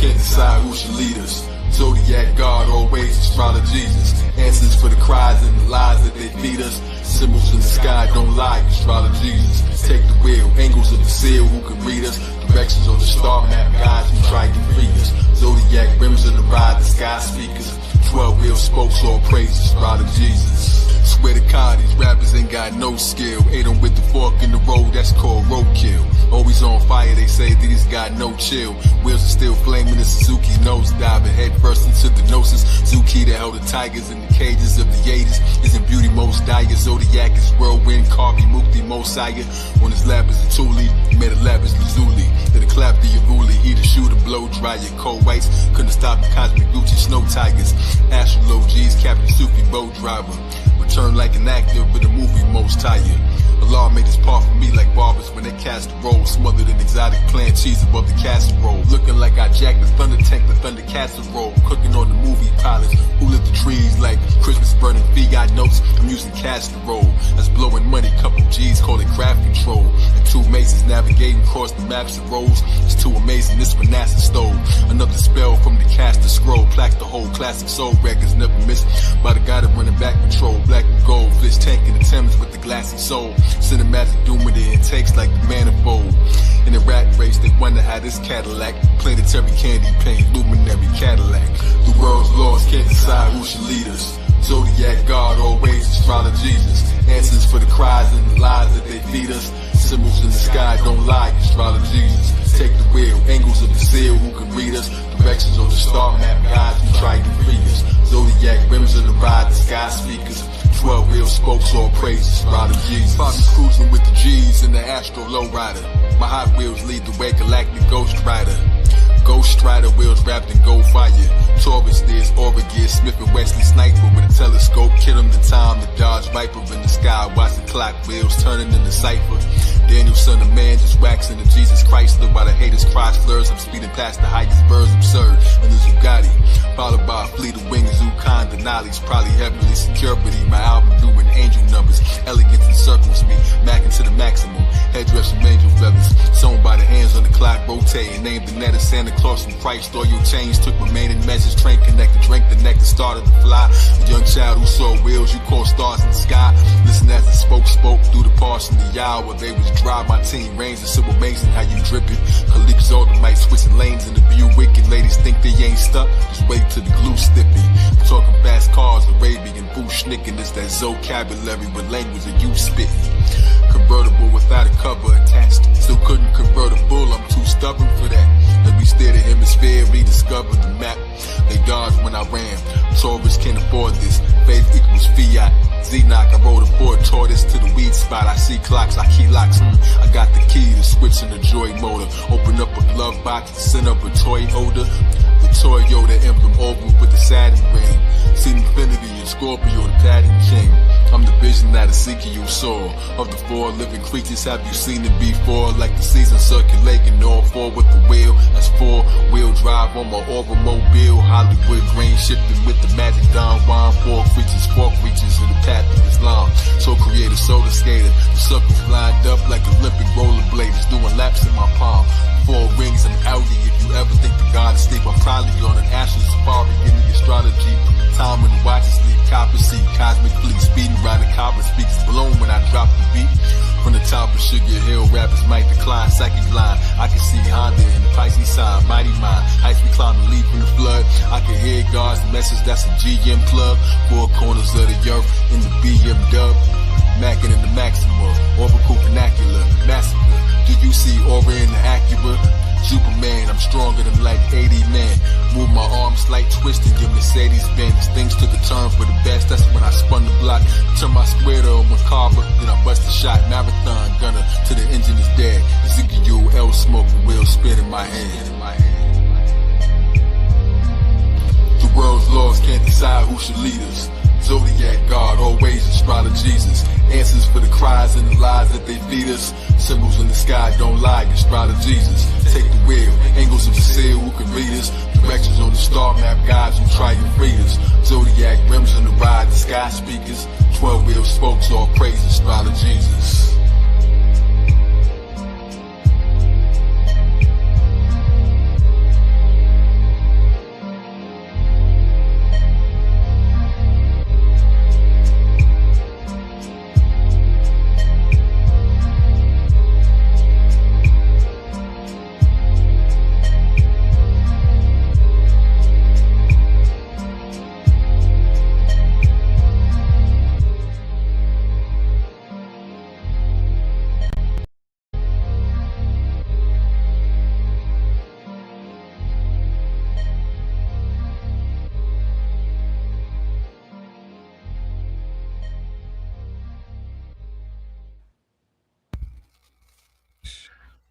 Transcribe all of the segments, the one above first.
can't decide who should lead us. Zodiac God, always AstroloGezus. Answers for the cries and the lies that they feed us. Symbols in the sky don't lie, AstroloGezus. Take the wheel, angles of the seal, who can read us? Directions on the star map, guides who try to free us. Zodiac rims in the ride, the sky speakers. 12 wheel spokes, all praise AstroloGezus. Swear to God, these rappers ain't got no skill. Ate them with the fork in the road, that's called roadkill. Always on fire, they say that he's got no chill. Wheels are still flaming, the Suzuki nose diving head first into the gnosis. Zuki that held the tigers in the cages of the 80s. Isn't beauty most dire? Zodiac is whirlwind, Carby Mukti Mosiah. On his lap is a Thule, he made a lap is Lazuli. Then a clap to your Ruli, he the shooter, blow dry your cold whites. Couldn't stop the Cosmic Gucci snow tigers. AstroloGenius, Captain Sufi, boat driver. Return like an actor with a movie most tired. Allah made his part for me like barbers when they cast the roll. Smothered in exotic plant cheese above the casserole. Looking like I jacked the thunder tank, the thunder casserole. Cooking on the movie pilots who lit the trees like Christmas burning fiat notes. I'm using casserole. That's blowing money, couple G's, call it craft control. And two maces navigating across the maps and roads. It's too amazing, this one NASA stole. Another spell from the caster scroll. Plaque the whole classic soul records never missed. By the guy that running back patrol. Black and gold, fish tank in the Thames with the glassy soul. Cinematic doom with the intakes like the manifold. In the rat race, they wonder how this Cadillac, planetary candy paint, luminary Cadillac. The world's lost, can't decide who should lead us. Zodiac God, always AstroloGezus. Answers for the cries and the lies that they feed us. Symbols in the sky don't lie, AstroloGezus. Take the wheel, angles of the seal, who can read us? Directions on the star map, guides who try to free us. Zodiac rims in the ride, the sky speakers. 12 wheel spokes, all praise AstroloGezus. Find me cruising with the G's in the Astro Lowrider. My Hot Wheels lead the way, Galactic Ghost Rider. Ghost Rider wheels wrapped in gold fire. Taurus, there's Aura Gear, Smith and Wesley sniper with a telescope. Kill him the time, the Dodge Viper in the sky. Watch the clock wheels turning in the cipher. Daniel, son of man, just waxing the Jesus Chrysler. While the haters cry slurs, I'm speeding past the highest birds, absurd. And the Zugatti, followed by a fleet of wings, Zucon Denali's probably heavily security. My album doing angel numbers, elegance encircles me, macking to the maximum. Headdress from angel feathers, sewn by the hands on the clock, rotating. Named the net of Santa Claus from Christ. All your chains took remaining measures, train connected, drank the nectar, started to fly. A young child who saw wheels, you call stars in the sky. Listen as the spoke through the parts in the hour. They was dry, my team reigns, it's so amazing how you drip it. Khaliq's all the mic switching lanes in the view. Wicked ladies think they ain't stuck, just wait till the glue stiffy. I'm talking fast cars, Arabian, bushnicking. It's that vocabulary with language that you spit. Convertible without a cover attached. Still couldn't convert a bull, I'm too stubborn for that. Let me steer the hemisphere, rediscover the map. They dodged when I ran. Taurus can't afford this. Faith equals fiat. Z-Knock, I rode a Ford tortoise to the weed spot. I see clocks, I key locks. I got the key to switch in the joy motor. Open up a glove box, send up a toy holder. The Toyota emblem oval with the Saturn ring. See Infinity and Scorpio, the pattern king. I'm the vision that a seeker you saw. Of the four living creatures, have you seen it before? Like the season circulating, all four with the wheel. That's 4-wheel drive on my automobile. Hollywood grain shifting with the magic Don Juan. Four creatures in the path of Islam. So creative, solar skater. The circles lined up like Olympic rollerbladers, doing laps in my palm. 4 rings and Audi. If you ever think the God is asleep, I'm probably on an astral safari in the astrology. Time when the watches sleep, copper see cosmic fleet speeding around the copper speaks blown when I drop the beat. From the top of Sugar Hill, rappers might decline, psychic line. I can see Honda in the Pisces sign, mighty mind. Heights we climb the leap from the flood. I can hear God's message, that's a GM plug. 4 corners of the earth in the BM dub. Mackin' in the Maxima, orbital vernacular, massacre. Do you see aura in the Acura? Superman, I'm stronger than like 80 men. Move my arms slight twist and give Mercedes Benz. Things took a turn for the best, that's when I spun the block. Turn my square to a macabre, then I bust a shot. Marathon gunner, till the engine is dead. Ezekiel, L smoke, and wheel spin in my hand. The world's lost, can't decide who should lead us. Zodiac God, always AstroloGezus. Answers for the cries and the lies that they feed us. Symbols in the sky don't lie, AstroloGezus. Take the wheel, angles of the seal, who can read us? Directions on the star map, guides who try to free us. Zodiac rims on the ride, the sky speakers. 12 wheel spokes, all praise AstroloGezus.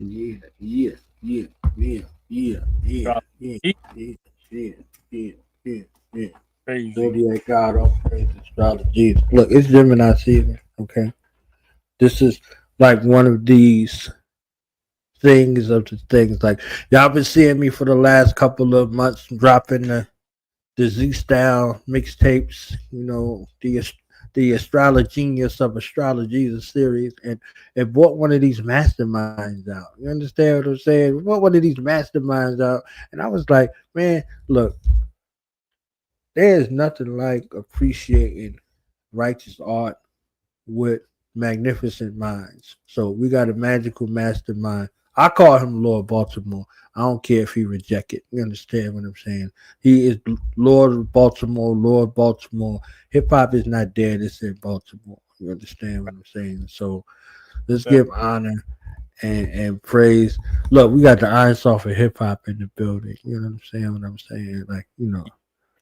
Yeah, yeah, yeah, yeah, yeah, yeah, yeah, Astrology, yeah, yeah, yeah, yeah, yeah. crazy. Zodiac God, all praise astrology. Look, it's Gemini season. Okay, this is like one of these things of the things. Like y'all been seeing me for the last couple of months dropping the Z style mixtapes. You know the AstroloGenius of AstroloGezus series, and brought one of these masterminds out. You understand what I'm saying? We brought one of these masterminds out, and I was like, man, look, there is nothing like appreciating righteous art with magnificent minds. So we got a magical mastermind. I call him Lord Baltimore. I don't care if he reject it. You understand what I'm saying? He is Lord of Baltimore, Lord Baltimore. Hip hop is not dead, it's in Baltimore. You understand what I'm saying? So let's That give honor and praise. Look, we got the Iron Soft of hip hop in the building. You know what I'm saying? What I'm saying? Like,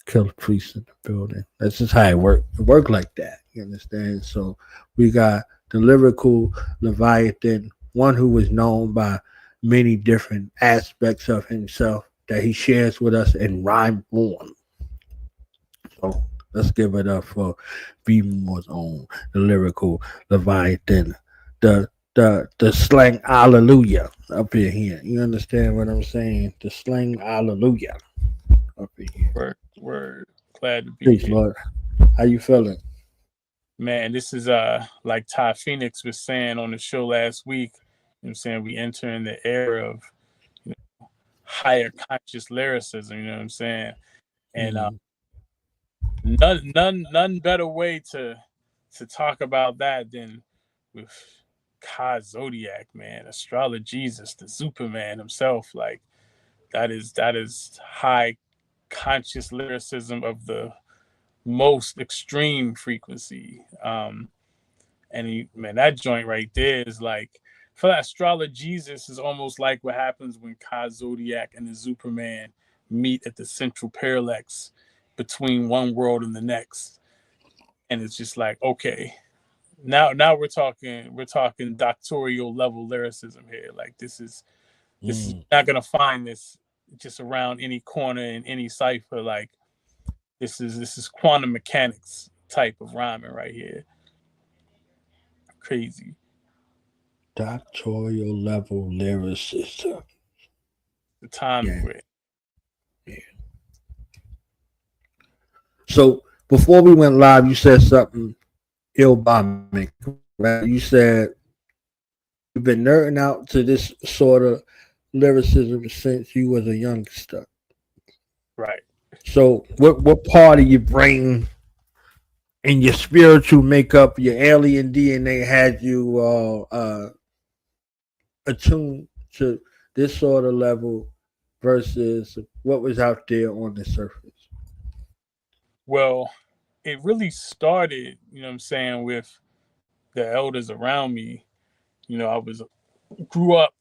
killer priest in the building. That's just how it work. It work like that. You understand? So we got the lyrical Leviathan, one who was known by many different aspects of himself that he shares with us in rhyme form. So let's give it up for B More's own, the lyrical Leviathan, the slang hallelujah up in here. You understand what I'm saying? The slang hallelujah up in here. word. Glad to be Peace, here. Lord. How you feeling? Man, this is like Ty Phoenix was saying on the show last week. You know what I'm saying? We enter in the era of you know, higher conscious lyricism, you know what I'm saying? And Mm, none better way to talk about that than with Ka Zodiak, man, AstroloGezus, the Superman himself. Like that is high conscious lyricism of the most extreme frequency. And man, that joint right there is like for that AstroloGezus is almost like what happens when Ka Zodiak and the Superman meet at the central parallax between one world and the next. And it's just like, okay, now we're talking doctoral level lyricism here. Like this is mm. not gonna find this just around any corner in any cipher. Like this is quantum mechanics type of rhyming right here. Crazy. Doctoral level lyricist. The times Yeah, we're yeah. So before we went live, you said something ill-bombing, right? You said you've been nerding out to this sort of lyricism since you was a youngster. right. So what part of your brain and your spiritual makeup, your alien DNA had you attuned to this sort of level versus what was out there on the surface? Well, it really started, you know what I'm saying, with the elders around me. I was grew up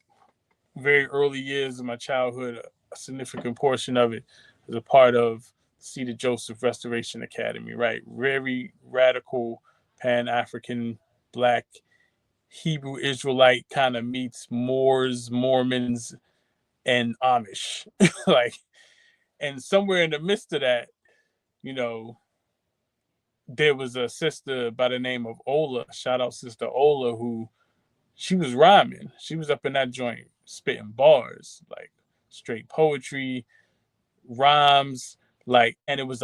very early years of my childhood, a significant portion of it was a part of Cedar Joseph Restoration Academy, right? Very radical Pan African black Hebrew Israelite kind of meets Moors, Mormons, and Amish. like, and somewhere in the midst of that, you know, there was a sister by the name of Ola. Shout out Sister Ola, who she was rhyming. She was up in that joint spitting bars, like straight poetry, rhymes, like, and it was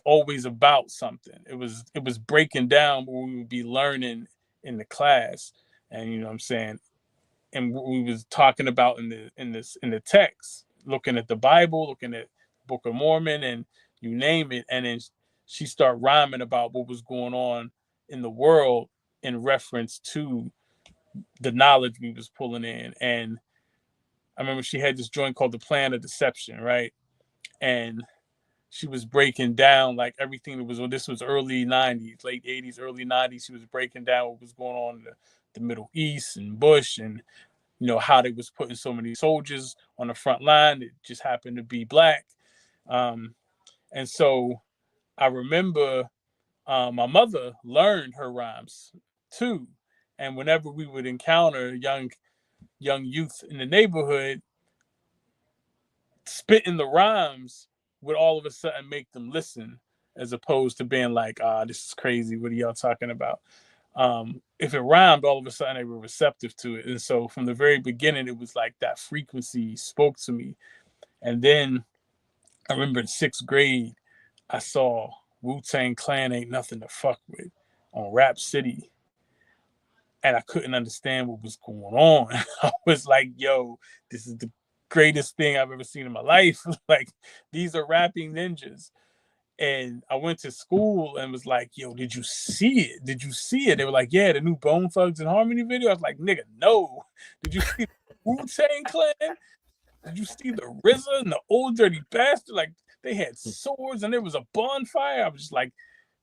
always about something. It was breaking down what we would be learning in the class, and you know what I'm saying, and what we was talking about in the text, looking at the Bible, looking at Book of Mormon, and you name it, and then she started rhyming about what was going on in the world in reference to the knowledge we was pulling in. And I remember she had this joint called The Plan of Deception, right? And she was breaking down like everything that was on. This was early 90s, late 80s, early 90s. She was breaking down what was going on in the Middle East and Bush, and how they was putting so many soldiers on the front line that just happened to be black. um, and so I remember my mother learned her rhymes too, and whenever we would encounter young young youth in the neighborhood, spitting the rhymes would all of a sudden make them listen, as opposed to being like, this is crazy. What are y'all talking about? If it rhymed, all of a sudden they were receptive to it. And so from the very beginning, it was like that frequency spoke to me. And then I remember in 6th grade, I saw Wu-Tang Clan Ain't Nothing to Fuck With on Rap City. And I couldn't understand what was going on. I was like, yo, this is the greatest thing I've ever seen in my life. Like, these are rapping ninjas. And I went to school and was like, yo, did you see it? Did you see it? They were like, yeah, the new Bone Thugs and Harmony video. I was like, nigga, no. Did you see the Wu-Tang Clan? Did you see the RZA and the Old Dirty Bastard? Like, they had swords and there was a bonfire. I was just like,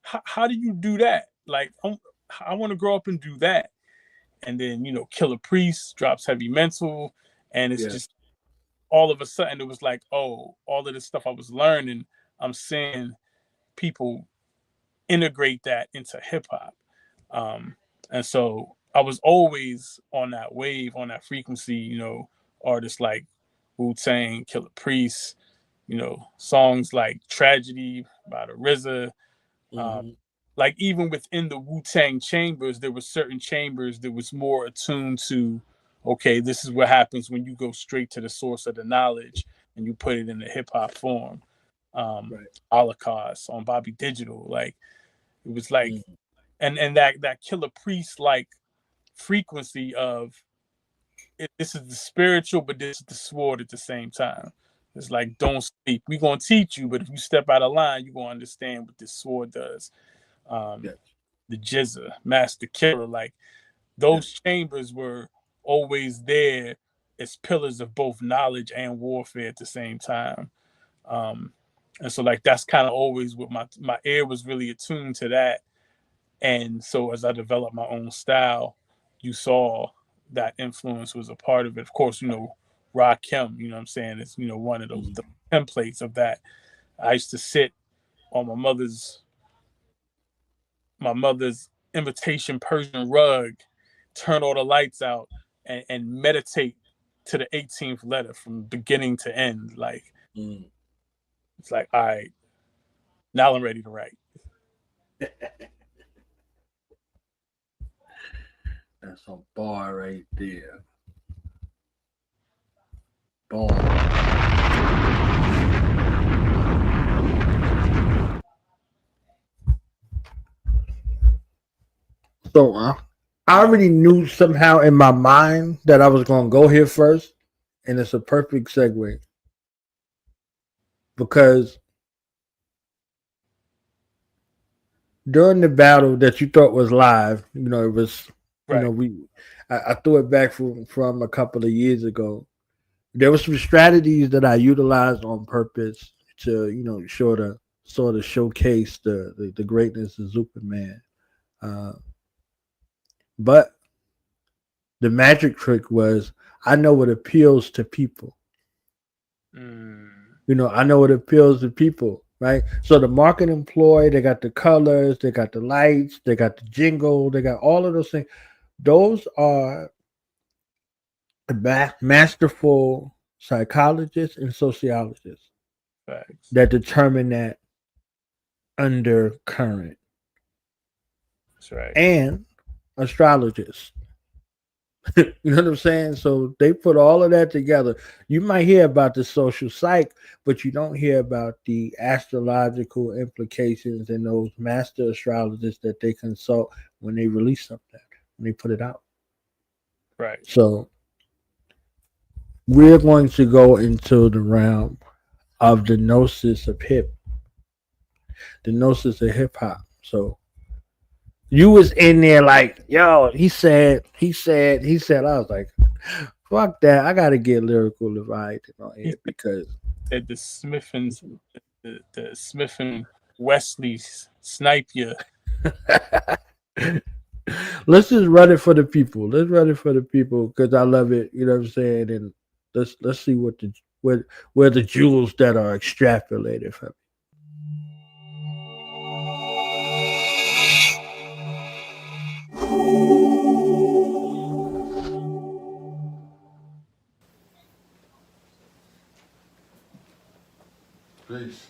how do you do that? Like, I want to grow up and do that. And then, Killer Priest drops Heavy Mental. And it's just all of a sudden it was like, oh, all of this stuff I was learning, I'm seeing people integrate that into hip hop. And so I was always on that wave, on that frequency, artists like Wu-Tang, Killer Priest, songs like Tragedy by the RZA. Like, even within the Wu-Tang chambers, there were certain chambers that was more attuned to, okay, this is what happens when you go straight to the source of the knowledge and you put it in the hip hop form. Holocaust on Bobby Digital, like, it was like, and that Killer Priest like frequency of this is the spiritual, but this is the sword at the same time. It's like, don't sleep. We're gonna teach you, but if you step out of line, you're gonna understand what this sword does. The Jizza, Master Killer, like, those chambers were always there as pillars of both knowledge and warfare at the same time. And so, like, that's kind of always what my ear was really attuned to that. And so as I developed my own style, you saw that influence was a part of it. Of course, Rakim, what I'm saying, it's, one of those the templates of that. I used to sit on my mother's invitation Persian rug, turn all the lights out, and meditate to the 18th letter from beginning to end. Like, it's like, all right, now I'm ready to write. That's a bar right there. Bar. So I already knew somehow in my mind that I was going to go here first, and it's a perfect segue because during the battle that you thought was live, it was, I threw it back from a couple of years ago. There were some strategies that I utilized on purpose to, sort of showcase the greatness of Superman. But the magic trick was, I know what appeals to people. I know what appeals to people, right? So the marketing ploy, they got the colors, they got the lights, they got the jingle, they got all of those things. Those are masterful psychologists and sociologists that determine that undercurrent. That's right. And astrologists. You know what I'm saying? So they put all of that together. You might hear about the social psych, but you don't hear about the astrological implications and those master astrologists that they consult when they release something, when they put it out. Right. So we're going to go into the realm of the gnosis of hip hop. So you was in there like, yo, he said. I was like, fuck that. I gotta get Lyrical Leviathan on here because the Smith and Wesley snipe you. Let's just run it for the people. Let's run it for the people because I love it. You know what I'm saying? And let's see where the jewels that are extrapolated from. Peace.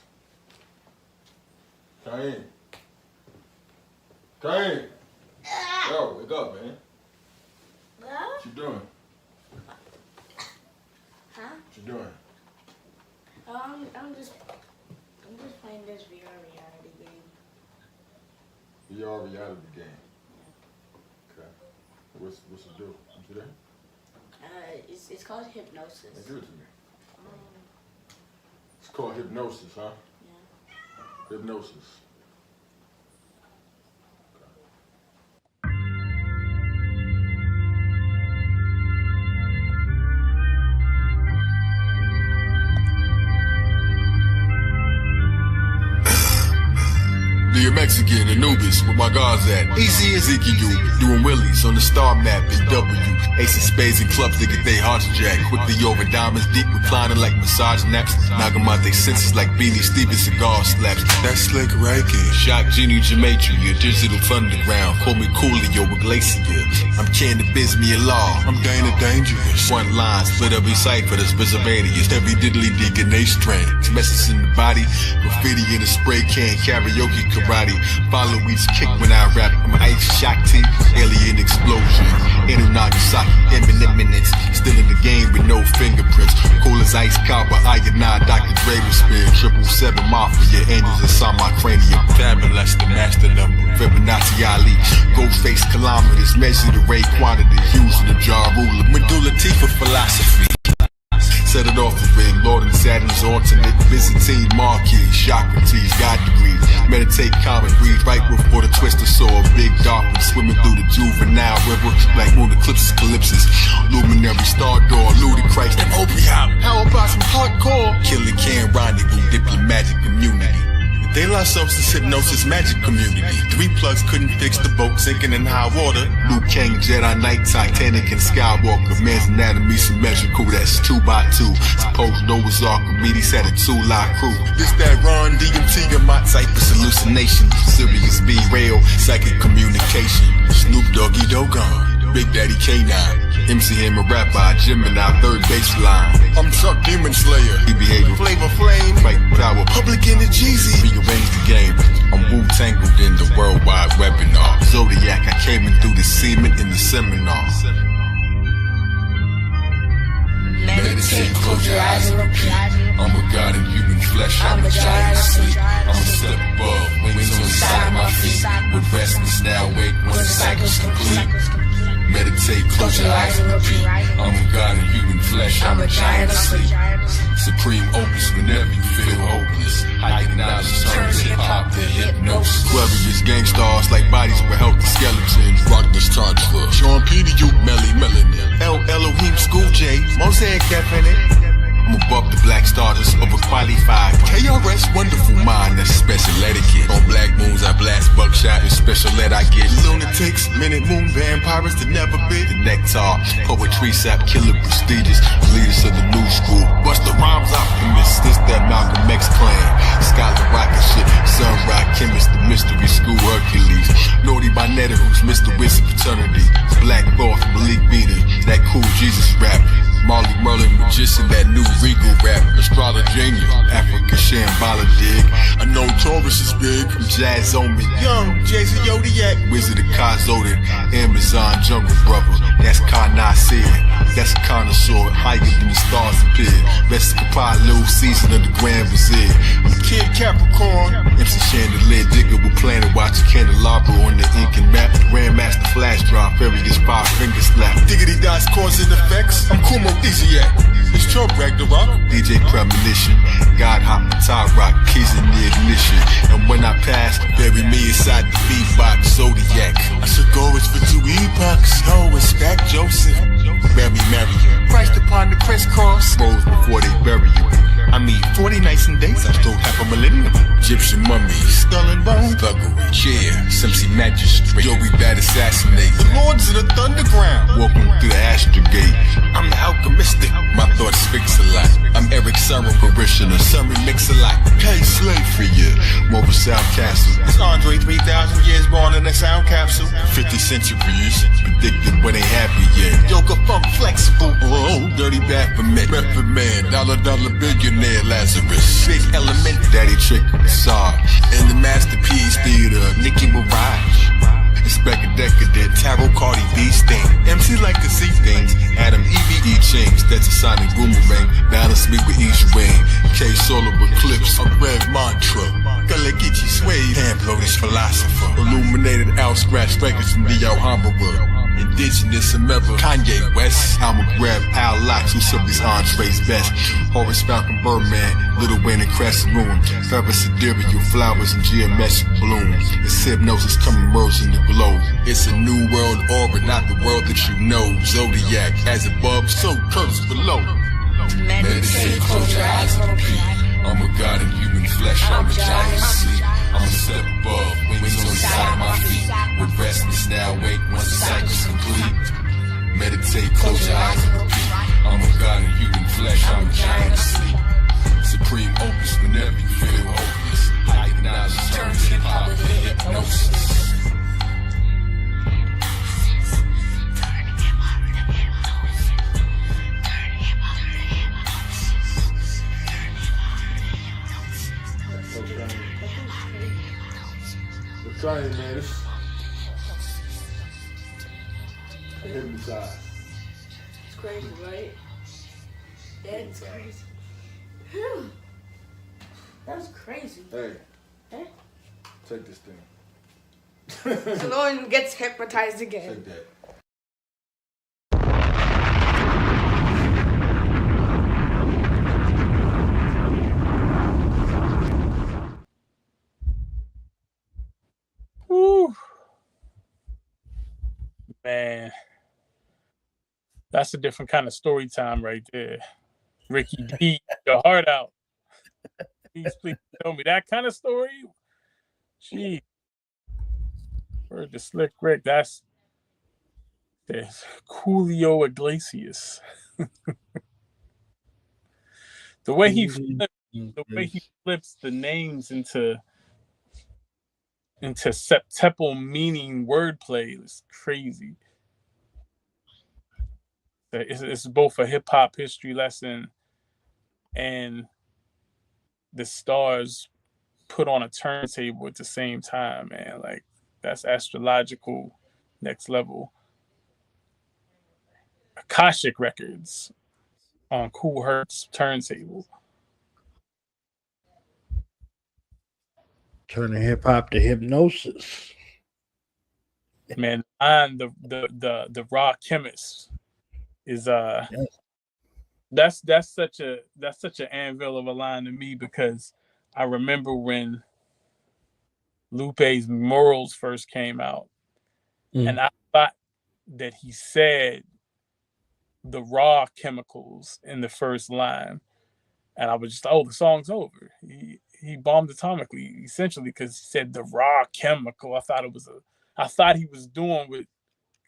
Kane. Kane. Yo, wake up, man. What you doing? Huh? What you doing? I'm just playing this VR reality game. VR reality game. Okay. What's it do? You there? It's called hypnosis. Give it to me. It's called hypnosis, huh? Yeah. Hypnosis. Mexican, Anubis, where my guards at. Easy as Ezekiel, doing willies on the star map in W. Ace of spades and clubs, they get their hearts jacked. Quickly over diamonds, deep reclining like massage naps. Knock 'em out they senses like Beanie Stevens cigar slaps. That's Slick Vic. Shock Genie Gematria, your digital thunderground. Call me Coolio with Glacier. I'm Cannabis me a law. I'm Dana Dangerous. One line, split every cipher that's Visivanius. Heavy diddly dig and they strain. Messes in the body, graffiti in a spray can, karaoke karate. Follow each kick when I rap. I'm ice Shakti, alien explosion. Nagasaki, eminence. Still in the game with no fingerprints. Cool as ice copper, iodine, Dr. Dre will spin. 777 Mafia, angels inside my cranium. Fabulous, the master number. Fibonacci Ali, gold face kilometers. Measure the ray quantity using the jar ruler. Medulla Tifa philosophy. Set it off with ring, Lord and Saturn's alternate. Byzantine marquee, Socrates, God degree. Meditate, calm and breathe, right before the twister saw a big dolphin swimming through the juvenile river. Black moon eclipses, calypsis. Luminary star door, ludicrous, and opium. How about some hardcore? Killer can rendezvous, diplomatic immunity. They lost substance hypnosis magic community. 3 plugs couldn't fix the boat sinking in high water. Luke King, Jedi Knight, Titanic, and Skywalker. Man's anatomy symmetrical, that's 2x2. Suppose Noah's Ark, Medes had a 2-lot crew. This that Ron DMT, Gamot, Cypress hallucination. Sirius B, rail, psychic communication. Snoop Doggy Doggone, Big Daddy K9. MC Hammer Rapper, Gemini, third baseline. I'm Chuck Demon Slayer. He behavior Flavor Flame. Fight power. Public Jeezy. Rearrange the game. I'm Wu-tangled in the worldwide webinar. Zodiac, I came in through the semen in the seminar. Meditate, close your eyes and repeat. I'm a god in human flesh, I'm a giant asleep. I'm a step above, wings on the side of my feet. With restless now wake when the cycle's complete. Meditate, close your eyes and repeat. I'm a god in human flesh, I'm a giant asleep. Supreme opus whenever you feel hopeless. High knowledge turns hip-hop to hypnosis. Aquarius gangstars like bodies with healthy skeletons. Rockness transfer. Sean Petey, you Melly Melanin. El Elohim School J, Mosaic definite. I'm above the black stardust, overqualified. KRS, wonderful mind, that's special etiquette. On black moons, I blast buckshot, and special ed I get. Lunatics, minute moon, vampires that never bit. The nectar, poetry, sap, killer, prestigious. Leaders of the new school. Busta Rhymes optimist, this that Malcolm X clan. Scholar rocket shit, sunrise chemist, the mystery school Hercules. Naughty by Netherhoops, Mr. Wizard fraternity. Black Thought, Malik Beater, that cool Jesus rap. Marley Merlin, magician, that new regal rap. AstroloGenius, Africa Shambhala dig. I know Taurus is big. I'm Jazz Omen, young Jason Zodiac. Wizard of Ka Zodiak, Amazon jungle brother. That's Ka Nasir. That's a connoisseur, higher than the stars appear. Best Kappa, little season of the Grand Vizier. I'm Kid Capricorn, MC Chandelier, digger with planet watch a candelabra on the ink and map. Grandmaster flash drive, various 5-finger slap. Diggity dots, cause and effects. I'm Kumo Easiac. It's Trump Ragnarok. DJ Premonition, God Hop, Tie Rock, keys in the ignition. And when I pass, bury me inside the beatbox Zodiac. I should go it's for 2 epochs. No, it's back Joseph. Bury Marion. Christ upon the crisscross. Rose before they bury you. I mean, 40 nights and days, I still half a millennium. Egyptian mummies, skull and bone, thuggery, chair, Simpson magistrate, Joey bad assassinate, the lords of the thunderground, walking through the astrogate. I'm the alchemistic, my thoughts fix a lot. I'm Eric Sermon parishioner, sermon mix a lot. Hey, slave for you, Mobile Sound Castle. It's Andre 3,000 years born in a sound capsule. 50 centuries, predicted when they happy yet. Yoga funk flexible, oh, dirty Baphomet, Method Man, dollar billionaire. millionaire Lazarus. Big element, Daddy Trick, Saw. In the Masterpiece Theater, Nicki Minaj. Inspector Decoding, Tarot Cardi B sting. MC like to see things. Adam EVE change, that's a sonic boomerang. Balance me with each wing. K solar eclipse, a red mantra. Galagichi sway, hand blow this philosopher. Illuminated out scratch records from the Alhambra. Indigenous America, Kanye West. I'ma grab Al Locks, who serve these entrees best. Horace Falcon Birdman, Little Wayne and Crescent Moon. Feather sidereal flowers and geometric bloom. It's hypnosis coming merging the glow. It's a new world orbit, not the world that you know. Zodiac, as above, so curves below. Meditate, close your eyes and repeat. I'm a god in human flesh, I'm a giant sleep. I'm a step above, wings on the side of my feet. With restless now, wake once the cycle's complete. Meditate, close your eyes and repeat. I'm a god in human flesh, I'm a giant sleep. Supreme opus whenever you feel hopeless. Hypnosis turns hip-hop into hypnosis. Sorry, man. Hypnotized. It's crazy, right? That's crazy. Phew. That was crazy. Hey. Eh? Take this thing. So no one gets hypnotized again. Take that. Whew. Man, that's a different kind of story time right there. Ricky D, your heart out. Please tell me that kind of story. Gee, heard the Slick Rick. That's Julio Iglesias. the way he flips the names into septuple meaning wordplay is crazy. It's both a hip hop history lesson and the stars put on a turntable at the same time, man. Like, that's astrological next level. Akashic records on Cool Hertz turntable. Turning hip hop to hypnosis. Man, and the raw chemist is that's such an anvil of a line to me, because I remember when Lupe's Morals first came out, and I thought that he said the raw chemicals in the first line, and I was just, the song's over. He bombed atomically, essentially, because he said the raw chemical. I thought he was doing what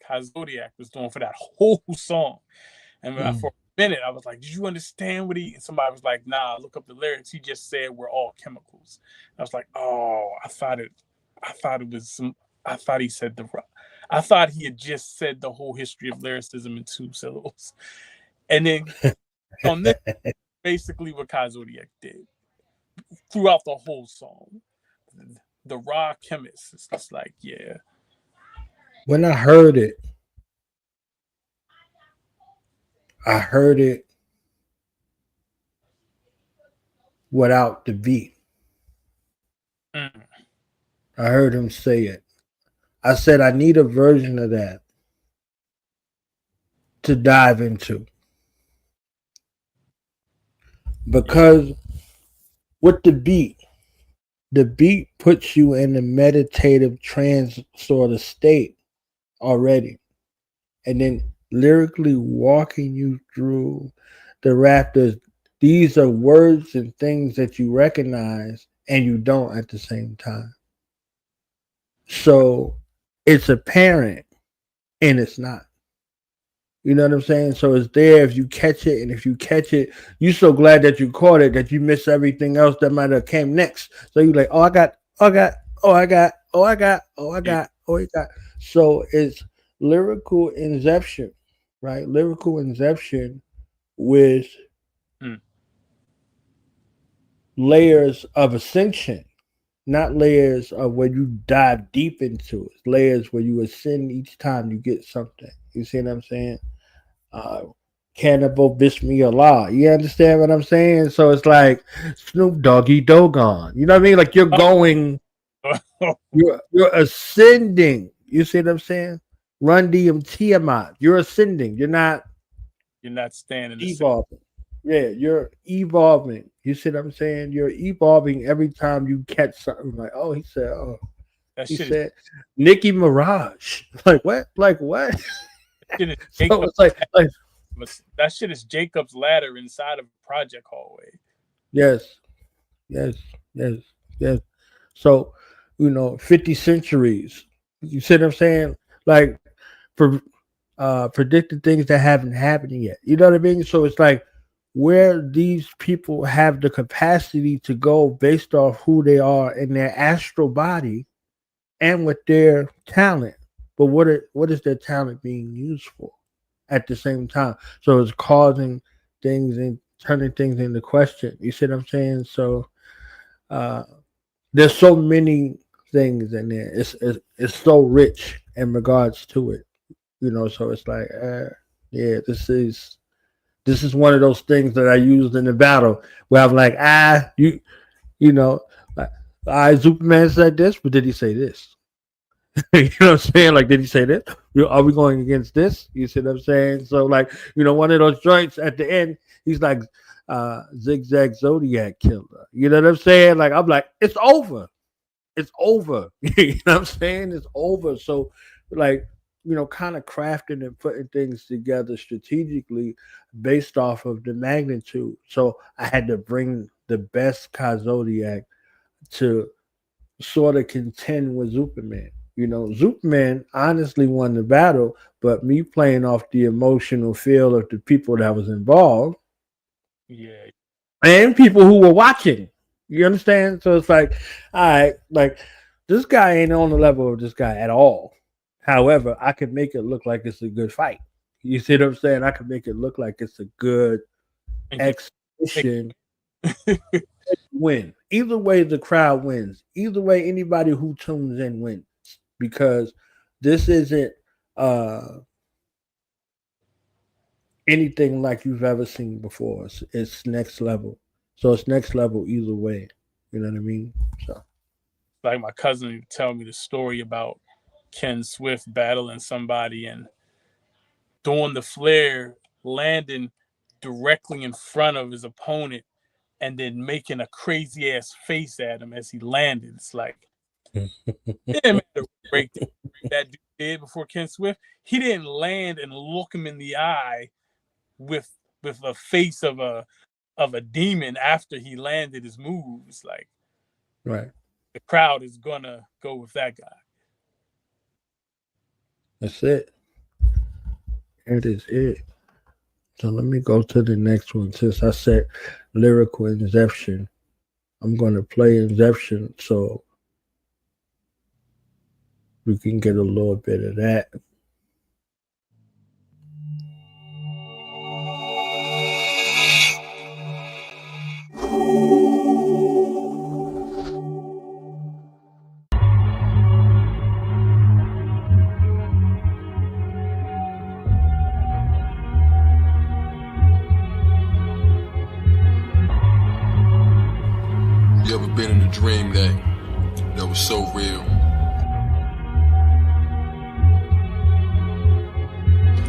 Ka Zodiak was doing for that whole song. And for a minute, I was like, did you understand what and somebody was like, nah, look up the lyrics. He just said we're all chemicals. And I was like, oh, I thought he had just said the whole history of lyricism in 2 syllables. And then on this, basically what Ka Zodiak did throughout the whole song. The raw chemist. It's just like, yeah. When I heard it without the beat. I heard him say it. I said, I need a version of that to dive into. Because with the beat puts you in a meditative trance sort of state already. And then lyrically walking you through the rafters. These are words and things that you recognize and you don't at the same time. So it's apparent and it's not. You know what I'm saying? So it's there if you catch it, and if you catch it, you're so glad that you caught it that you miss everything else that might have came next. So you're like, I got. So it's lyrical inception, right? Lyrical inception with layers of ascension, not layers of where you dive deep into it. Layers where you ascend each time you get something. You see what I'm saying? Cannibal Bismillah. You understand what I'm saying? So it's like Snoop Doggy Doggone. You know what I mean? Like you're going, you're ascending. You see what I'm saying? Run Tiamat. You're ascending. You're not standing evolving. Yeah, you're evolving. You see what I'm saying? You're evolving every time you catch something. Like, oh, he said, oh, he said, Nicki Minaj. Like what? Like what? So it's like that shit is Jacob's ladder inside of a project hallway. Yes. So, 50 centuries. You see what I'm saying? Like for predicted things that haven't happened yet. You know what I mean? So it's like where these people have the capacity to go based off who they are in their astral body and with their talent. But what is their talent being used for at the same time? So it's causing things and turning things into question. You see what I'm saying? So there's so many things in there. It's so rich in regards to it. So it's like, yeah, this is one of those things that I used in the battle where I'm like, Superman said this, but did he say this? You know what I'm saying? Like, did he say this? Are we going against this? You see what I'm saying? So, like, one of those joints at the end, he's like, Zig Zag Zodiak Killer. You know what I'm saying? Like, I'm like, it's over. It's over. You know what I'm saying? It's over. So, like, kind of crafting and putting things together strategically based off of the magnitude. So I had to bring the best Ka Zodiak to sort of contend with Superman. Superman honestly won the battle, but me playing off the emotional feel of the people that was involved. Yeah. And people who were watching. You understand? So it's like, all right, like this guy ain't on the level of this guy at all. However, I could make it look like it's a good fight. You see what I'm saying? I could make it look like it's a good exhibition. Win. Either way, the crowd wins. Either way, anybody who tunes in wins. Because this isn't anything like you've ever seen before. It's next level. So it's next level either way. You know what I mean? So, like my cousin would tell me the story about Ken Swift battling somebody and doing the flare, landing directly in front of his opponent, and then making a crazy ass face at him as he landed. It's like, it didn't matter what break that dude did before Ken Swift. He didn't land and look him in the eye with a face of a demon after he landed his moves. Like, right. The crowd is gonna go with that guy. That's it. That is it. So let me go to the next one. Since I said lyrical inception, I'm going to play inception so we can get a little bit of that. You ever been in a dream that was so real?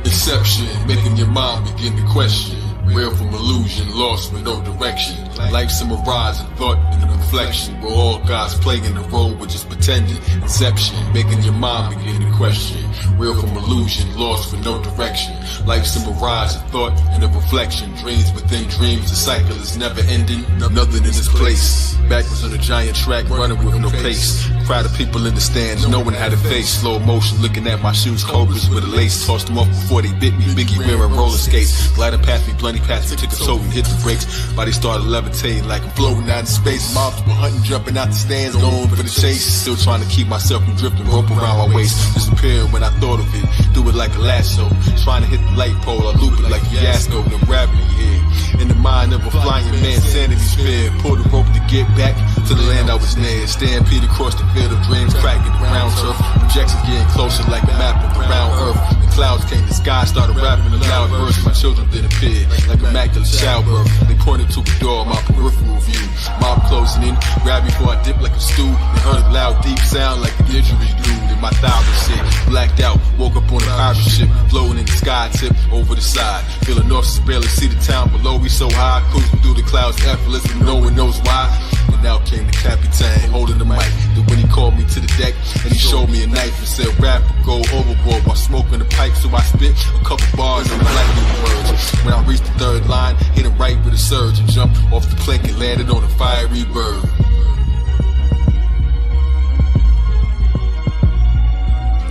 Inception, making your mind begin to question. Real from illusion, lost with no direction. Life's a mirage and thought and a reflection. We're all gods playing the role, we're just pretending. Inception, making your mind begin to question. Real from illusion, lost with no direction. Life's a mirage and thought and a reflection. Dreams within dreams, the cycle is never ending. Nothing in this place. Backwards on a giant track, running with no pace. Crowd of people in the stands, knowing how to face. Slow motion, looking at my shoes, cobras with a lace. Tossed them off before they bit me. Biggie wearing roller skates. Gliding past me, blunty past me, took a toe and hit the brakes. Body started levitating like I'm floating out in space. Mob But hunting, jumping out the stands, going for the chase. Still trying to keep myself from drifting, rope around my waist. Disappearing when I thought of it, do it like a lasso. Trying to hit the light pole, I loop it like a fiasco. No gravity here. In the mind of a flying man, sanity sphere. Pull the rope to get back to the land I was near. Stampede across the field of dreams, cracking the ground turf. Projections getting closer like a map of the round earth. The clouds came, the sky started rapping a loud burst. My children did appear like immaculate childbirth. They pointed to the door, my peripheral view. Mob closing in, grabbed me before I dipped like a stew. They heard a loud deep sound like a didgeridoo. Then my thigh was sick, blacked out, woke up on a pirate ship, floating in the sky tip over the side. Feeling nauseous, barely see the town below. We so high, cruising through the clouds effortless, but no one knows why. And now came the Capitan, holding the mic. Then when he called me to the deck, and he showed me a knife and said, rap or go overboard while smoking the pipe. So I spit a couple bars and the lightning emerged. When I reached the third line, hit him right with a surge and jumped off the plank and landed on a fiery bird.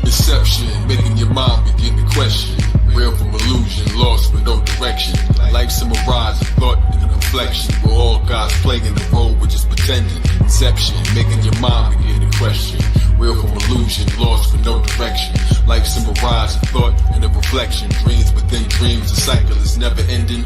Deception, making your mind begin to question. Real from illusion, lost with no direction. Life's a mirage, a thought and a reflection. We're all God's playing the role, we're just pretending. Inception, making your mind begin to question. Real from illusion, lost with no direction. Life's a mirage, a thought and a reflection. Dreams within dreams, the cycle is never ending.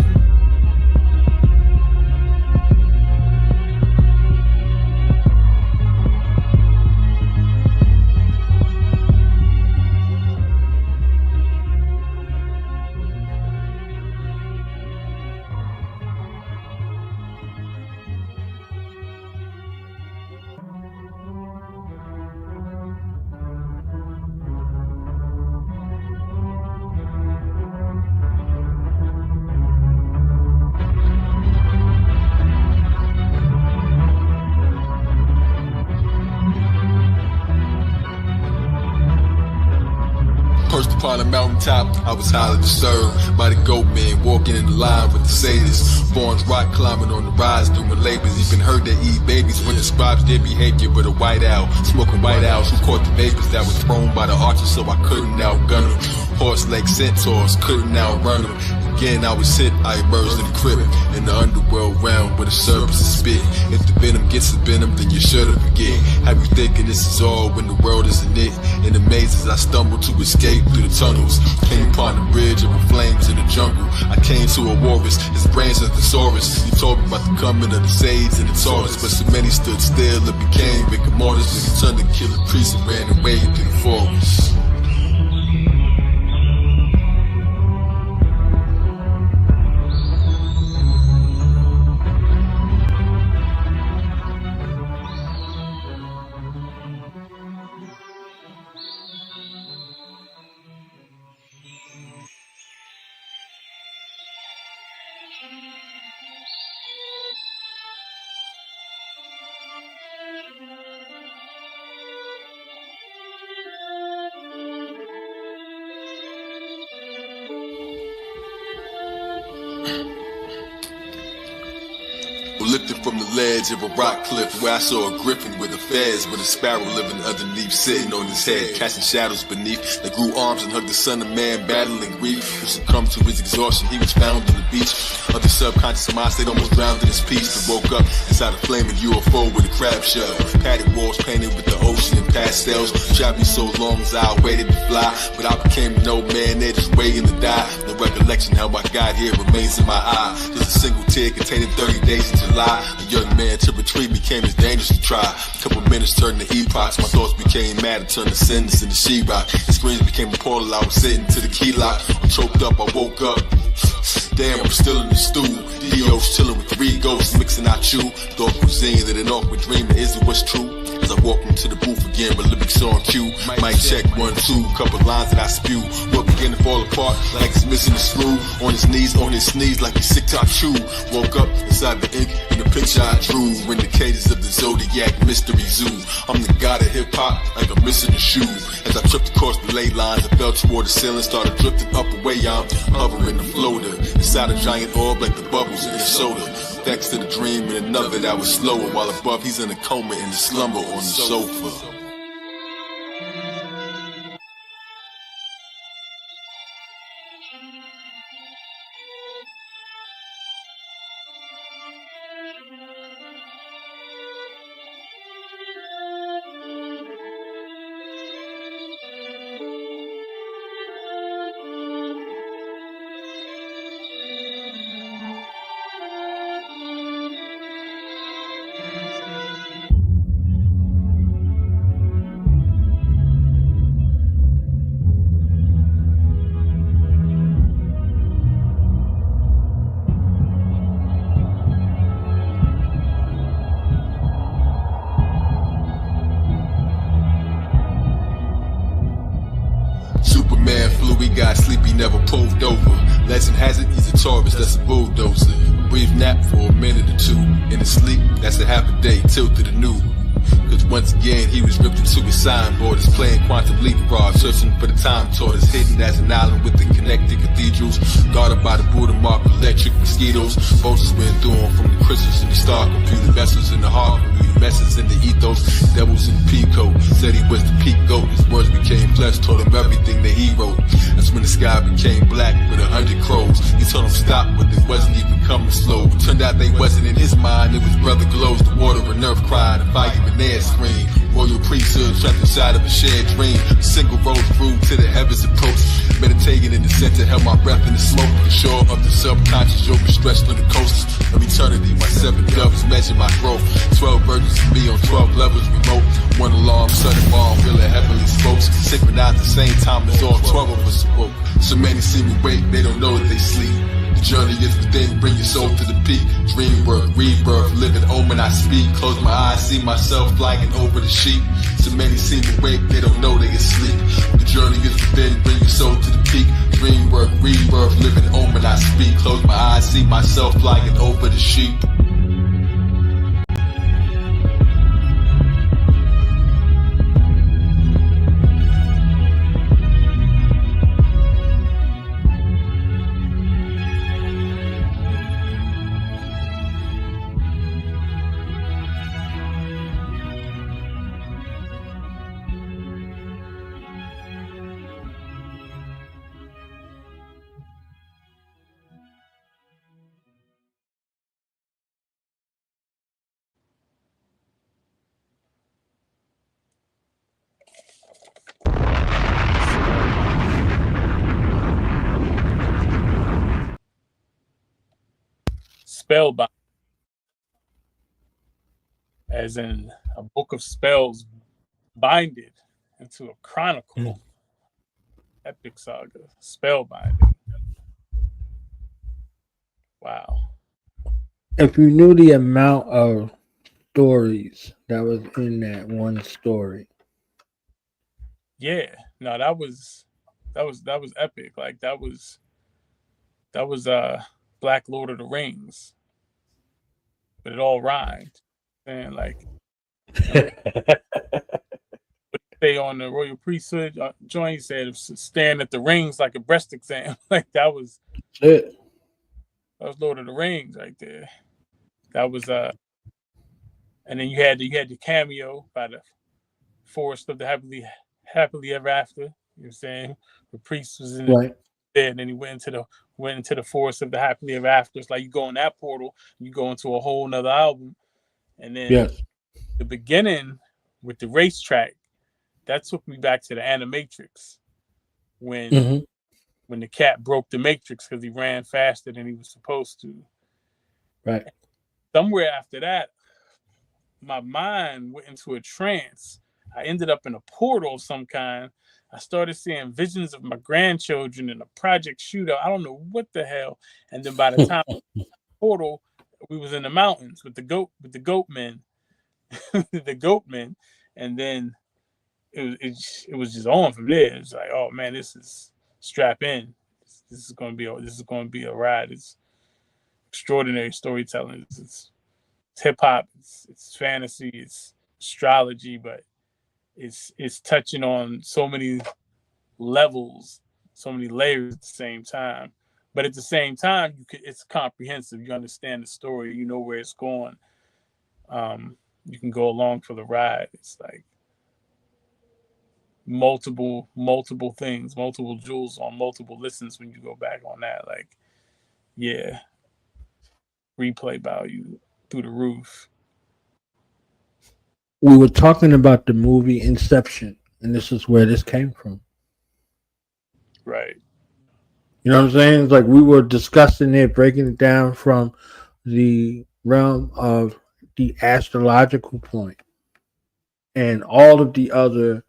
Perched upon a mountaintop, I was highly disturbed by the goat man walking in the line with the satyrs. Fawns rock climbing on the rise, doing labors. Even heard they eat babies when describes their behavior with a white owl. Smoking white owls who caught the vapors that was thrown by the archers, so I couldn't outgun them. Horse like centaurs, couldn't outrun them. Again I was hit, I emerged in the crib, in the underworld realm where the serpents is spit. If the venom gets the venom, then you should've forget. Have you thinking this is all when the world isn't it? In the mazes I stumbled to escape through the tunnels. Came upon the bridge of a flame to the jungle. I came to a walrus, his brains are thesaurus. He told me about the coming of the sage and the Taurus, but so many stood still and became rigor mortis. When he turned to kill the priest and ran away through the forest. Lifted from the ledge of a rock cliff where I saw a griffin with a fez, with a sparrow living underneath, sitting on his head, casting shadows beneath. They grew arms and hugged the son of man, battling grief. Who succumbed to his exhaustion, he was found on the beach. Of the subconscious mind state almost drowned in his peace. But woke up inside a flaming UFO with a crab shell. Padded walls painted with the ocean in pastels. Trapped me so long as I waited to fly, but I became no man there just waiting to die. No recollection how I got here remains in my eye. Just a single tear containing 30 days in July. A young man to retreat became as dangerous to try. A couple minutes turned to epochs. My thoughts became mad and turned to sins into sheetrock. The screams became a portal. I was sitting to the key lock. I'm choked up, I woke up. Damn, I'm still in the stew. Dio's chilling with 3 ghosts mixing out chew. Thought cuisine that an awkward dream, but is it what's true? As I walk into the booth again, but lyrics on cue. Mic check 1, 2, couple lines that I spew. What begin to fall apart like it's missing a screw. On his knees like he's sick to chew. Woke up inside the ink in the picture I drew. In the cages of the Zodiac mystery zoo. I'm the god of hip hop like I'm missing a shoe. As I tripped across the ley lines, I fell toward the ceiling, started drifting up away. I'm hovering the floater inside a giant orb like the bubbles in a soda. Thanks to the dream and another that was slower, while above he's in a coma in the slumber on the sofa. never pulled over. Legend has it, he's a Taurus, that's a bulldozer. A brief nap for a minute or two. In his sleep, that's a half a day, tilted anew. Cause once again he was ripped into his signboard. He's playing quantum leapfrog, searching for the time tortoise. Hidden as an island with the connected cathedrals, guarded by the Buddha mark of electric mosquitoes. Vultures went through him from the crystals in the star computer. Vessels in the heart computer, messes in the ethos. Devils in the peacoat, said he was the peak goat. His words became flesh, told him everything that he wrote. That's when the sky became black with 100 crows. He told him stop, but they wasn't even coming slow. Turned out they wasn't in his mind, it was brother glows. The water and earth cried, the fire and air scream. Royal priesthood trapped inside of a shared dream. A single road grew to the heavens approach. Meditating in the center, held my breath in the smoke. The shore of the subconscious yoke stretched on the coast of eternity. My 7 doves measure my growth. 12 virgins of me on 12 levels remote. One alarm, sudden bomb, really heavenly spokes. Synchronized at the same time as all 12 of us awoke. So many see me wake, they don't know that they sleep. The journey is within, bring your soul to the peak. Dream work, rebirth, living omen I speak. Close my eyes, see myself flying over the sheep. So many seem awake, they don't know they asleep. The journey is within, bring your soul to the peak. Dream work, rebirth, living omen I speak. Close my eyes, see myself flying over the sheep. Spellbound, as in a book of spells binded into a chronicle. Epic saga, spellbinding. Wow. If you knew the amount of stories that was in that one story. Yeah. No, that was epic. Like that was Black Lord of the Rings. But it all rhymed. And like say on the royal priesthood joint said staring at the rings like a breast exam. Like that was Lord of the Rings right there. That was and then you had the cameo by the Forest of the Happily Ever After. You know what I'm saying? The priest was in right there, and then he went into the Forest of the Happily Ever After. It's like you go in that portal, you go into a whole nother album. And then the beginning with the racetrack, that took me back to the Animatrix when the cat broke the matrix because he ran faster than he was supposed to. Right. And somewhere after that, my mind went into a trance. I ended up in a portal of some kind. I started seeing visions of my grandchildren in a project shootout. I don't know what the hell. And then by the time portal, we was in the mountains with the goat men, the goat men, and then it was just on from there. It's like, oh man, this is strap in. This is going to be a ride. It's extraordinary storytelling. It's hip hop. It's fantasy. It's astrology, but it's touching on so many levels, so many layers at the same time. But at the same time, it's comprehensive. You understand the story. You know where it's going. You can go along for the ride. It's like multiple things, multiple jewels on multiple listens when you go back on that. Like, yeah, replay value through the roof. We were talking about the movie Inception, and this is where this came from. Right. You know what I'm saying? It's like we were discussing it, breaking it down from the realm of the astrological point and all of the other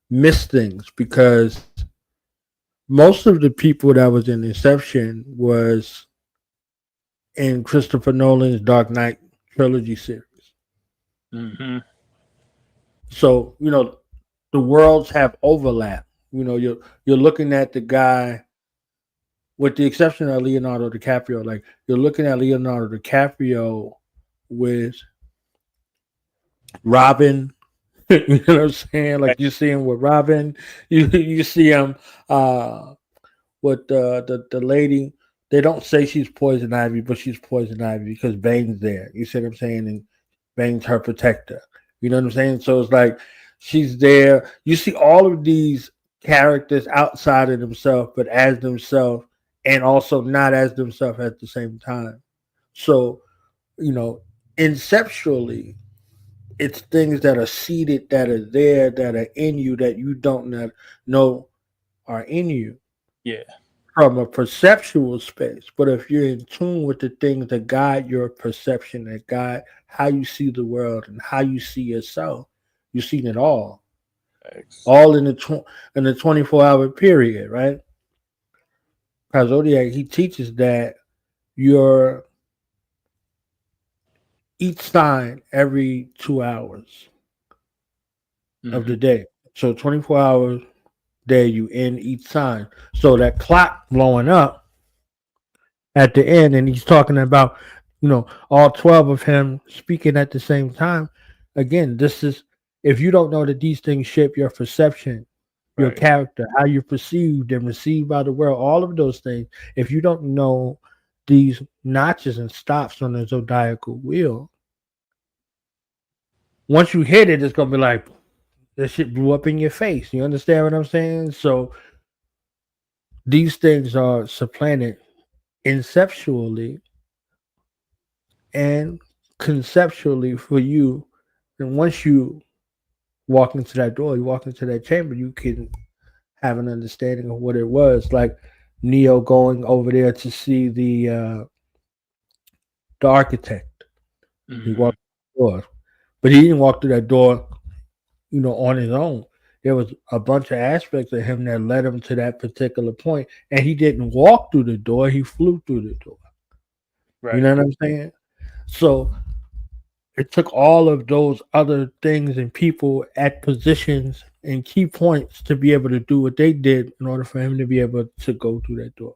missed things, because most of the people that was in Inception was in Christopher Nolan's Dark Knight trilogy series. Mm-hmm. So, you know, the worlds have overlap. You know, you're looking at the guy with the exception of Leonardo DiCaprio, like you're looking at Leonardo DiCaprio with Robin. You know what I'm saying? Like you see him with Robin, you see him with the lady. They don't say she's Poison Ivy, but she's Poison Ivy because Bane's there. You see what I'm saying? And Bane's her protector. You know what I'm saying? So it's like she's there. You see all of these characters outside of themselves, but as themselves, and also not as themselves at the same time. So, you know, inceptually, it's things that are seated, that are there, that are in you that you don't know are in you. Yeah. From a perceptual space. But if you're in tune with the things that guide your perception, that guide how you see the world and how you see yourself, you've seen it all. Thanks. All in the 24-hour period, right? Ka Zodiak, he teaches that each sign every 2 hours of the day. So 24 hours there you in each sign. So that clock blowing up at the end, and he's talking about, you know, all 12 of him speaking at the same time. Again, this is, if you don't know that these things shape your perception, your character, how you're perceived and received by the world, all of those things, if you don't know these notches and stops on the zodiacal wheel, once you hit it, it's going to be like, that shit blew up in your face. You understand what I'm saying? So these things are supplanted inceptually and conceptually for you. And once you walk into that door, you walk into that chamber, you can have an understanding of what it was. Like Neo going over there to see the architect. He walked through the door. But he didn't walk through that door, you know, on his own. There was a bunch of aspects of him that led him to that particular point. And he didn't walk through the door, he flew through the door. Right. You know what I'm saying? So it took all of those other things and people at positions and key points to be able to do what they did in order for him to be able to go through that door.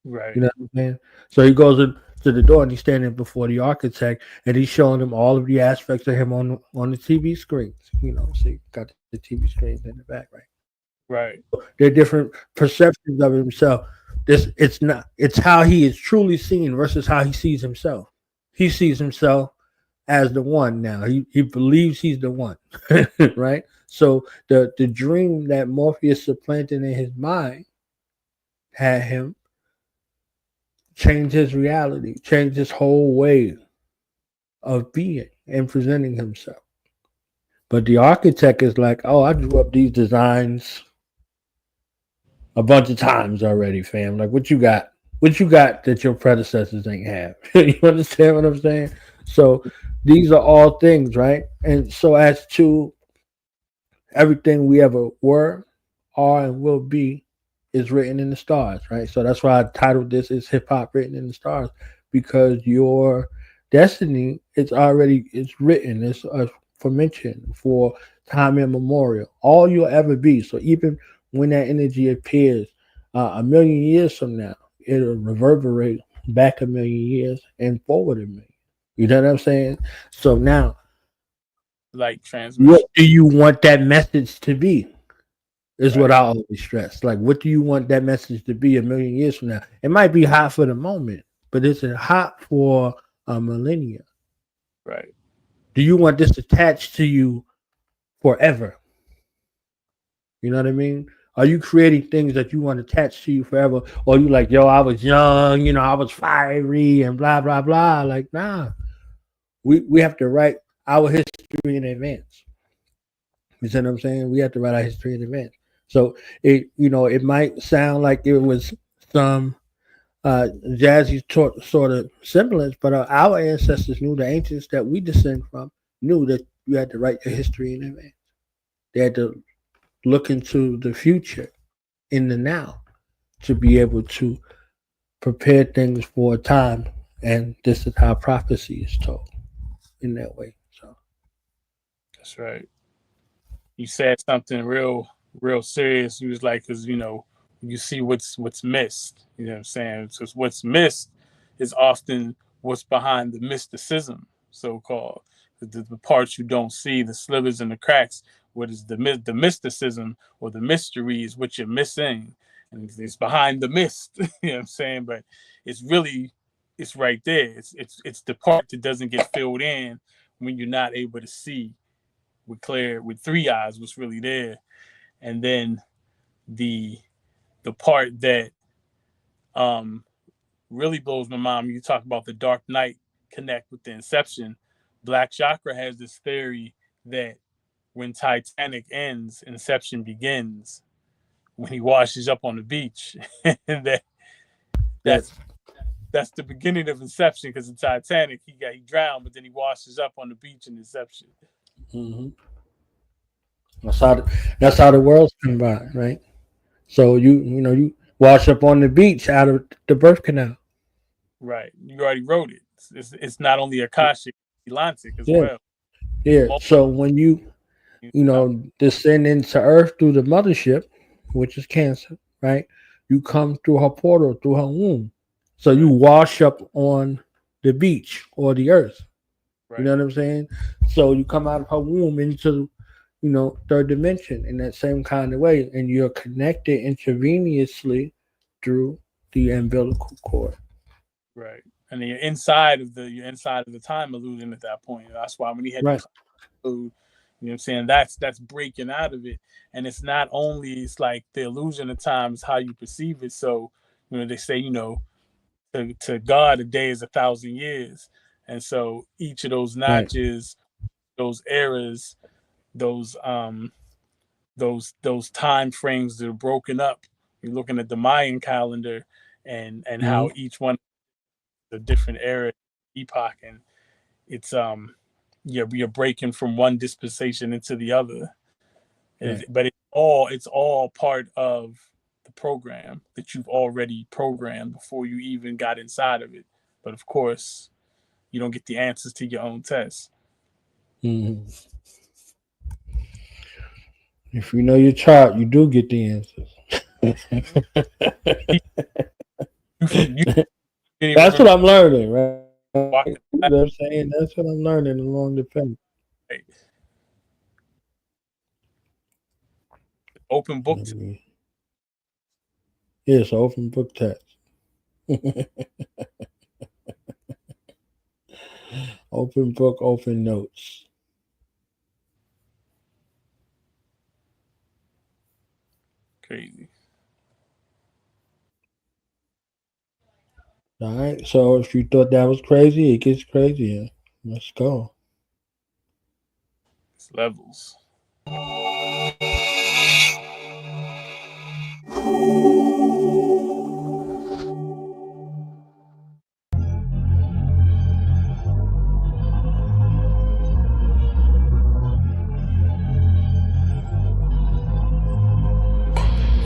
Right. You know what I'm saying? So he goes to the door and he's standing before the architect and he's showing him all of the aspects of him on the TV screens. You know, so you got the TV screens in the back, right? Right. They're different perceptions of himself. It's how he is truly seen versus how he sees himself. He sees himself as the one now. He believes he's the one. Right? So the dream that Morpheus supplanted in his mind had him change his reality, change his whole way of being and presenting himself. But the architect is like, oh, I drew up these designs a bunch of times already, fam. Like, what you got? What you got that your predecessors ain't have? You understand what I'm saying? So these are all things, right? And so as to everything we ever were, are, and will be is written in the stars, right? So that's why I titled this is Hip Hop Written in the Stars, because your destiny it's written, it's aforementioned for time immemorial. All you'll ever be. So even when that energy appears a million years from now, it'll reverberate back a million years and forward a million. You know what I'm saying? So now, like transmission. What do you want that message to be? Is what I always stress. Like, what do you want that message to be a million years from now? It might be hot for the moment, but is it hot for a millennia? Right. Do you want this attached to you forever? You know what I mean? Are you creating things that you want attached to you forever? Or you like, yo, I was young, you know, I was fiery and blah, blah, blah. Like, nah. We have to write our history in advance. You see what I'm saying? We have to write our history in advance. So it might sound like it was some jazzy sort of semblance, but our ancestors knew, the ancients that we descend from knew that you had to write your history in advance. They had to look into the future in the now to be able to prepare things for a time, and this is how prophecy is told in that way. So that's right. You said something real serious. You was like, because you see what's missed. You know what I'm saying? So what's missed is often what's behind the mysticism, so-called. The parts you don't see, the slivers and the cracks, what is the mysticism or the mystery is what you're missing. And it's behind the mist, you know what I'm saying? But it's right there. It's the part that doesn't get filled in when you're not able to see with 3 eyes what's really there. And then the part that really blows my mind when you talk about the Dark Knight connect with the Inception. Black Chakra has this theory that when Titanic ends, Inception begins when he washes up on the beach. And that's the beginning of Inception, because in Titanic he drowned, but then he washes up on the beach in Inception. Mm-hmm. That's how the world's combined, right? So you wash up on the beach out of the birth canal. Right. You already wrote it. It's not only Akashic, Atlantic as well. Yeah. So when you descend into Earth through the mothership, which is Cancer, right? You come through her portal, through her womb. So you wash up on the beach or the Earth. Right. You know what I'm saying? So you come out of her womb into, third dimension in that same kind of way, and you're connected intravenously through the umbilical cord. Right. And then you're inside of the time illusion at that point. That's why when he had right. You know what I'm saying? That's breaking out of it. And it's not only, it's like the illusion of time is how you perceive it. So, they say, to God, a day is 1,000 years. And so each of those notches, those eras, those time frames that are broken up. You're looking at the Mayan calendar and how each one the different era, epoch, and it's you're breaking from one dispensation into the other. Right. But it's all part of the program that you've already programmed before you even got inside of it. But of course, you don't get the answers to your own tests. Mm-hmm. If you know your chart, you do get the answers. That's what I'm learning, right? You know what I'm saying? That's what I'm learning along the path. Right. Open book. Yes, open book test. Open book, open notes. Crazy. All right. So if you thought that was crazy, it gets crazier. Let's go. It's levels.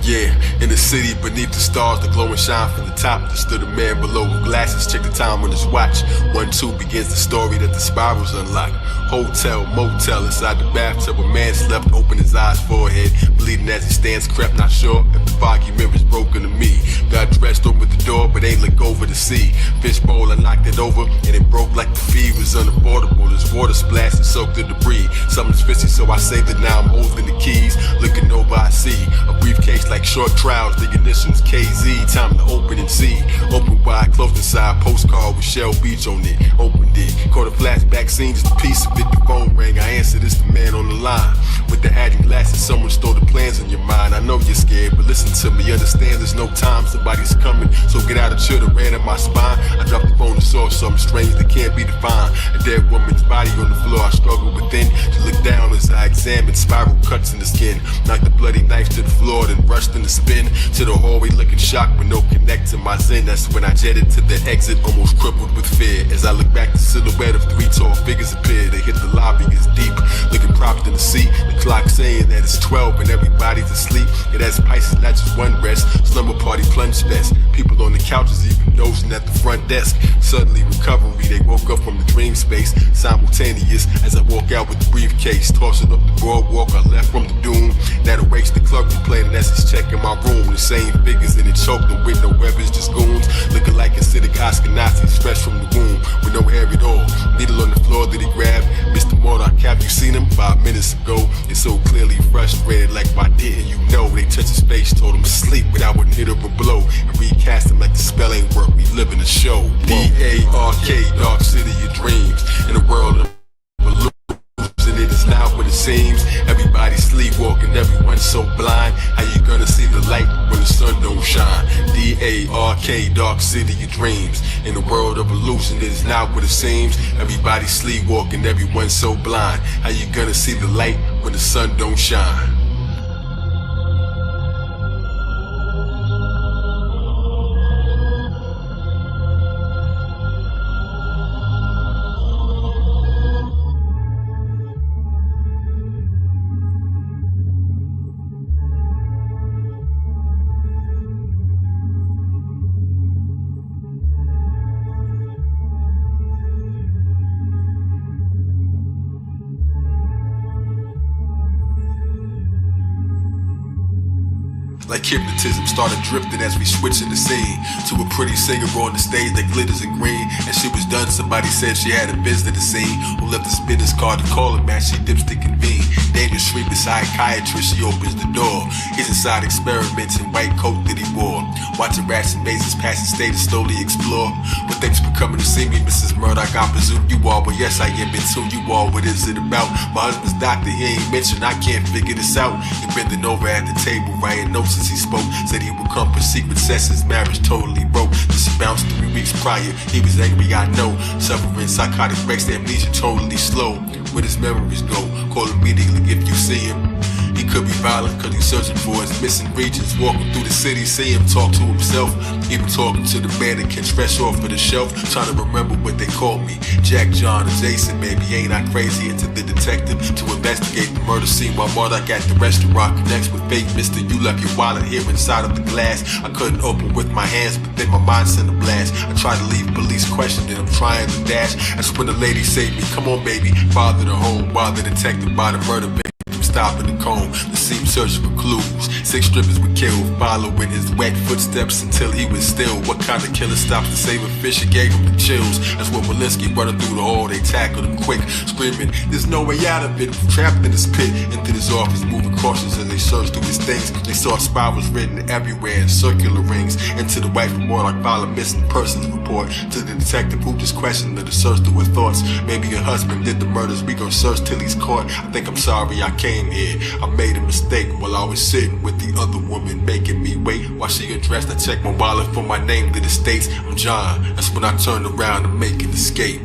Yeah, in the city beneath the stars, the glow and shine from the top. There stood a man below with glasses, check the time on his watch. 1-2 begins the story that the spirals unlock. Hotel, motel, inside the bathtub, a man slept, open his eyes, forehead bleeding as he stands, crept, not sure if the foggy mirror's broken to me. Got dressed, opened the door, but ain't look over to see. Fishbowl, I knocked it over, and it broke like the feed was unaffordable. There's water splashed and soaked the debris. Something's fishy, so I say that now I'm holding the keys. Looking over, I see a briefcase like short trials, the initials KZ. Time to open and see. Open wide, closed inside, postcard with Shell Beach on it. Opened it, caught a flashback scene, just a piece of it. The phone rang, I answered, it's the man on the line. With the adding glasses, someone stole the plans in your mind. I know you're scared, but listen to me, understand there's no time, somebody's coming. So get out of chill, the ran in my spine. I dropped the phone and saw something strange that can't be defined. A dead woman's body on the floor, I struggle within to look down as I examined spiral cuts in the skin. Knocked the bloody knife to the floor, then rushed in the spin to the hallway, looking shocked with no connect to my zen. That's when I jetted to the exit, almost crippled with fear. As I look back, the silhouette of 3 tall figures appeared. They hit the lobby as deep, looking propped in the seat. The clock saying that it's 12 and everybody's asleep. Yeah, that's Pisces, not just one rest. Slumber party plunge fest. People on the couches even dozing at the front desk. Suddenly recovery, they woke up from the dream space. Simultaneous as I walk out with the briefcase. Tossing up the boardwalk, I left from the doom. That awakes the clerk complaining as he's checking my room. The same figures and it choked them with no weapons, just goons. Looking like acidic Oscar Nazis, fresh from the womb. With no hair at all. Needle on the floor that he grabbed. Mr. Mordock, have you seen him? 5 minutes ago. It's so clearly frustrated, like why didn't you know? They touched his face, told him to sleep without one hit or a blow. And recast him like the spell ain't work. We live in a show. D-A-R-K, dark city of dreams. In a world of illusions, and it is not what it seems. Everybody sleepwalking, everyone's so blind. How you gonna see the light when the sun don't shine? D-A-R-K, dark city of dreams. In a world of illusion, it is not what it seems. Everybody sleepwalking, everyone's so blind. How you gonna see the light when the sun don't shine? Like hypnotism, started drifting as we switching the scene to a pretty singer on the stage that glitters in green. And she was done, somebody said she had a visitor to see, who left a business card to call her, man, she dipstick convene. Dangerous street beside psychiatrist, she opens the door. He's inside experiments in white coat that he wore. Watching rats and mazes passing state to slowly explore. But thanks for coming to see me, Mrs. Murdoch, I presume you are. Well, yes, I am into you all. What is it about? My husband's doctor, he ain't mentioned, I can't figure this out. He bending over at the table, writing notes as he spoke. Said he would come for secret sessions, marriage totally broke. This bounced 3 weeks prior, he was angry, I know. Suffering psychotic breaks, the amnesia totally slow. Where his memories go, call immediately if you see him. He could be violent cause he's searching for his missing regions. Walking through the city, see him talk to himself. Even talking to the mannequins fresh off of the shelf. Trying to remember what they called me, Jack, John, or Jason. Maybe ain't I crazy? Into the detective to investigate the murder scene while Murdoch at the restaurant connects with fake Mr. You left your wallet here inside of the glass. I couldn't open with my hands, but then my mind sent a blast. I tried to leave police questioning, I'm trying to dash. That's when the lady saved me. Come on, baby, father the home, while the detective by the murder victim stopping the comb. The scene searching for clues. 6 strippers were killed, following his wet footsteps until he was still. What kind of killer stops to save a fish and gave him the chills? That's when Walensky running through the hall, they tackled him quick, screaming, there's no way out of it. Trapped in this pit, into his office, moving cautious as they searched through his things. They saw spirals written everywhere in circular rings. Into the wife of Murdoch, filed a missing persons report. To the detective who just questioned her to search through her thoughts. Maybe her husband did the murders, we gon' search till he's caught. I think I'm sorry I came here. I made a mistake while I was sitting with the other woman, making me wait while she undressed. I checked my wallet for my name to the states. I'm John. That's when I turned around to make an escape.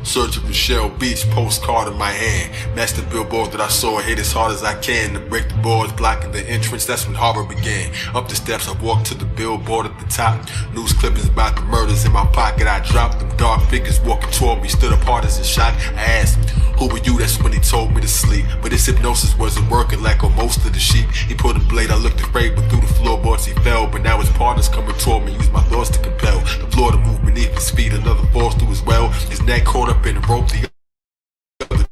Searching for Shell Beach, postcard in my hand. Matched the billboard that I saw, hit as hard as I can to break the boards blocking the entrance. That's when horror began. Up the steps, I walked to the billboard at the top. News clippings about the murders in my pocket. I dropped them. Dark figures walking toward me, stood apart as a shot. I asked him, who were you? That's when he told me to sleep. But his hypnosis wasn't working like on most of the sheep. He pulled a blade, I looked afraid, but through the floorboards he fell. But now his partners coming toward me, used my thoughts to compel the floor to move beneath his feet. Another falls through as well. His neck caught up in the rope, the other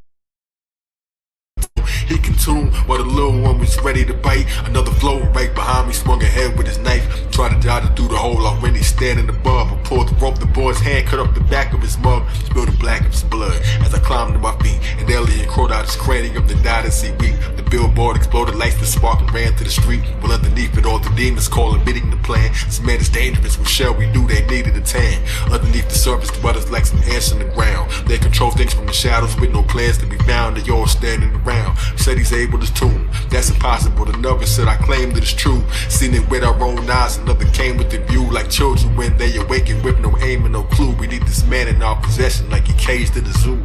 he consumed while the little one was ready to bite. Another floating right behind me, swung ahead with his knife. Tried to dodge it through the hole already standing above. I pulled the rope, the boy's hand cut up the back of his mug, spilled the black of his blood. As I climbed to my feet, an alien crawled out his cranium, then died as he weep. The billboard exploded, lights that sparked and ran to the street. Well, underneath it, all the demons calling, meeting the plan. This man is dangerous, what shall we do? They needed a tan. Underneath the surface, the brothers like some ants in the ground. They control things from the shadows with no plans to be found. They all standing around. Said he's able to tune. That's impossible. Another said I claim that it's true. Seen it with our own eyes. Another came with the view like children when they awaken with no aim and no clue. We need this man in our possession like he caged in a zoo.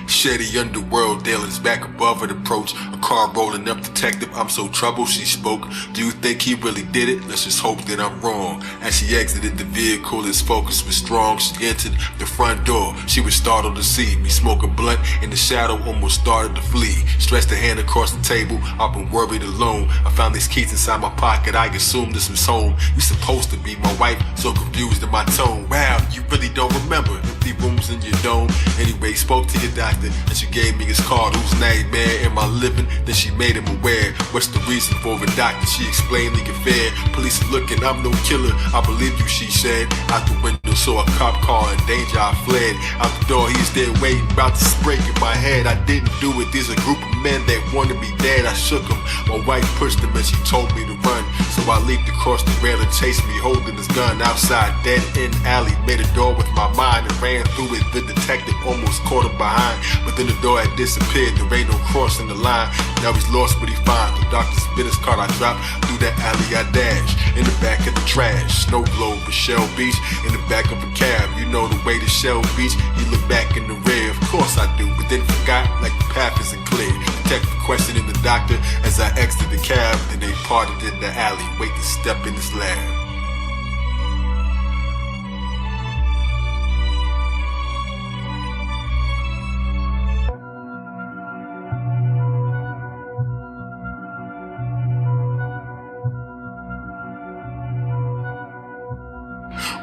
Shady underworld dealers back above her approach. A car rolling up, detective, I'm so troubled, she spoke. Do you think he really did it? Let's just hope that I'm wrong. As she exited the vehicle, his focus was strong. She entered the front door. She was startled to see me smoke a blunt in the shadow, almost started to flee. Stretched a hand across the table, I've been worried alone. I found these keys inside my pocket, I assumed this was home. You supposed to be my wife, so confused in my tone. Wow, you really don't remember empty rooms in your dome. Anyway, spoke to your doctor, and she gave me his card. Whose nightmare am I living? Then she made him aware. What's the reason for the doctor? She explained the affair. Police are looking, I'm no killer, I believe you, she said. Out the window saw a cop car in danger, I fled. Out the door, he's there waiting, about to spray in my head. I didn't do it, there's a group of men that wanted me dead. I shook him, my wife pushed him and she told me to run. So I leaped across the rail and chased me, holding his gun outside. Dead end alley, made a door with my mind and ran through it. The detective almost caught him behind, but then the door had disappeared, there ain't no crossing the line. Now he's lost but he finds. The doctor spit his card, I dropped through that alley, I dash in the back of the trash. Snow globe with Shell Beach in the back of a cab. You know the way to Shell Beach, you look back in the rear. Of course I do, but then forgot like the path isn't clear. Detective questioning the doctor as I exited the cab. Then they parted in the alley, wait to step in his lab.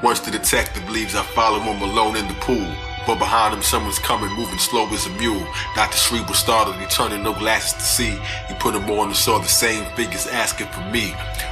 Once the detective leaves, I follow him alone in the pool. But behind him, someone's coming, moving slow as a mule. Dr. Shreve was startled, he turned no glasses to see. He put him on and saw the same figures asking for me.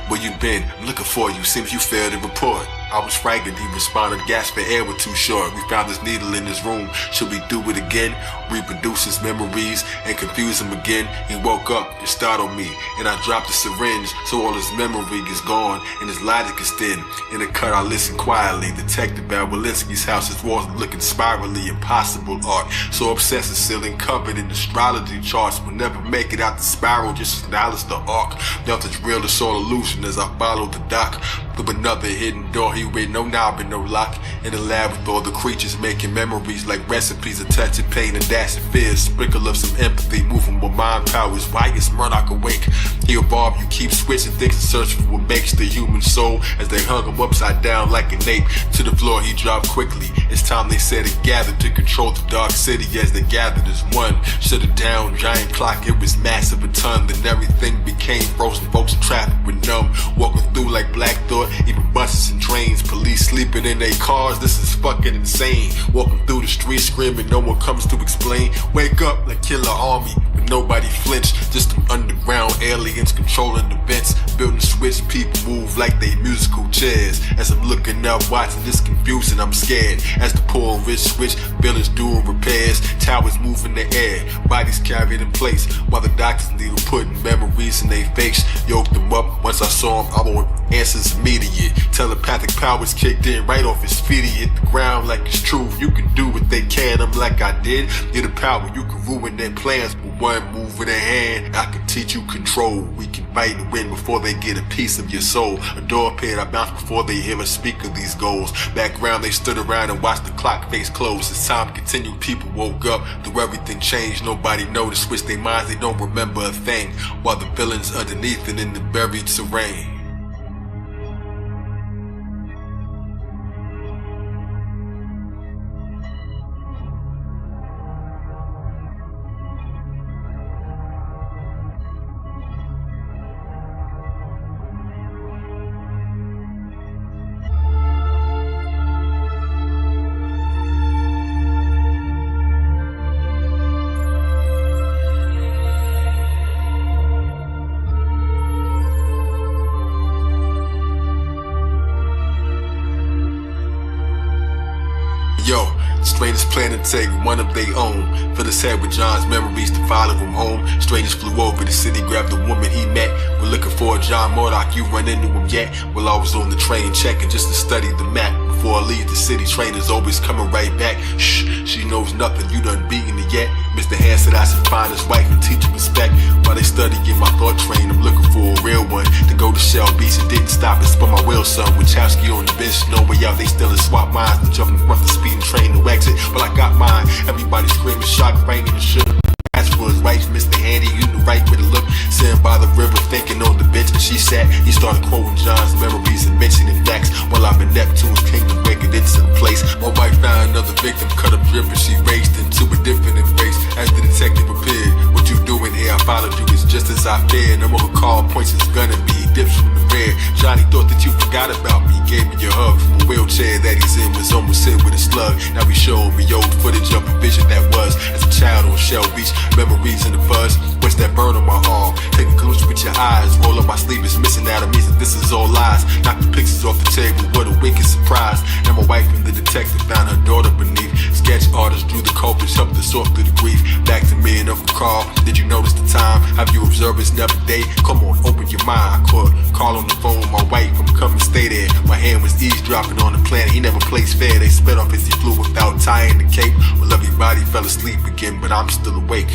Where you been? I'm looking for you, seems you failed to report. I was frightened, he responded, gas for air was too short. We found this needle in his room, should we do it again? Reproduce his memories and confuse him again. He woke up, it startled me, and I dropped the syringe, so all his memory is gone, and his logic is thin. In the cut I listened quietly, Detective Walensky's house, his walls looking spirally impossible art. So obsessive, ceiling covered in astrology charts, will never make it out the spiral, just acknowledge the arc. Nothing's real, it's all illusion as I followed the dock. Through another hidden door, he with no knob and no lock. In the lab with all the creatures making memories like recipes, a touch of pain and dash of fear, sprinkle of some empathy, moving with mind powers. Why is Murdoch awake? He evolved, you keep switching things and searching for what makes the human soul. As they hung him upside down like an ape, to the floor he dropped quickly. It's time they said it gathered to control the dark city as they gathered as one. Shut it down, giant clock, it was massive a ton. Then everything became frozen, folks in traffic were numb. Walking through like Black Thought, even buses and trains. Police sleeping in their cars, this is fucking insane. Walking through the streets screaming, no one comes to explain. Wake up like Killer Army, but nobody flinched. Just some underground aliens controlling the vents. Building switch, people move like they musical chairs. As I'm looking up, watching this confusing, I'm scared. As the poor rich switch, buildings doing repairs. Towers move in the air, bodies carried in place. While the doctors needle putting memories in their face. Yoked them up, once I saw him, I want answers immediate. Telepathic powers kicked in right off his feet. He hit the ground like it's true. You can do what they can, I'm like I did. Get a power, you can ruin their plans. With one move with a hand, I can teach you control. We can fight and win before they get a piece of your soul. A door appeared, I bounced before they hear us speak of these goals. Background, they stood around and watched the clock face close. As time continued, people woke up. Through everything changed, nobody noticed. Switched their minds, they don't remember a thing. While the villains underneath and in the buried terrain. Strangers plan to take one of their own. Fill his head with John's memories to follow him home. Strangers flew over the city, grabbed the woman he met. We're looking for John Murdoch, you run into him yet? Well, I was on the train checking just to study the map. Before I leave the city, trainers always coming right back. Shh, she knows nothing, you done beaten it yet. Mr. Hand said I should find his wife and teach him respect. While they studying my thought train, I'm looking for a real one. To go to Shell Beach and didn't stop and spun my wheel, son. Wachowski on the bench, no way out, they still in swap minds. To jump in front the speeding train to exit, but I got mine. Everybody screaming, shock, banging and shit. Asked for his wife, Mr. Handy, you knew right where to look. Sitting by the river, thinking on the bench, and she sat. He started quoting John's memories and mentioning facts. While I'm in Neptune's kingdom, breaking into the place. My wife found another victim, cut up drip, and she raced into a different embrace. As the detective appeared, what you doing here? I followed you, it's just as I feared. No more call, points his gun at me, dips from the rear. Johnny thought that you forgot about me, gave me your hug. From a wheelchair that he's in, was almost hit with a slug. Now he showed me old footage of a vision that was as a child on Shell Beach. Memories in the buzz, what's that burn on my arm? Take a glimpse with your eyes, roll up my sleeve, it's missing out of me, that this is all lies. Knock the pictures off the table, what a wicked surprise. Now my wife and the detective found her daughter beneath. Sketch artist drew the culprits, helped us sort through the grief. Back to me and Uncle Carl, did you notice the time? Have you observed it's never day? Come on, open your mind. I caught call on the phone with my wife, I'm coming, stay there. My hand was eavesdropping on the planet, he never placed fair. They sped off as he flew without tying the cape. Well, everybody fell asleep again, but I'm still awake.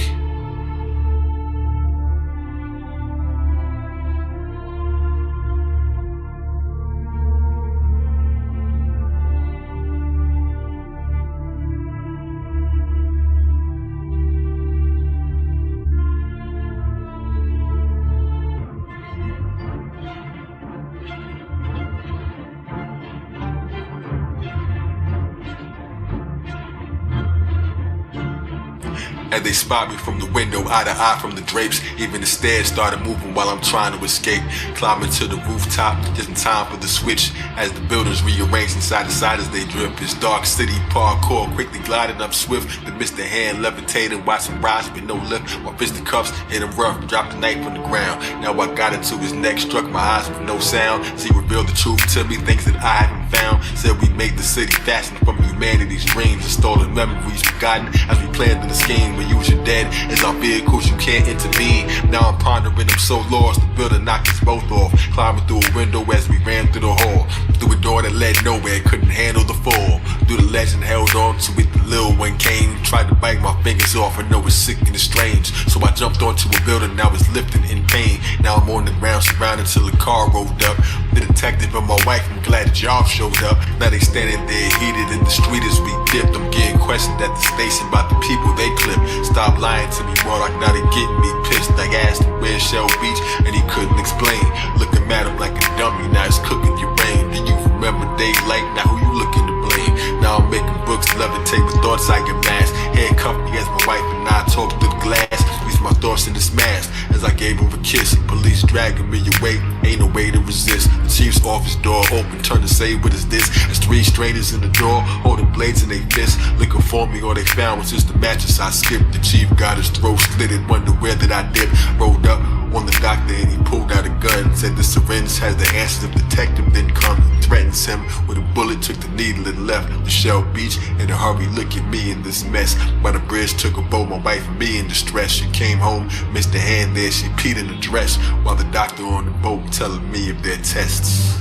As they spot me from the window, eye to eye from the drapes. Even the stairs started moving while I'm trying to escape. Climbing to the rooftop, just in time for the switch. As the buildings rearrange inside the side as they drip. It's dark city parkour, quickly gliding up swift. The Mr. Hand levitating, watch him rise with no lift. My fisticuffs hit him rough, dropped the knife on the ground. Now I got into his neck, struck my eyes with no sound. As he revealed the truth to me, things that I haven't found. Said we made the city fashioned from humanity's dreams and stolen memories forgotten as we planned in the scheme. We use your dead as our vehicles, you can't intervene. Now I'm pondering, I'm so lost, the building knocked us both off. Climbing through a window as we ran through the hall. Through a door that led nowhere, couldn't handle the fall. Through the legend, held on to it, the little one came. Tried to bite my fingers off, I know it's sick and it's strange. So I jumped onto a building, I was lifting in pain. Now I'm on the ground, surrounded till the car rolled up. The detective and my wife, I'm glad that y'all showed up. Now they standing there heated in the street as we dipped. I'm getting questioned at the station about the people they clipped. Stop lying to me, Murdoch, now they getting me pissed. I asked him where's Shell Beach, and he couldn't explain. Looking at him like a dummy, now it's cooking your brain. Do you remember daylight? Now who you looking to blame? Now I'm making books, levitate with thoughts I get masked. Handcuffed me as my wife and I talk through the glass. Squeeze my thoughts in this mask as I gave her a kiss. Police dragging me away, ain't no way to resist. The chief's office door open, turn to say what is this? There's three strangers in the door, holding blades in their fists. Looking for me, all they found was just the mattress I skipped. The chief got his throat slitted, wonder where did I dip. Rolled up on the doctor and he pulled out a gun. Said the syringe has the answers. The detective then comes and threatens him with a bullet. Took the needle and left the Shell Beach in a hurry. Look at me in this mess. By the bridge took a boat, my wife and me in distress. She came home, Mr. Hand there, she peed in the dress. While the doctor on the boat telling me of their tests.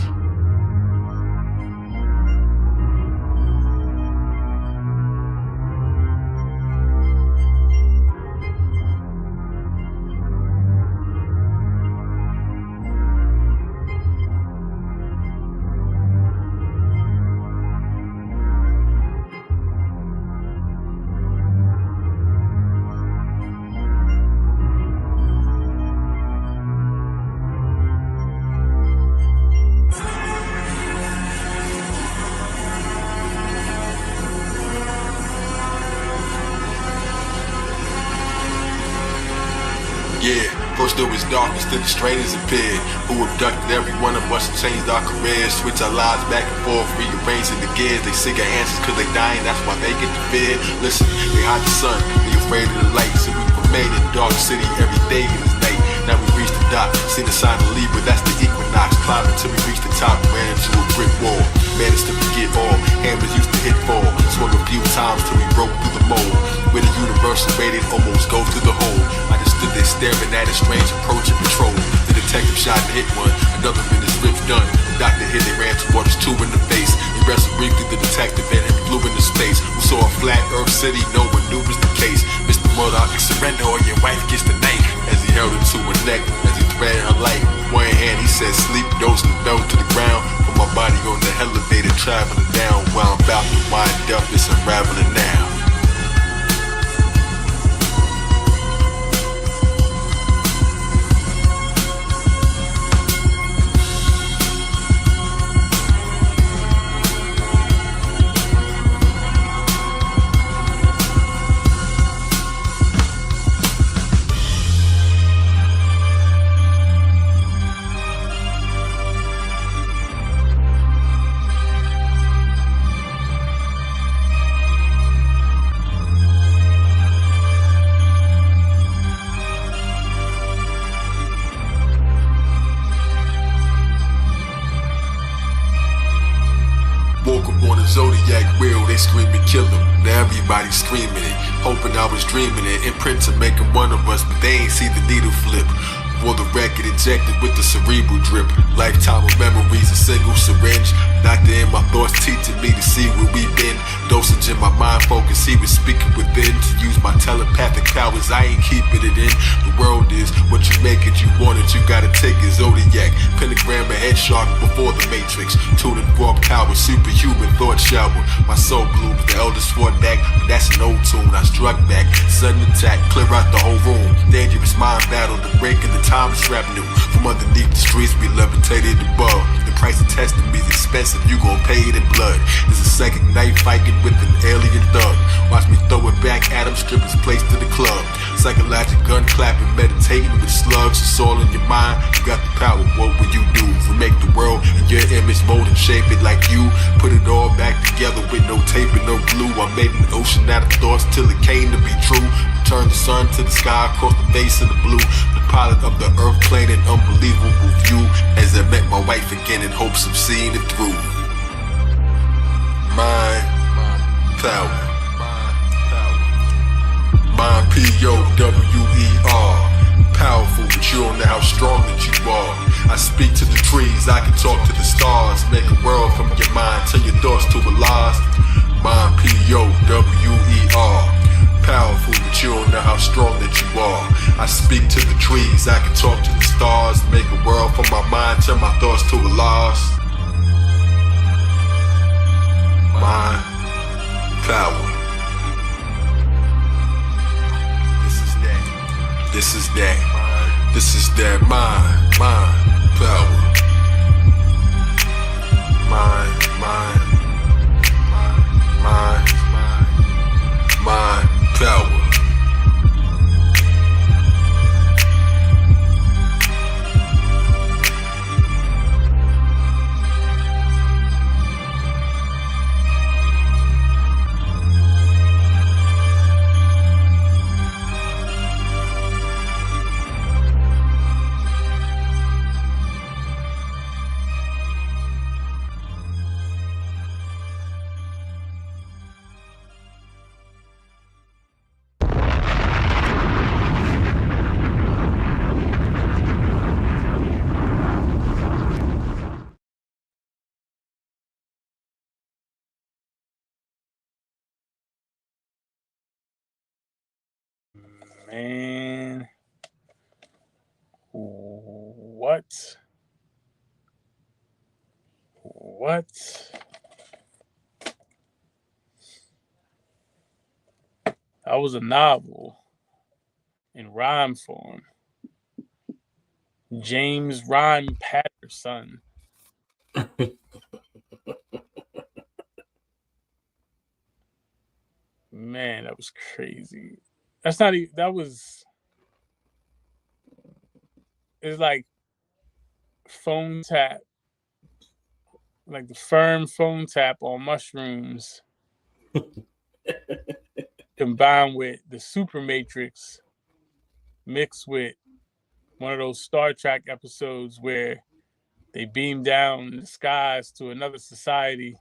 Yeah, first it was darkness, then the strangers appeared, who abducted every one of us and changed our careers. Switch our lives back and forth, rearranging the gears. They seek our answers cause they dying, that's why they get the fear. Listen, they hide the sun, they afraid of the light. So we remain in dark city every day in this night. Now we reach the dot. Seen a sign of Libra, that's the equinox. Climbing till we reach the top, ran into a brick wall. Managed to forget all, hammers used to hit fall. Swung a few times till we broke through the mold. Where the universal rated almost go through the hole. I just stood there staring at a strange approach and patrol. The detective shot and hit one, another minute's rip done. The doctor hit it, ran toward us, two in the face. He wrestled briefly the detective and him flew into space. We saw a flat earth city, no one knew was the case. Mr. Murdoch, surrender or your wife gets the knife. As he held her to her neck, as he threatened her life. One hand he said sleep, dozing and fell to the ground. Put my body on the elevator, traveling down. While I'm about to wind up, it's unraveling now. Zodiac wheel, they screaming kill him. Now everybody's screaming it, hoping I was dreaming it. Imprints are making one of us, but they ain't see the needle flip. For the record, injected with the cerebral drip. Lifetime of memories, a single syringe. Doctor in my thoughts teaching me to see where we've been. Dosage in my mind focus, he was speaking within. To use my telepathic powers, I ain't keeping it in. The world is what you make it, you want it, you gotta take it. Zodiac, pentagram and head shark before the matrix. Tuning fork power, superhuman thought shower. My soul blooms, the eldest fought back, but that's an old tune. I struck back, sudden attack, clear out the whole room. Dangerous mind battle, the break in the time is revenue. From underneath the streets, we levitated above. The price of testing me is expensive, you gon' pay it in blood. There's a psychic knife fighting with an alien thug. Watch me throw it back at him, strip his place to the club. Psychologic gun clapping, meditating with slugs. It's all in your mind, you got the power, what will you do? Remake the world in your image, mold and shape it like you. Put it all back together with no tape and no glue. I made an ocean out of thoughts till it came to be true. Turned the sun to the sky, across the face of the blue. The pilot of the earth plane, an unbelievable view. As I met my wife again in hopes of seeing it through. Mind, power. Mind, P-O-W-E-R. Powerful, but you don't know how strong that you are. I speak to the trees, I can talk to the stars. Make a world from your mind, turn your thoughts to a lost. Mind, P-O-W-E-R. Powerful, but you don't know how strong that you are. I speak to the trees, I can talk to the stars. Make a world from my mind, turn my thoughts to a lost. Mind, power. This is that. This is that mind, power. Mind, power. Man, what? That was a novel in rhyme form. James Rhyme Patterson. Man, that was crazy. That's not even, that was, it's like phone tap, like the firm phone tap on mushrooms combined with the super matrix mixed with one of those Star Trek episodes where they beam down in the skies to another society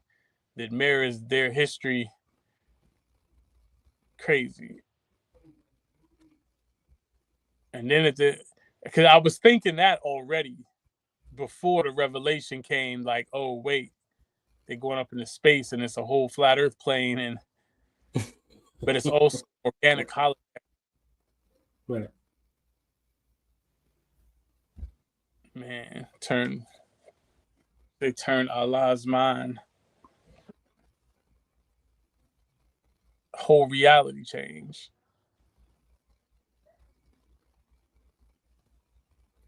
that mirrors their history. Crazy. And then because I was thinking that already before the revelation came, like, oh wait, they're going up into space and it's a whole flat Earth plane, but it's also organic hologram. Right. Man, they turn Allah's mind. Whole reality change.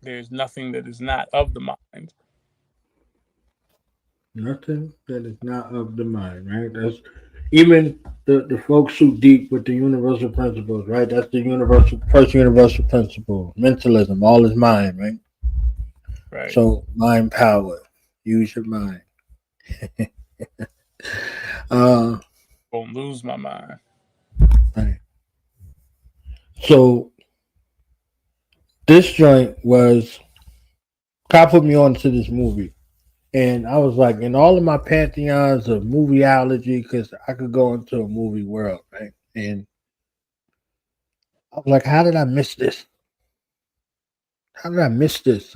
There's nothing that is not of the mind. Nothing that is not of the mind, right? That's even the folks who deep with the universal principles, right? That's the first universal principle. Mentalism, all is mind, right? Right. So mind power. Use your mind. Won't lose my mind. Right. So this joint was God put me on to this movie. And I was like, in all of my pantheons of movieology, because I could go into a movie world, right? And I was like, how did I miss this? How did I miss this?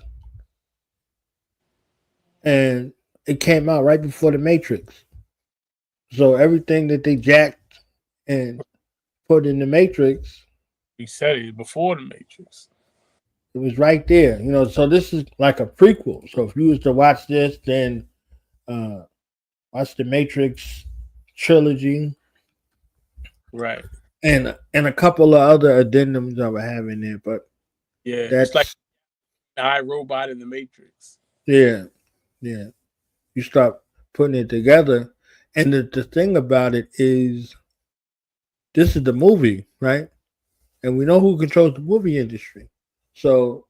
And it came out right before The Matrix. So everything that they jacked and put in The Matrix, We said it before the Matrix. it was right there. You know, so this is like a prequel. So if you was to watch this, then watch the Matrix trilogy. Right. And a couple of other addendums I would have in there, but yeah, that's it's like iRobot in the Matrix. Yeah. You start putting it together, and the thing about it is, this is the movie, right? And we know who controls the movie industry. So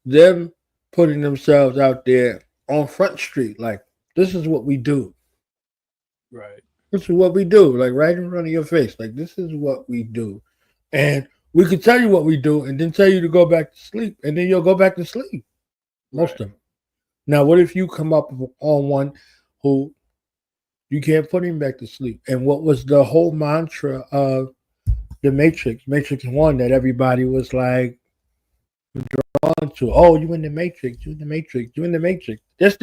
them putting themselves out there on Front Street, like, this is what we do. Right. This is what we do, like right in front of your face. Like, this is what we do. And we could tell you what we do and then tell you to go back to sleep. And then you'll go back to sleep. Most of them. Now, what if you come up on one who you can't put him back to sleep? And what was the whole mantra of the Matrix 1, that everybody was like drawn to? Oh, you in the Matrix, you in the Matrix, you in the Matrix. There's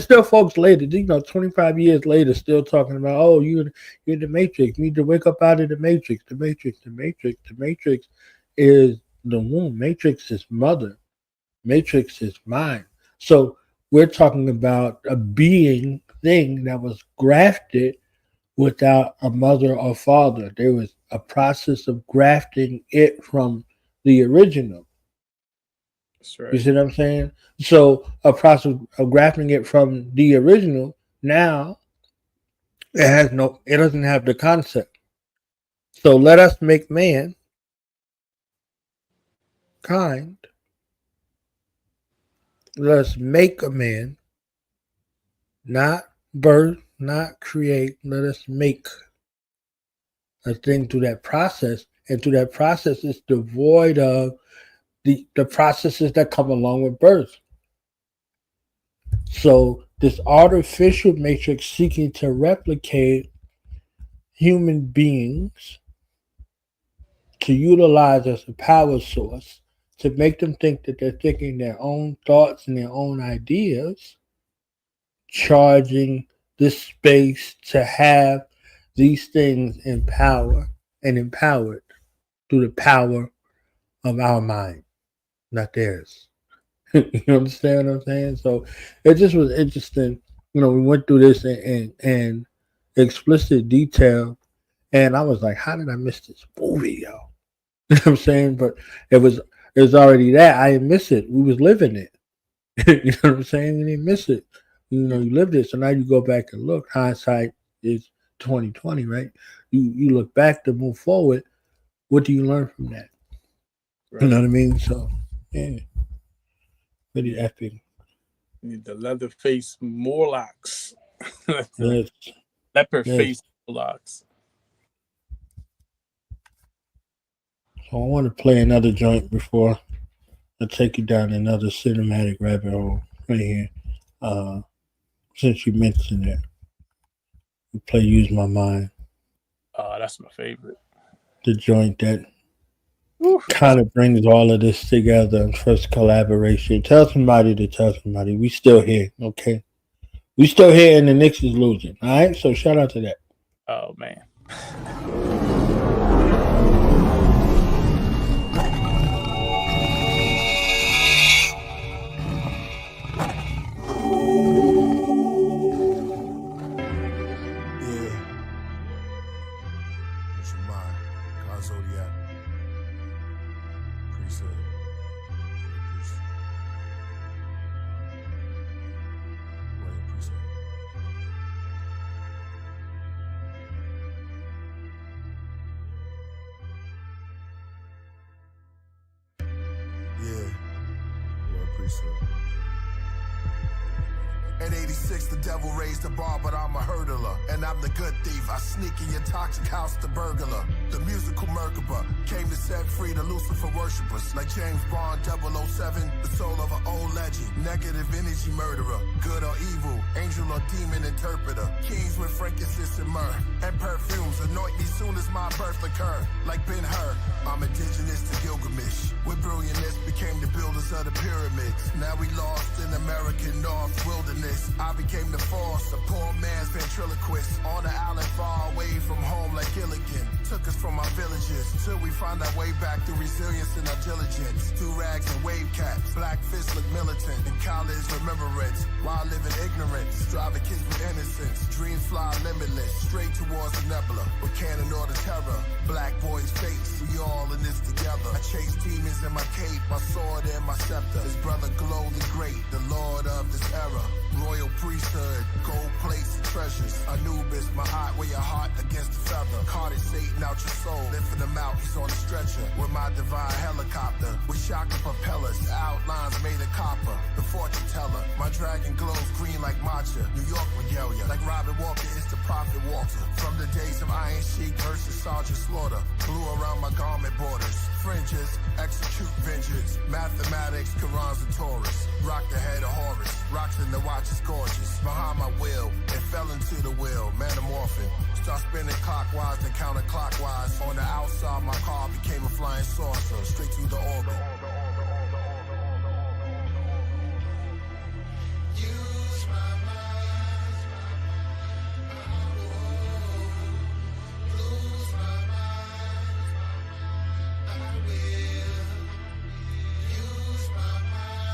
still folks later, 25 years later, still talking about, oh, you're in the Matrix. You need to wake up out of the Matrix. The Matrix is the womb. Matrix is mother. Matrix is mind. So we're talking about a being thing that was grafted without a mother or father. There was a process of grafting it from the original. That's right. You see what I'm saying? So a process of grafting it from the original, now it doesn't have the concept. So let us make man kind. Let us make a man, not birth, not create. Let us make a thing through that process. And through that process, it's devoid of the processes that come along with birth. So this artificial matrix seeking to replicate human beings, to utilize as a power source, to make them think that they're thinking their own thoughts and their own ideas, charging this space to have these things in power and empowered through the power of our mind, not theirs. You understand what I'm saying? So it just was interesting. We went through this in explicit detail, and I was like, how did I miss this movie, yo? You know what I'm saying? But it was already that. I didn't miss it. We was living it. You know what I'm saying? We didn't miss it. You lived it. So now you go back and look. Hindsight is 2020, right? You look back to move forward. What do you learn from that? Right. You know what I mean? So, yeah. Pretty epic. The leather-faced Morlocks. Yes. Leopard-faced Morlocks. So I want to play another joint before I'll take you down another cinematic rabbit hole right here. Since you mentioned it, we play Use My Mind. That's my favorite. The joint that kind of brings all of this together in first collaboration. Tell somebody to tell somebody. We still here, okay? We still here and the Knicks is losing. All right? So shout out to that. Oh, man. Use your mind. Ka Zodiak. Priesthood. Priest. Royal priesthood. Yeah. Royal priesthood. At 86, the devil raised the bar, but I'm a hurdler. And I'm the good thief. I sneak in your toxic house, the burglar. The musical Merkaba came to set free the Lucifer worshippers. Like James Bond 007, the soul of an old legend. Negative energy murderer. Good or evil, angel or demon interpreter. Kings with frankincense and myrrh. And perfumes anoint me soon as my birth occur. Like Ben-Hur, I'm indigenous to Gilgamesh. With brilliantness became the builders of the pyramids. Now we lost in American North wilderness. I became the force, a poor man's ventriloquist. On the island far away from home like Gilligan. Took us from our villages, till we find our way back through resilience and our diligence. Through rags and wave caps, black fists look militant. And college remembrance, while living ignorance. Driving kids with innocence, dreams fly limitless. Straight towards the nebula, with cannon or the terror. Black boys face, we all in this together. I chase demons in my cape, my sword and my scepter. His brother Glow the Great, the lord of this era. Royal priesthood, gold plates and treasures. Anubis, my eye, weigh your heart against the feather. Carted Satan out your soul, lifting him out, he's on a stretcher. With my divine helicopter, with shocking propellers, outlines made of copper. The fortune teller, my dragon glows green like matcha. New York regalia, like Robin Walker is the prophet Walter. From the days of Iron Sheik versus Sergeant Slaughter, blue around my garment borders. Fringes, execute vengeance. Mathematics, Qurans and Taurus. Rock the head of Horus, rocks in the watch is gorgeous. Behind my will, it fell into the wheel, metamorphing. Start spinning clockwise and counterclockwise. On the outside, my car became a flying saucer, straight to the orbit. Use my mind. I won't lose my mind. I will use my mind.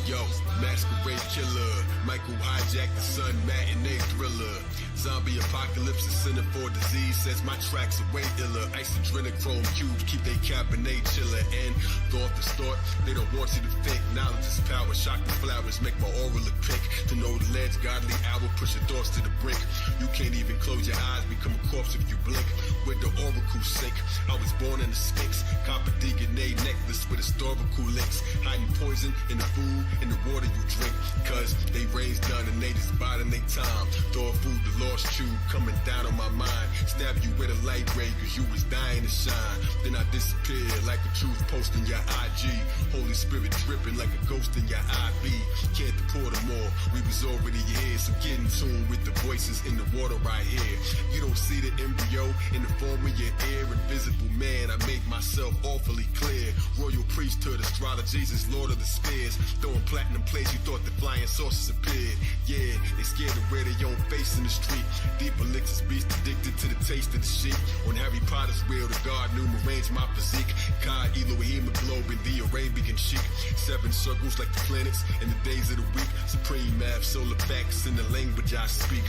Yo, masquerade killer, Michael hijack the sun, matinee thriller. Zombie apocalypse is center for disease, says my tracks are way iller. Isodrenochrome cubes keep they cabernet chiller. And thought to start, they don't want you to think. Knowledge is power, shocking flowers make my aura look pink. To know the ledge, godly hour, push your thoughts to the brink. You can't even close your eyes, become a corpse if you blink. Where the oracle sink, I was born in the Sphinx. Copper DNA necklace with historical links. Hiding poison in the food, in the water you drink. Cause they raised none and they just biding their time. Throw food, the lost tube coming down on my mind. Stab you with a light ray cause you was dying to shine. Then I disappeared like a truth post in your IG. Holy Spirit dripping like a ghost in your IV. Can't deport them all, we was already here. So get in tune with the voices in the water right here. You don't see the embryo in the form of your ear. Invisible man, I make myself awfully clear. Royal priesthood, AstroloGezus, Lord of the Spheres. Throwing platinum plates, you thought the flying saucers appeared. Yeah, they scared to wear their own face in the street. Deep elixirs, beast addicted to the taste of the sheep. On Harry Potter's wheel, the god knew arrange my physique. Ka Elohim, hemoglobin, the Arabian chic. 7 circles like the planets in the days of the week. Supreme math, solar facts in the language I speak.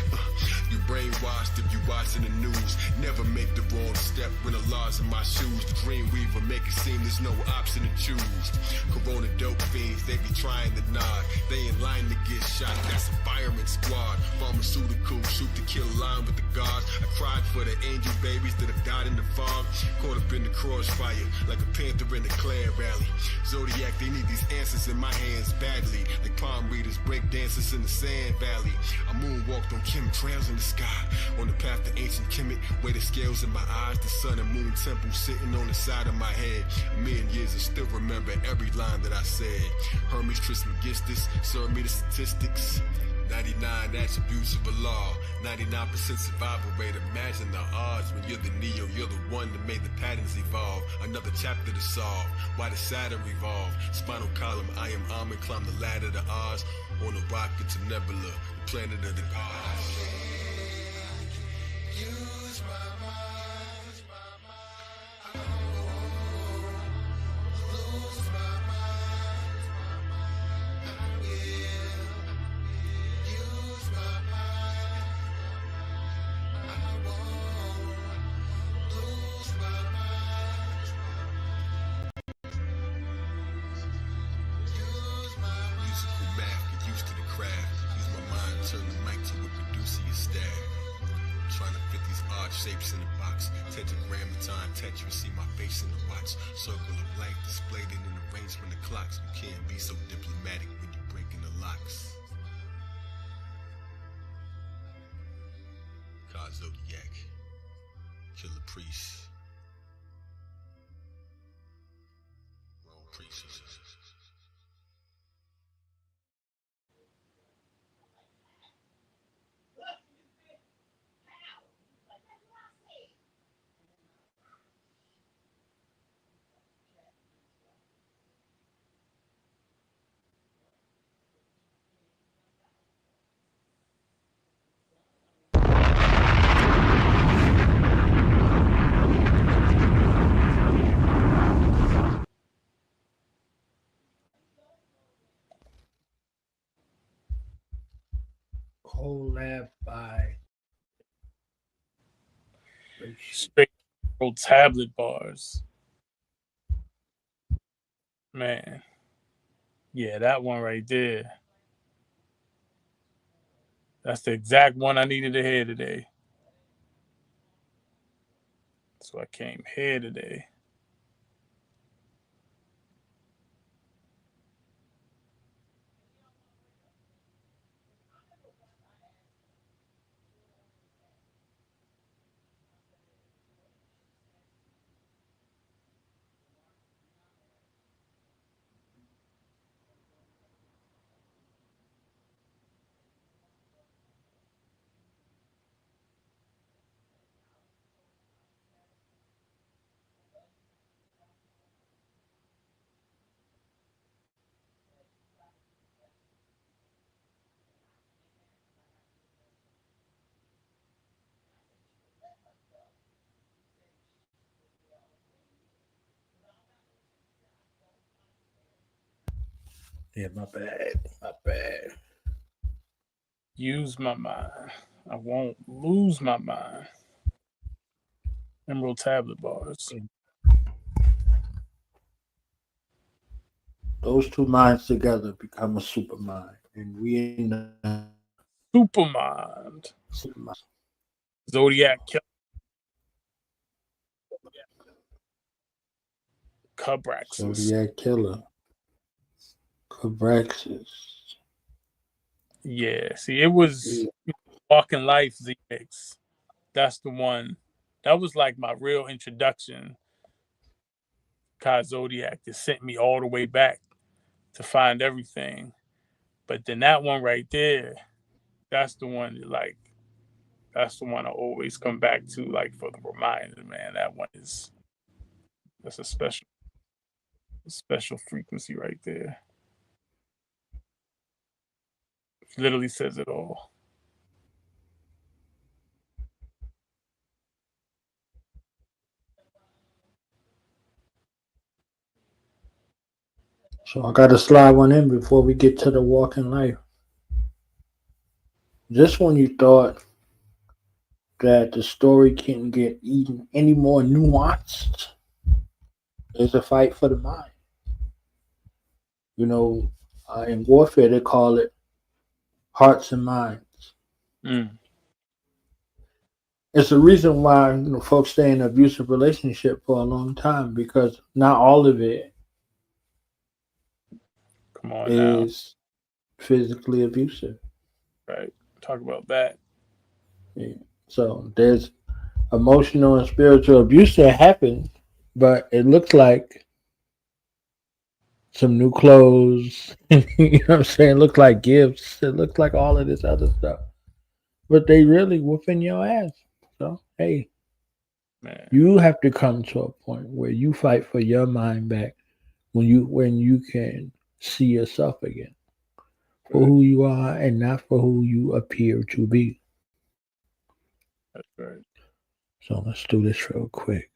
You brainwashed if you watching the news. Never make the wrong step when the law's in my shoes. The dream weaver make it seem there's no option to choose. Corona dope fiends, they be trying to nod. They in line to get shot, that's a fireman squad. Pharmaceutical, shoot to kill line with the gods. I cried for the angel babies that have died in the fog, caught up in the crossfire like a panther in a Klan rally. Zodiac, they need these answers in my hands badly, like palm readers, break dancers in the sand valley. I moonwalked on chemtrails in the sky, on the path to ancient Kemet, weighted scales in my eyes, the sun and moon temple sitting on the side of my head. A million years I still remember every line that I said. Hermes Trismegistus served me the statistics. 99 attributes of Allah, 99% survival rate. Imagine the odds when you're the Neo, you're the one that made the patterns evolve. Another chapter to solve. Why does Saturn revolve? Spinal column, I am Amen, climb the ladder to Oz. On a rocket to Nebula, the planet of the gods. Use my mind. I won't lose my mind. I will. Use my mind. I won't lose my mind. Use my musical math, get used to the craft. Use my mind, turn the mic to a producer staff. Trying to fit these odd shapes in the box. Tetragrammaton, Tetris, see my face in the watch. Circle of life displayed in an arrangement of clocks. You can't be so diplomatic when you're breaking the locks. Ka Zodiak, Killer Priest. Wrong priest. Collab by Straight old tablet bars. Man. Yeah, that one right there. That's the exact one I needed to hear today. So I came here today. Yeah, my bad. Use my mind. I won't lose my mind. Emerald tablet bars. Those two minds together become a super mind, and we in the Supermind. super mind. Zodiac Killer. Cabraxis. Zodiac Killer. Cabraxis. Yeah, see, it was Walking Life ZX. That's the one. That was like my real introduction. Ka Zodiak that sent me all the way back to find everything. But then that one right there, that's the one that that's the one I always come back to, like, for the reminder, man. That's a special frequency right there. It literally says it all. So I got to slide one in before we get to the walking life. Just when you thought that the story can't get even any more nuanced, there's a fight for the mind. You know, in warfare they call it hearts and minds. Mm. it's the reason why folks stay in an abusive relationship for a long time, because not all of it is physically abusive. Right. Talk about that. Yeah. So there's emotional and spiritual abuse that happens, but it looks like some new clothes. You know what I'm saying? It looks like gifts. It looks like all of this other stuff. But they really whooping your ass. So, hey, man, you have to come to a point where you fight for your mind back when you can see yourself again for who you are and not for who you appear to be. That's right. So let's do this real quick.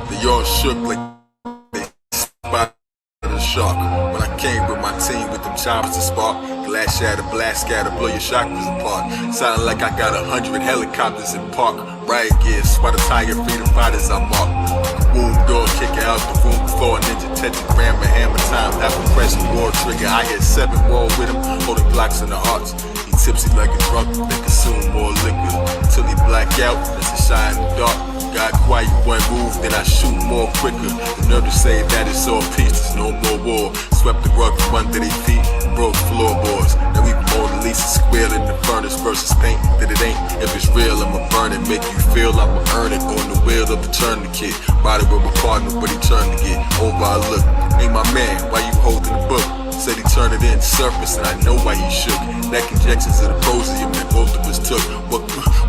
They all shook like they spotted a shark. When I came with my team with them choppers to spark, glass shatter, blast scatter, blow your chakras apart. Sounding like I got 100 helicopters in park. Riot gear, swat a tiger, freedom fighters I mark. Boom door, kick it out the room before a ninja tetragram, a hammer time. After pressing war trigger, I hit 7 more with him, holding blocks in the hearts. He tipsy like a drunk, they consume more liquor till he black out. That's a shine in the dark. Got quiet, one move, then I shoot more quicker. The nerve to say that it's all peace, there's no more war. Swept the rug from under their feet, broke floorboards. Now we Mona Lisa square in the furnace versus paint that it ain't. If it's real, I'ma burn it, make you feel I'ma earn it. On the wheel of the tourniquet, body with my partner, but he turned to get over. I look, ain't my man, why you holding the book? Said he turned it in surface, and I know why he shook. Neck injections of the posium that both of us took.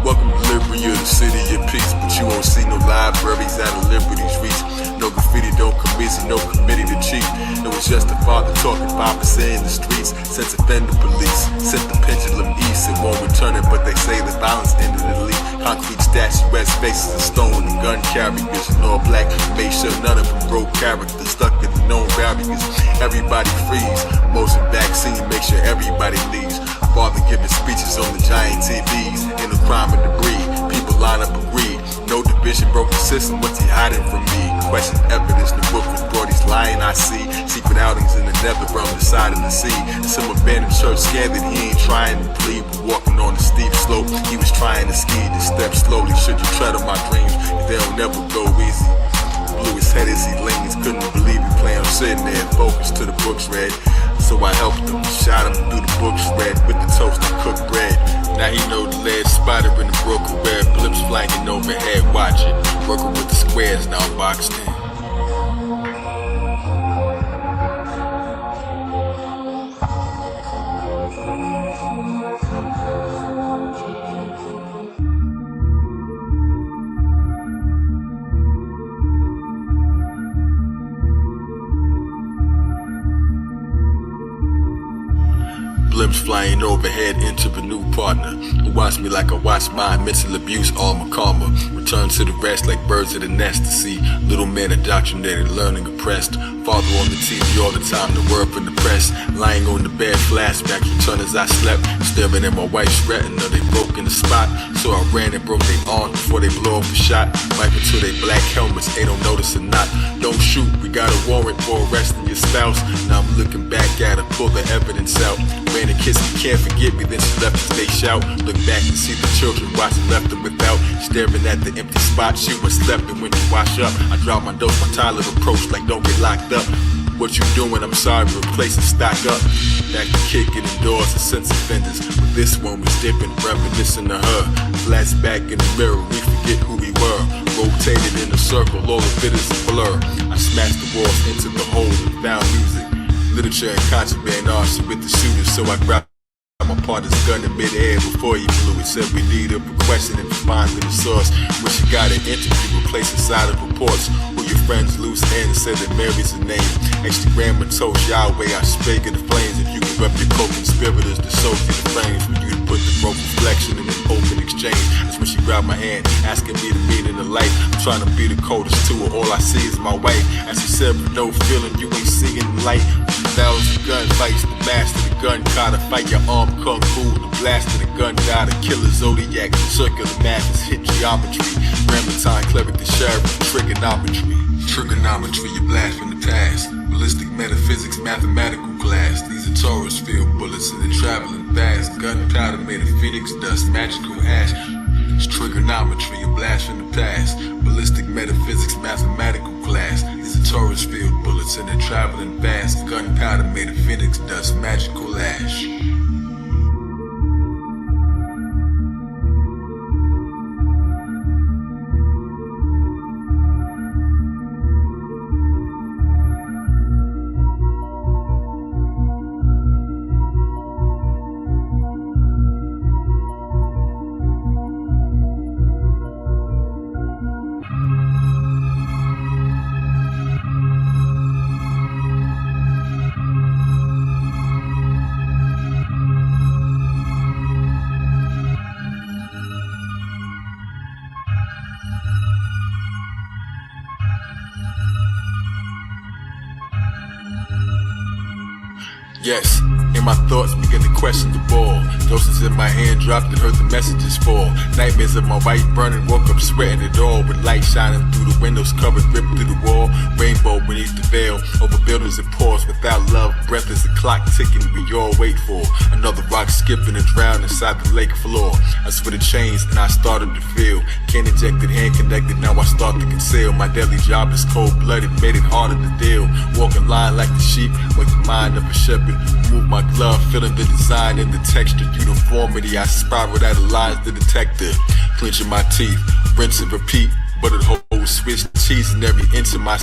Welcome to Liberia, the city of peace. But you won't see no libraries out of Liberty's reach. No graffiti, don't come easy, no committee to cheat. It was just a father talking 5% in the streets. Since offender police sent the pendulum east. It won't return it, but they say the violence ended the leak. Concrete statuettes, faces of stone and gun carriers. And all black, made sure none of them broke characters. Stuck in the known barriers. Everybody freeze. Motion vaccine, make sure everybody leaves. Father giving speeches on the giant TVs. In the crime of debris, people line up agreed. No division, broke the system, what's he hiding from me? Question evidence, the book was brought, he's lying, I see. Secret outings in the nether realm, the side of the sea. Some abandoned church scared that he ain't trying to plead. Walking on a steep slope, he was trying to ski. To step slowly, should you tread on my dreams? They'll never go easy. Blew his head as he leans, couldn't believe he planned on sitting there, focused to the books read. So I helped him, shot him through the books read with the toast and cooked bread. Now he know the lead spider in the broken web, blips flanking overhead, watching. Working with the squares, now boxed in. Blimps flying overhead into a new partner who watched me like I watched mine. Mental abuse, all my karma. Return to the rest like birds of the nest to see little men indoctrinated, learning oppressed. Father on the TV all the time, the word from the press. Lying on the bed, flashbacks return as I slept. Staring at my wife's retina, they broke in the spot. So I ran and broke their arms before they blow up a shot. Wipe into their black helmets, they don't notice or not. Don't shoot, we got a warrant for arresting your spouse. Now I'm looking back at her, pull the evidence out. Ran and kissed me, can't forget me, then she left as they shout. Look back and see the children watching, left them without. Staring at the empty spot, she was slept and when you wash up. I drop my dose, my Tyler approach like don't get locked up. What you doing? I'm sorry, replace and stock up. Back to kicking indoors and sense offenders. But this one was different, reminiscing of her. Flats back in the mirror, we forget who we were. Rotated in a circle, all of it is a blur. I smashed the walls into the hole and found music. Literature and contraband arson with the shooters, so I grabbed my partner's gun in mid-air before he blew it. Said we need a question and find the source. When she got an interview, replace inside of reports. Who your friends, loose ends, said that Mary's a name. Extra grandma told Yahweh, I spake in the flames. If you give up your co-conspirators to soak in the flames, for you to put the broke reflection in an open exchange. That's when she grabbed my hand, asking me the meaning of life. I'm trying to be the coldest to her, all I see is my wife. As she said, with no feeling, you ain't seeing the light. 1,000 gunfights, the master the gun, gotta fight your arm kung fu. The blast of the gun, gotta kill a Zodiac. Circular matches hit geometry. Gramatine, cleric the sheriff, trigonometry. Trigonometry, you blast from the past. Ballistic metaphysics, mathematical class. These are Taurus field bullets and they're traveling fast. Gunpowder made of phoenix dust, magical ash. It's trigonometry, a blast from the past. Ballistic metaphysics, mathematical class. These are Taurus field bullets and they're traveling fast. Gunpowder made of phoenix dust, magical ash. Yes, and my thoughts begin to question the ball. Doses in my hand dropped and heard the messages fall. Nightmares of my wife burning, woke up sweating it all. With light shining through the windows, covered, ripped through the wall. Rainbow beneath the veil, over buildings and pause. Without love, breath is a clock ticking we all wait for. Another rock skipping and drown inside the lake floor. I switched the chains and I started to feel. Can injected, hand connected, now I start to conceal. My daily job is cold-blooded, made it harder to deal. Walking line like the sheep, wake the mind of a shepherd. Move my glove, feeling the design and the texture, uniformity. I spiraled out of lines, the detector. Clenching my teeth, rinse and repeat. Buttered whole Swiss cheese in every inch of my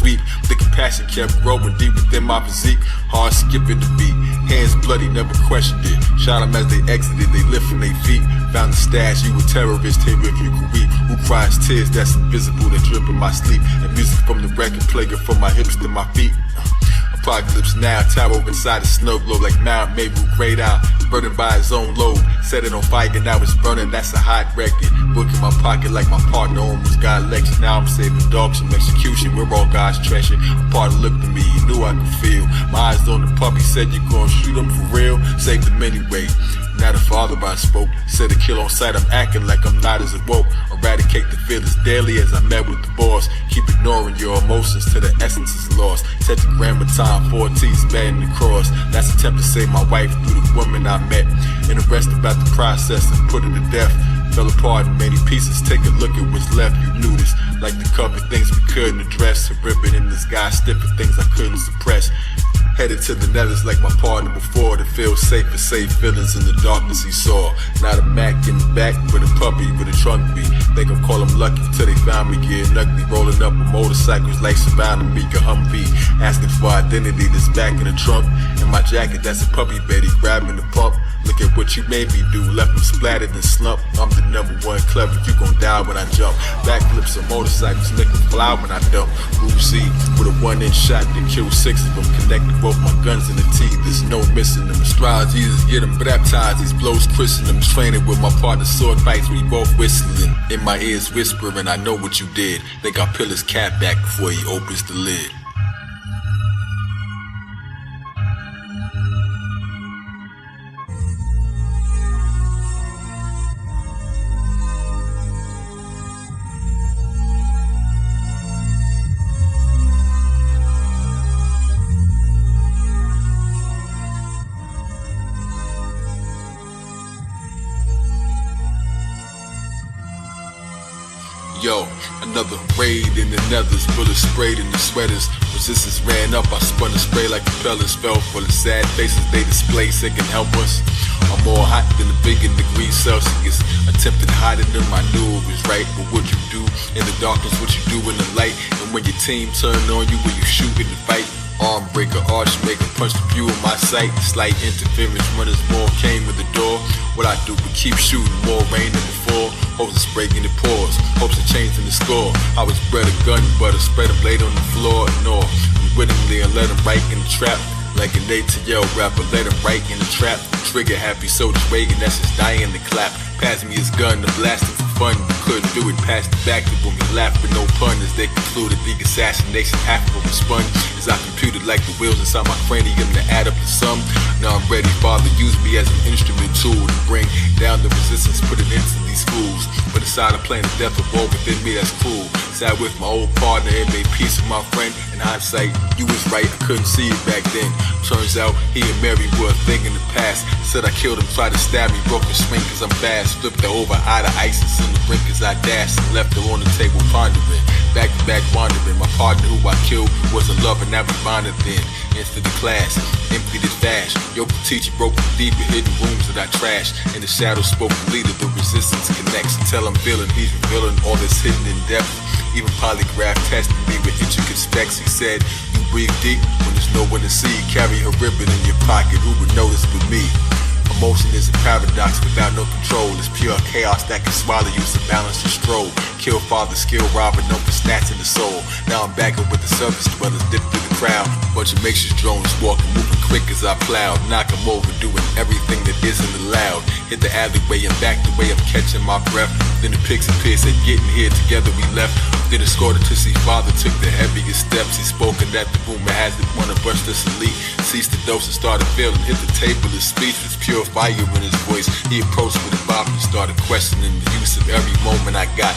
sweet. The compassion kept growing deep within my physique. Hard skipping the beat, hands bloody, never questioned it. Shot them as they exited, they lift from their feet. Found the stash, you a terrorist, here if you could weep. Who cries tears that's invisible that drip in my sleep. And music from the record player from my hips to my feet. Apocalypse now, tower inside the snow globe like Mount Meru, grayed out, burdened by his own load. Set it on fire, now it's burning, that's a hot record. Book in my pocket like my partner almost got lectured. Now I'm saving dogs from execution, we're all God's treasure. A partner looked at me, he knew I could feel. My eyes on the puppy, said you gon' shoot him for real, saved him anyway. Now the father I spoke, said a kill on sight, I'm acting like I'm not as awoke. Eradicate the feelings daily as I met with the boss. Keep ignoring your emotions till the essence is lost. Tetragrammaton, 4 T's bearing the cross. That's attempt to save my wife through the woman I met. And the rest about the process and put her to death. Fell apart in many pieces, take a look at what's left, you knew this. Like to cover things we couldn't address. A ribbon in the sky, stiffing things I couldn't suppress. Headed to the nethers like my partner before, to feel safe and safe feelings in the darkness he saw. Not a Mac in the back, but a puppy with a trunk beat. Think I'm call him lucky till they found me getting ugly. Rolling up with motorcycles like surrounding me, a Humvee. Asking for identity that's back in the trunk. In my jacket, that's a puppy Betty grabbing the pump. Look at what you made me do, left him splattered and slumped. I'm the #1 clever, you gon' die when I jump. Backflips on motorcycles, make them fly when I dump. Uzi with a 1-inch shot that killed 6 of them. Connected both my guns in the teeth, there's no missing them. AstroloGezus, get them baptized, these blows christen them. Training with my partner, sword fights, we both whistling. In my ears whispering, I know what you did. Think I'll peel his cap back before he opens the lid. Yo, another raid in the nethers, bullets sprayed in the sweaters. Resistance ran up, I spun a spray like propellers. Fell for the sad faces they display, say can help us. I'm more hot than a billion degrees Celsius. Attempted hiding them, I knew it was right. But what you do in the darkness, what you do in the light. And when your team turn on you, when you shoot in the fight. Arm breaker, arch maker, punch the view of my sight. Slight interference, runner's ball came with the door. What I do but keep shooting, more rain than before. Hopes of breaking the pause, hopes of changing the score. I was bred a gun, but I spread a blade on the floor. Ignore, unwittingly and let him right in the trap. Like an ATL rapper, let him right in the trap. Trigger happy soldiers waiting, that's just dying to clap. Pass me his gun to blast him for fun. We couldn't do it, passed it back to when we laughed with no pun. As they concluded the assassination after we spun. As I computed like the wheels inside my cranium to add up the sum. Now I'm ready, Father, use me as an instrument tool to bring down the resistance, put an end to these fools. But aside of playing the death of war within me, that's cool. Sat with my old partner and made peace with my friend. In hindsight, you was right, I couldn't see it back then. Turns out he and Mary were a thing in the past. Said I killed him, tried to stab me, broke the swing cause I'm fast. Flipped her over out of ISIS in the brink as I dashed and left her on the table pondering. Back to back wandering, my partner who I killed was a lover, now we bonded then. Into the class, emptied his dash. Yoke the teacher broke the deep and hidden rooms that I trashed. In the shadows spoke the leader, the resistance connects. Until I'm feeling, he's revealing all that's hidden in depth. Even polygraph tested me with intricate specs. He said, you breathe deep when there's no one to see. Carry a ribbon in your pocket, who would notice but me? Emotion is a paradox without no control. It's pure chaos that can swallow you, so balance your stroll. Kill father, skill robber, known for snatching the soul. Now I'm back up with the surface dwellers, dip through the crowd. Bunch of makeshift drones walking, moving quick as I plowed. Knock 'em over, doing everything that isn't allowed. Hit the alleyway and back the way I'm catching my breath. Then the pigs and pigs said, getting here together we left. Then escorted to see father, took the heaviest steps. He spoken that the rumor has it, one of us this elite. Ceased the dose and started feeling, hit the table, his speech was pure fire in his voice. He approached with a bop and started questioning the use of every moment I got.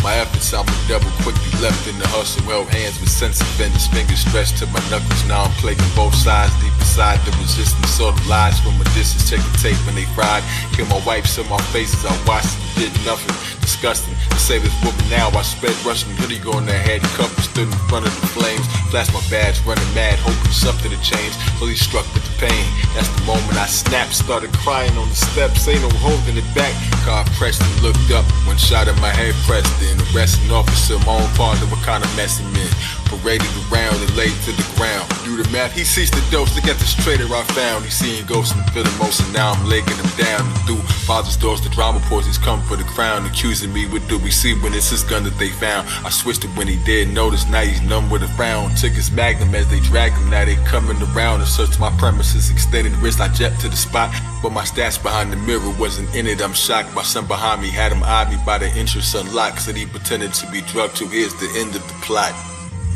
My efforts, I'm a devil, quickly left in the hustle. Held hands with sense of benders, fingers stretched to my knuckles. Now I'm plaguing both sides, deep inside the resistance. Saw the lies from a distance, check the tape when they fried. Kill my wife, saw my faces, I watched and did nothing. Disgusting, to save this woman now, I sped rushing, hoodie on their head, couple stood in front of the flames. Flashed my badge, running mad, hoping something to change. Slowly struck with the pain, that's the moment I snapped. Started crying on the steps, ain't no holding it back. Car pressed and looked up, one shot at my head pressed in. Arresting officer, my own partner, what kind of mess I'm in. Paraded around and laid to the ground. Do the math, he ceased the dose, look at this traitor I found. He seeing ghosts and feeling motion, now I'm legging him down. And through father's doors, the drama poisons come for the crown. Accusing me, what do we see when it's his gun that they found? I switched it when he did notice, now he's numb with a frown. Took his magnum as they dragged him, now they coming around and searched my premises. Extended wrist, I jet to the spot, but my stats behind the mirror wasn't in it. I'm shocked, my son behind me had him eye me by the interest unlocked. Said he pretended to be drugged to, here's the end of the plot.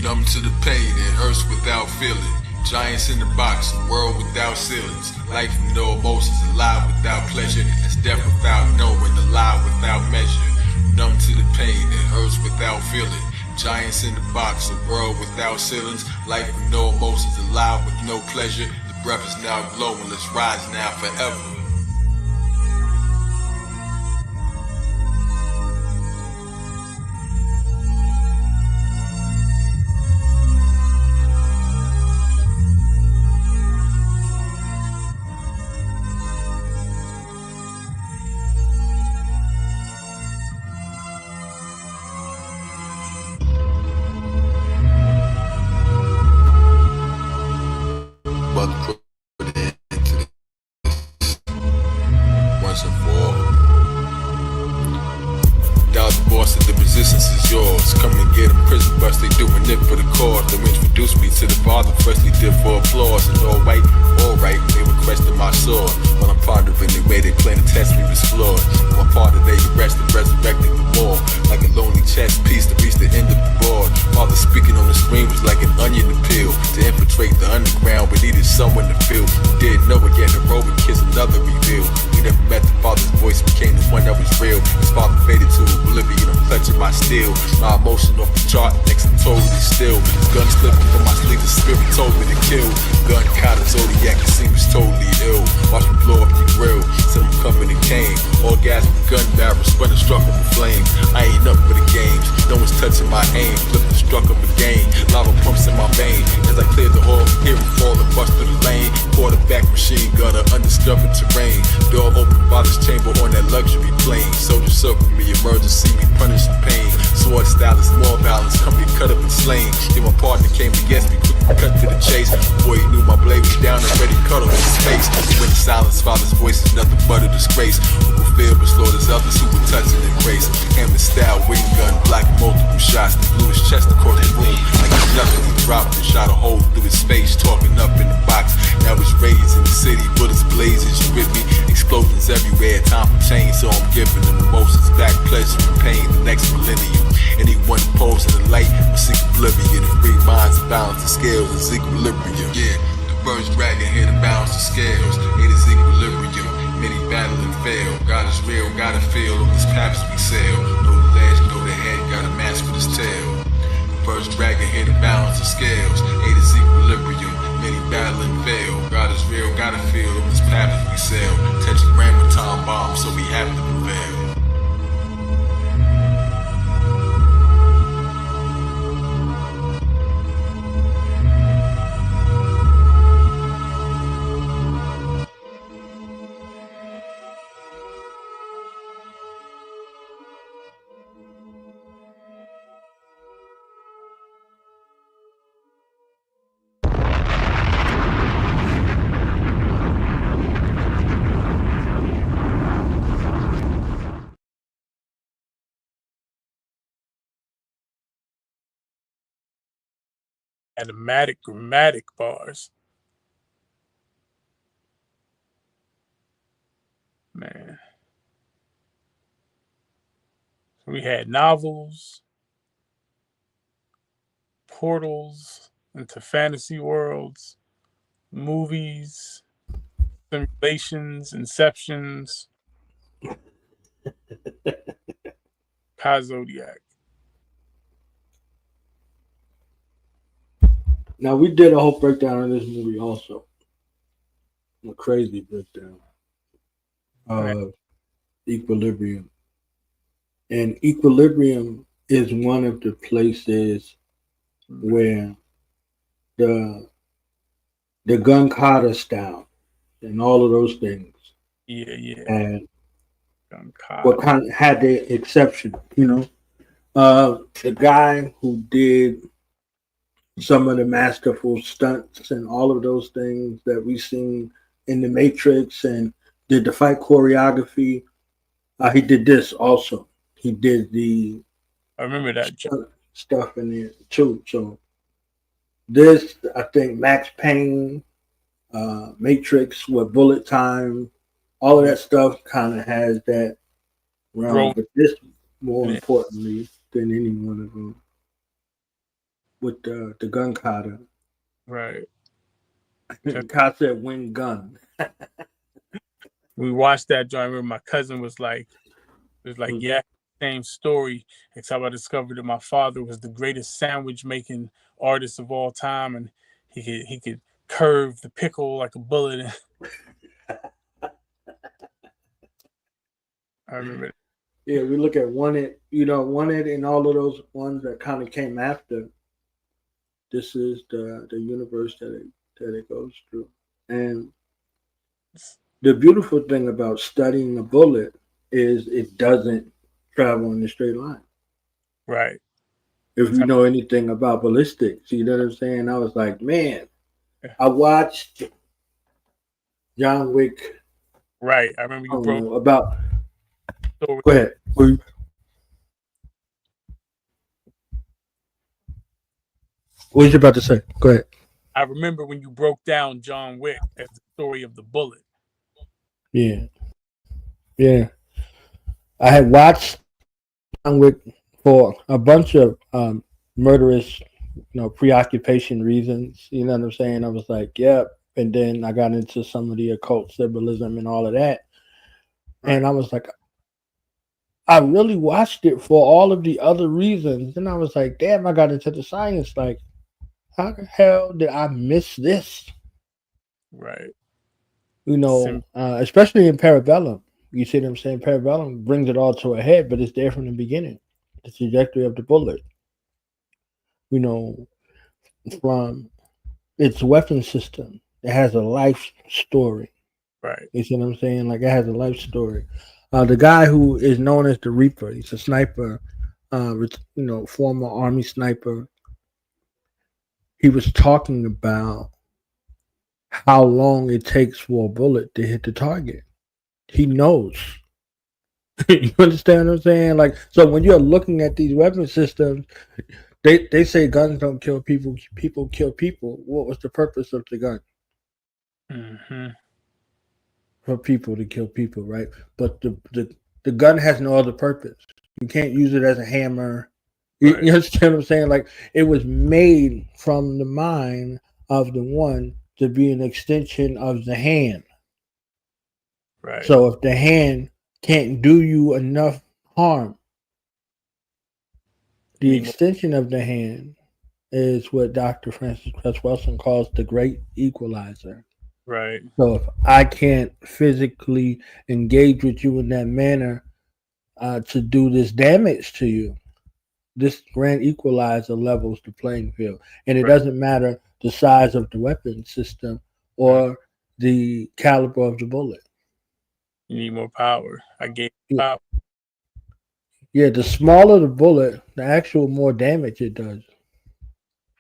Numb to the pain, it hurts without feeling. Giants in the box, a world without ceilings. Life with no emotions, alive without pleasure. That's death without knowing, alive without measure. Numb to the pain, it hurts without feeling. Giants in the box, a world without ceilings. Life with no emotions, alive with no pleasure. The breath is now glowing, let's rise now forever. Once and for all. Dodge the boss of the resistance is yours. Come and get them prison bus, they doing it for the cause. They introduced me to the father, freshly did for applause. And all white, all right, they requested my sword. When I'm pondering the way they plan to test me was flawed. One part of they arrested, resurrected for more. Like a lonely chess piece to reach the end of the board. Father speaking on the screen was like an onion to peel. To infiltrate the underground, we needed someone to feel. We didn't know it yet, the road would kiss another reveal. We never met the father's voice, became the one that was real. His father faded to oblivion, I'm clutching my steel. My emotion off the chart, next I'm totally still. Gun slipping from my sleeve, the spirit told me to kill. Gun Ka Zodiak, it seems totally ill. Watch me blow up the grill, said I'm coming and came. Orgasm, gun barrel, spun and struck him with flames. I ain't up for the games, no one's touching my aim. Flipped and struck him again, lava pumps in my vein. As I cleared the hall, hear him fall and bust through the lane. Quarterback machine gunner, undiscovered terrain. Door open, father's chamber on that luxury plane. Soldiers circle me, emergency, me punishing pain. Sword style is more balance, come get cut up and slain. Then my partner came to guess me, quick Cut to the chase. Boy, he knew my blade was down and ready to cut off his face. When the silence, father's voice is nothing but a disgrace. Who will fail but slaughters others who will touch and embrace. Hammer style, wing gun, black multiple shots. That blew his chest across the room like it's nothing. He dropped and shot a hole through his face, talking up in the box. Now it's raids in the city, bullets blazing, you with me? Explosions everywhere, time for change, so I'm giving them emotions back, pleasure and pain, the next millennium. Anyone opposed to the light will seek oblivion. The free minds to balance the scales is equilibrium. Yeah, the birds dragging here to balance the scales. It is equilibrium. Many battle and fail. God is real, gotta feel on this path we sail. Know the legs, know the head, got a mask for this tail. The birds dragging here to balance the scales. It is equilibrium. Many battle and fail. God is real, gotta feel on this path we sail. Touch a gram with time bomb, so we have to prevail. Automatic grammatic bars. Man. We had novels, portals into fantasy worlds, movies, simulations, inceptions. Ka Zodiak. Now we did a whole breakdown of this movie also. A crazy breakdown of Equilibrium. And Equilibrium is one of the places where the gun kata style and all of those things. Yeah. And Gun kata. what kind of had the exception, you know. The guy who did some of the masterful stunts and all of those things that we've seen in the Matrix and did the fight choreography. He did this also. He did the I remember that stuff in there too. So this, I think, Max Payne, Matrix with bullet time, all of that stuff kind of has that realm. But this, more importantly than any one of them, with the gun kata. Right. Kai said wing gun. We watched that joint. I remember my cousin was like, yeah, same story, except I discovered that my father was the greatest sandwich making artist of all time, and he could curve the pickle like a bullet. I remember that. Yeah, we look at Wanted, Wanted and all of those ones that kind of came after. This is the universe that it goes through. And the beautiful thing about studying a bullet is it doesn't travel in a straight line. Right. If you know anything about ballistics, you know what I'm saying? I was like, man, I watched John Wick. Right. I remember you broke about. Go ahead. What was you about to say? Go ahead. I remember when you broke down John Wick as the story of the bullet. Yeah. I had watched John Wick for a bunch of murderous, preoccupation reasons. You know what I'm saying? I was like, yep. And then I got into some of the occult symbolism and all of that. Right. And I was like, I really watched it for all of the other reasons. And I was like, damn, I got into the science. Like, how the hell did I miss this? Right. Especially in Parabellum. You see what I'm saying? Parabellum brings it all to a head, but it's there from the beginning. The trajectory of the bullet. From its weapon system. It has a life story. Right. You see what I'm saying? Like, it has a life story. The guy who is known as the Reaper, he's a sniper, former Army sniper. he was talking about how long it takes for a bullet to hit the target. He knows. You understand what I'm saying? Like, so when you're looking at these weapon systems, they say guns don't kill people, people kill people. What was the purpose of the gun? Mm-hmm. For people to kill people, right? But the gun has no other purpose. You can't use it as a hammer. Right. You understand what I'm saying? Like, it was made from the mind of the one to be an extension of the hand. Right. So if the hand can't do you enough harm, the extension of the hand is what Dr. Francis Cress Wilson calls the great equalizer. Right. So if I can't physically engage with you in that manner to do this damage to you, this grand equalizer levels the playing field. And it doesn't matter the size of the weapon system or the caliber of the bullet. You need more power. I gave you power. Yeah, the smaller the bullet, the actual more damage it does.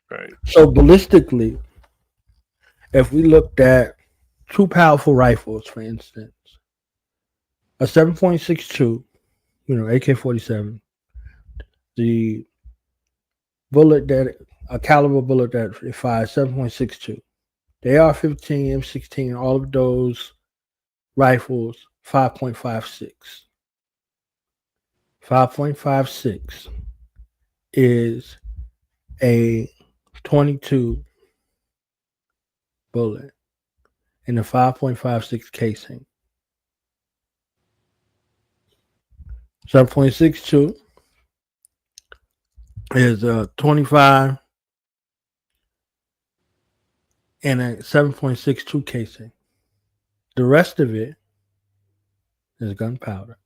Right. So ballistically, if we looked at two powerful rifles, for instance, a 7.62, AK-47, the bullet that a caliber bullet that it fires 7.62, the AR-15, M16, all of those rifles 5.56. 5.56 is a 22 bullet in a 5.56 casing. 7.62 is a 25 in a 7.62 casing. The rest of it is gunpowder.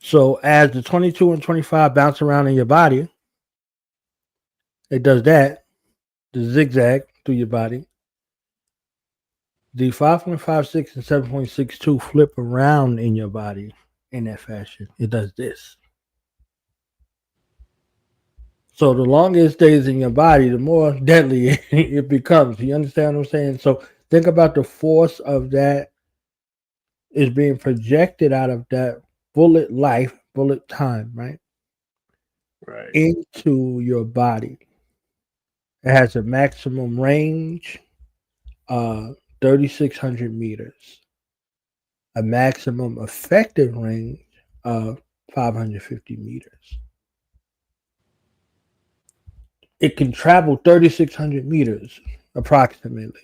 So as the 22 and 25 bounce around in your body, it does that, the zigzag through your body. The 5.56 and 7.62 flip around in your body in that fashion. It does this. So the longer it stays in your body, the more deadly it becomes. You understand what I'm saying? So think about the force of that is being projected out of that bullet life, bullet time, right? Right. Into your body. It has a maximum range of 3,600 meters, a maximum effective range of 550 meters. It can travel 3,600 meters approximately.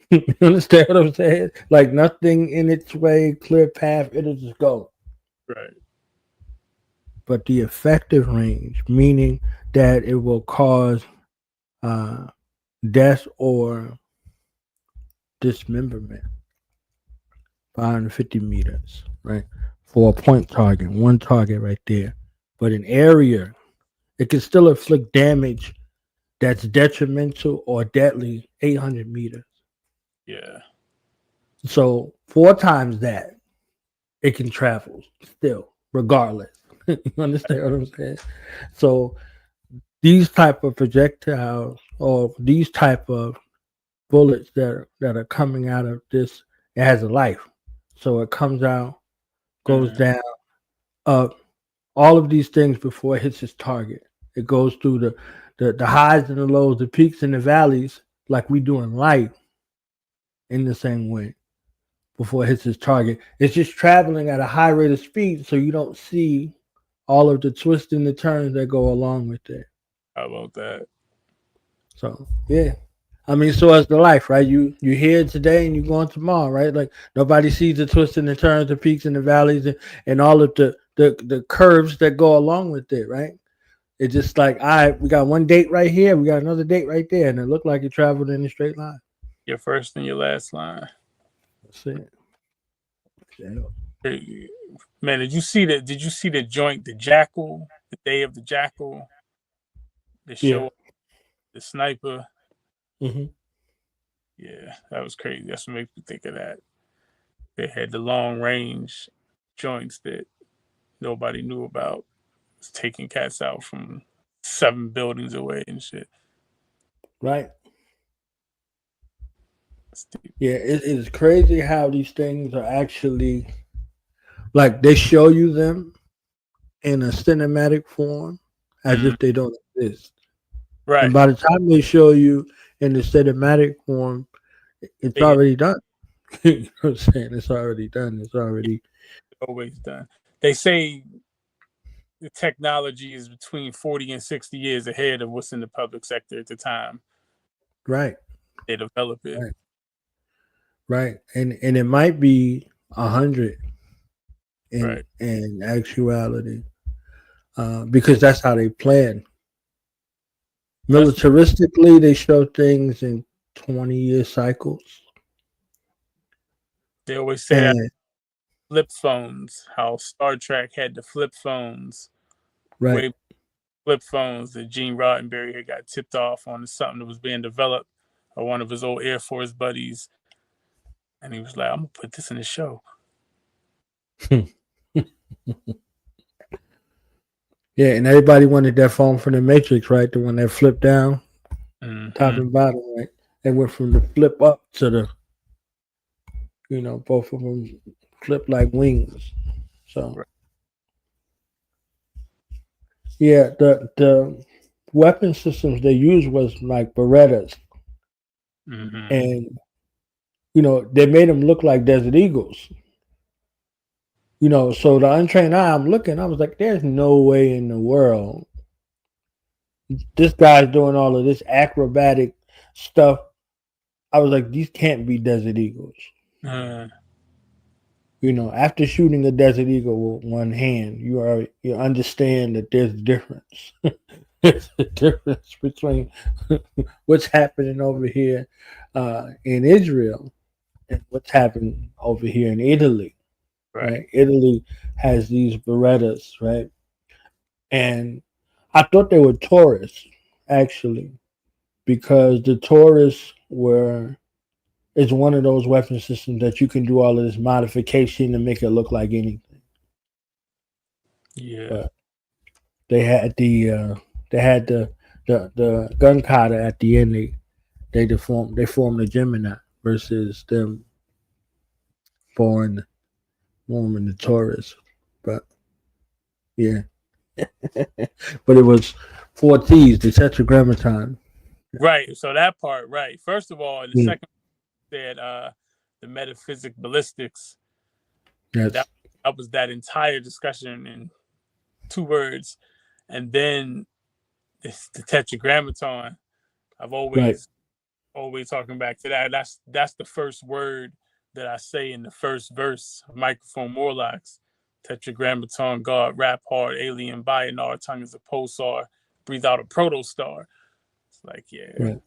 You understand what I'm saying? Like nothing in its way, clear path, it'll just go. Right. But the effective range, meaning that it will cause death or dismemberment, 550 meters, right? For a point target, one target right there. But an area, it can still inflict damage that's detrimental or deadly 800 meters. Yeah. So 4 times that it can travel still, regardless. You understand what I'm saying? So these type of projectiles or these type of bullets that are coming out of this, it has a life. So it comes out, goes down, up, all of these things before it hits its target. It goes through the highs and the lows, the peaks and the valleys, like we do in life, in the same way before it hits its target. It's just traveling at a high rate of speed, so you don't see all of the twists and the turns that go along with it. How about that? So yeah. I mean, so is the life, right? You're here today and you're going tomorrow, right? Like nobody sees the twists and the turns, the peaks and the valleys, and all of the curves that go along with it, right? It's just like, all right, we got one date right here, we got another date right there, and it looked like it traveled in a straight line. Your first and your last line. That's it. Yeah. Hey, man, did you see the joint, the Jackal, the Day of the Jackal, the show, the sniper? Mm-hmm. Yeah, that was crazy. That's what makes me think of that. They had the long range joints that nobody knew about. It's taking cats out from 7 buildings away and shit. Right. Yeah, it is crazy how these things are actually like they show you them in a cinematic form as if they don't exist. Right. And by the time they show you in the cinematic form, it's already done. You know what I'm saying? It's already done. It's already always done. They say the technology is between 40 and 60 years ahead of what's in the public sector at the time. Right. They develop it. Right. And it might be 100 in actuality. Because that's how they plan. Militaristically, they show things in 20-year cycles. They always say that flip phones, how Star Trek had the flip phones. Right. Flip phones that Gene Roddenberry had got tipped off on something that was being developed by one of his old Air Force buddies. And he was like, I'm going to put this in the show. Yeah, and everybody wanted that phone from the Matrix, right? The one that flipped down, top and bottom, right? They went from the flip up to the, both of them flip like wings. So, yeah, the weapon systems they used was like Berettas. And, they made them look like Desert Eagles. So the untrained eye, I'm looking, I was like, there's no way in the world this guy's doing all of this acrobatic stuff. I was like, these can't be Desert Eagles. After shooting a Desert Eagle with one hand, you understand that there's a difference. There's a difference between what's happening over here in Israel and what's happening over here in Italy. Right. Italy has these Berettas, right? And I thought they were Taurus, actually, because the Taurus is one of those weapon systems that you can do all of this modification to make it look like anything. Yeah. But they had the gun cutter at the end. They formed the Gemini versus them forming the Taurus. But yeah. But it was 4 T's, the tetragrammaton. Right. So that part, right. First of all, in the second said the metaphysic ballistics. Yes. That was that entire discussion in 2 words. And then the tetragrammaton. I've always talking back to that. That's the first word that I say in the first verse of Microphone Morlocks. Tetragrammaton, God, rap hard, alien, our tongue is a pulsar, breathe out a protostar. It's like, this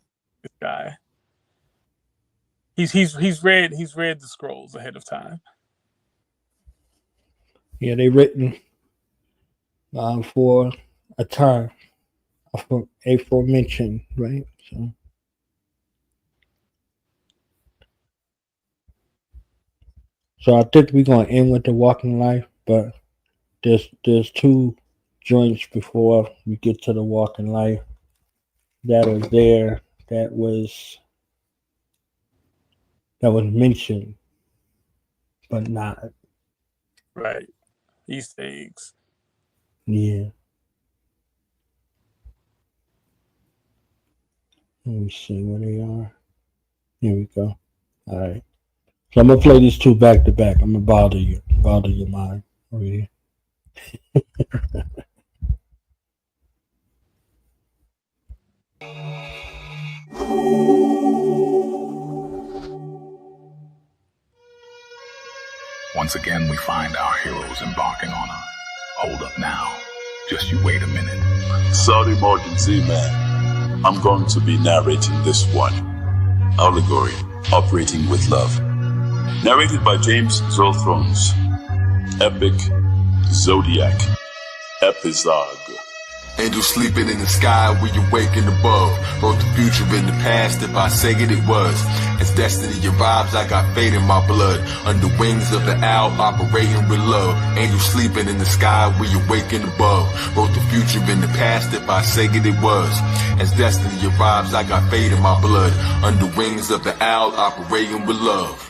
guy. He's read the scrolls ahead of time. Yeah, they written for a time, aforementioned, right? So I think we're gonna end with the walking life, but there's 2 joints before we get to the walking life that was there that was mentioned, but not. Right. Easter eggs. Yeah. Let me see where they are. Here we go. All right. So I'm gonna play these 2 back to back. I'm gonna bother your mind over here. Once again, we find our heroes embarking on a hold up now. Just you wait a minute. Sorry, Morgan Z-Man. I'm going to be narrating this one. Allegory, Operating with Love. Narrated by James Zolthrones. Epic Zodiac Episode. Angels sleeping in the sky, we awaken above. Wrote the future in the past, if I say it, it was. As destiny arrives, I got fate in my blood. Under wings of the owl, operating with love. Angels sleeping in the sky, we awaken above. Wrote the future in the past, if I say it, it was. As destiny arrives, I got fate in my blood. Under wings of the owl, operating with love.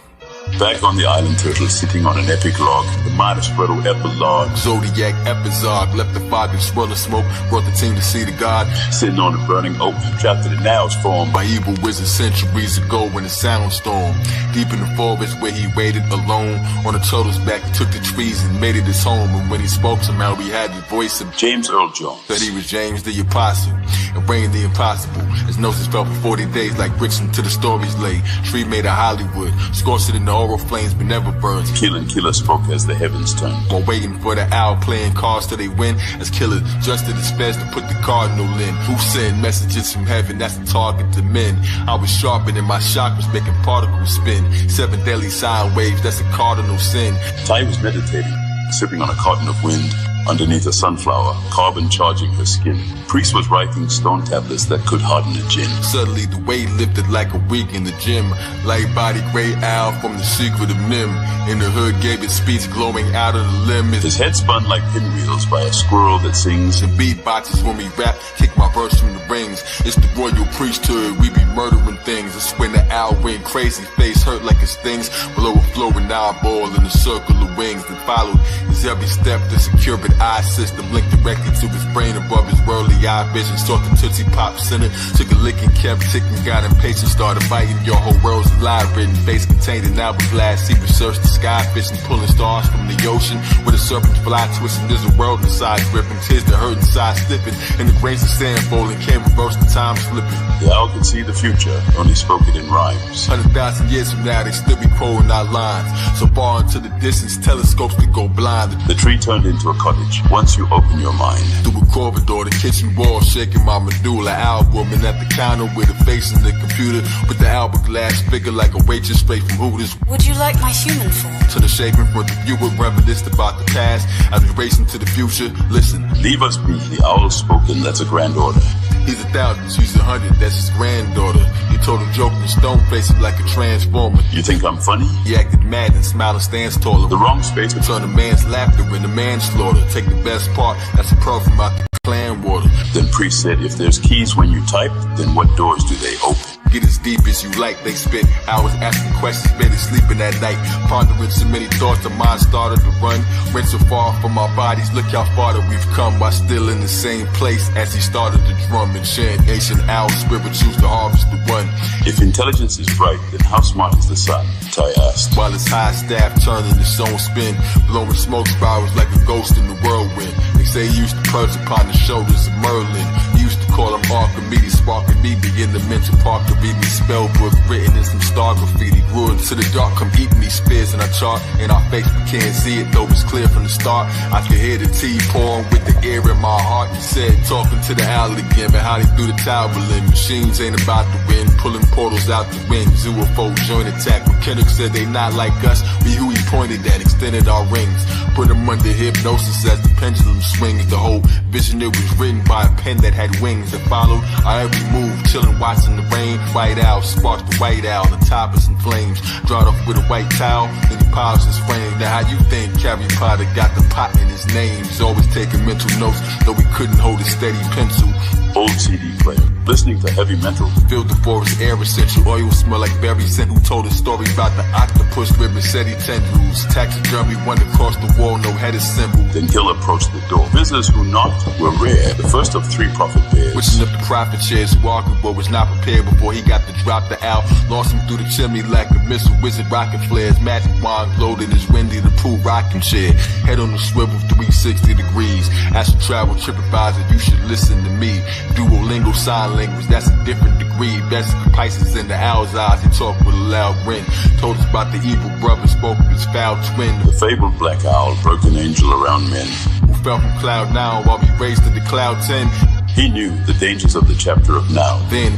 Back on the island turtle, sitting on an epic log, the minor spreadle epilogue. Zodiac episode, left the fog and swirl of smoke, brought the team to see the god. Sitting on a burning oak, trapped in the now's form by evil wizards centuries ago in a soundstorm. Deep in the forest where he waited alone, on a turtle's back he took the trees and made it his home. And when he spoke somehow he had the voice of James Earl Jones. Said he was James the Apostle, and reigned the impossible. His noses fell for 40 days like bricks into the stories lay. Tree made of Hollywood, scorched it in the oral flames but never burned. Killer spoke as the heavens turned. While waiting for the owl playing cards till they win, as Killer adjusted his fez to put the cardinal in. Who sent messages from heaven? That's the target to men. I was sharpening my chakras, making particles spin. 7 deadly sine waves, that's a cardinal sin. Ty was meditating, sipping on a carton of wind. Underneath a sunflower, carbon charging her skin. Priest was writing stone tablets that could harden a gin. Suddenly the weight lifted like a week in the gym. Light body gray owl from the secret of Nim. In the hood gave his speech glowing out of the limb. His head spun like pinwheels by a squirrel that sings. And beatboxes when we rap, kick my verse from the rings. It's the royal priesthood, we be murdering things. It's when the owl went crazy, face hurt like it stings. Below a flowing eyeball in a circle of wings that followed his every step. The secure eye system linked directly to his brain above his worldly eye vision. Sought the Tootsie Pop Center, took a lick and kept ticking, got impatient, started biting. Your whole world's a lie written, face contained in hourglass. He researched the sky, fishing, pulling stars from the ocean. Where the serpents fly twisting, there's a world inside gripping. Tears the hurt inside slipping, and the grains of sand falling, can't reverse the time slipping. The owl could see the future, only spoke it in rhymes. 100,000 years from now, they still be quoting our lines. So far into the distance, telescopes could go blind. The tree turned into a cottage once you open your mind. Through a corridor, the kitchen wall shaking my medulla. Owl woman at the counter with her face in the computer, with the hourglass figure like a waitress straight from Hooters. Would you like my human form? To the shape in front of you, reminisced about the past as we racing to the future. Listen, leave us be. The owl spoken, that's a grand order. He's 1,000, she's 100, that's his granddaughter. He told a joke and stone face it like a transformer. You think I'm funny? He acted mad and smiled and stands taller. The wrong space would turn a man's laughter into manslaughter. Take the best part, that's a pearl from out the clan water. Then Priest said, if there's keys when you type, then what doors do they open? Get as deep as you like, they spit. I was asking questions, barely sleeping at night. Pondering so many thoughts, the mind started to run. Went so far from our bodies, look how far that we've come. While still in the same place as he started to drum and chant. Ancient owl spirituals to harvest the one. If intelligence is bright, then how smart is the sun? Ty asked. While his high staff turning its own spin, blowing smoke spirals like a ghost in the whirlwind. They say he used to perch upon the shoulders of Merlin. He used to call him Archimedes, sparking me in the mental park to read me spell book written in some star graffiti. Grew into the dark, come eat me spears in our chart. In our face, we can't see it, though it's clear from the start. I could hear the tea pouring with the air in my heart. He said, talking to the owl again, but how they threw the towel in. Machines ain't about to win, pulling portals out the wind. UFO joint attack. When Kendrick said they not like us, we who he pointed at, extended our rings. Put them under hypnosis as the pendulum swings. The whole vision, it was written by a pen that had wings that followed our every move. Chilling, watching the rain. White owl sparks the white owl. The top is in flames. Dried off with a white towel. Then he piles his frame. Now how you think Harry Potter got the pot in his name? He's always taking mental notes, though he couldn't hold a steady pencil. Old CD player, listening to heavy metal. Filled the forest air, essential oil smell like berries. And who told a story about the octopus ribbon, said he tendrils. Taxidermy went across the wall, no head symbol. Then Gil approached the door. Visitors who knocked were rare, the first of 3 prophet bears. Switching up the prophet chairs, walking but was not prepared before he got to drop the owl. Lost him through the chimney like a missile, wizard rocket flares. Magic wand glowed in his Windy the Pooh rocking chair. Head on the swivel 360 degrees. Astral travel, TripAdvisor, you should listen to me. Duolingo sign language, that's a different degree. Best Pisces in the owl's eyes, he talked with a loud grin. Told us about the evil brother, spoke of his foul twin. The fabled black owl, broken angel around men. Who fell from cloud 9 while we raised to the cloud 10. He knew the dangers of the chapter of now. Then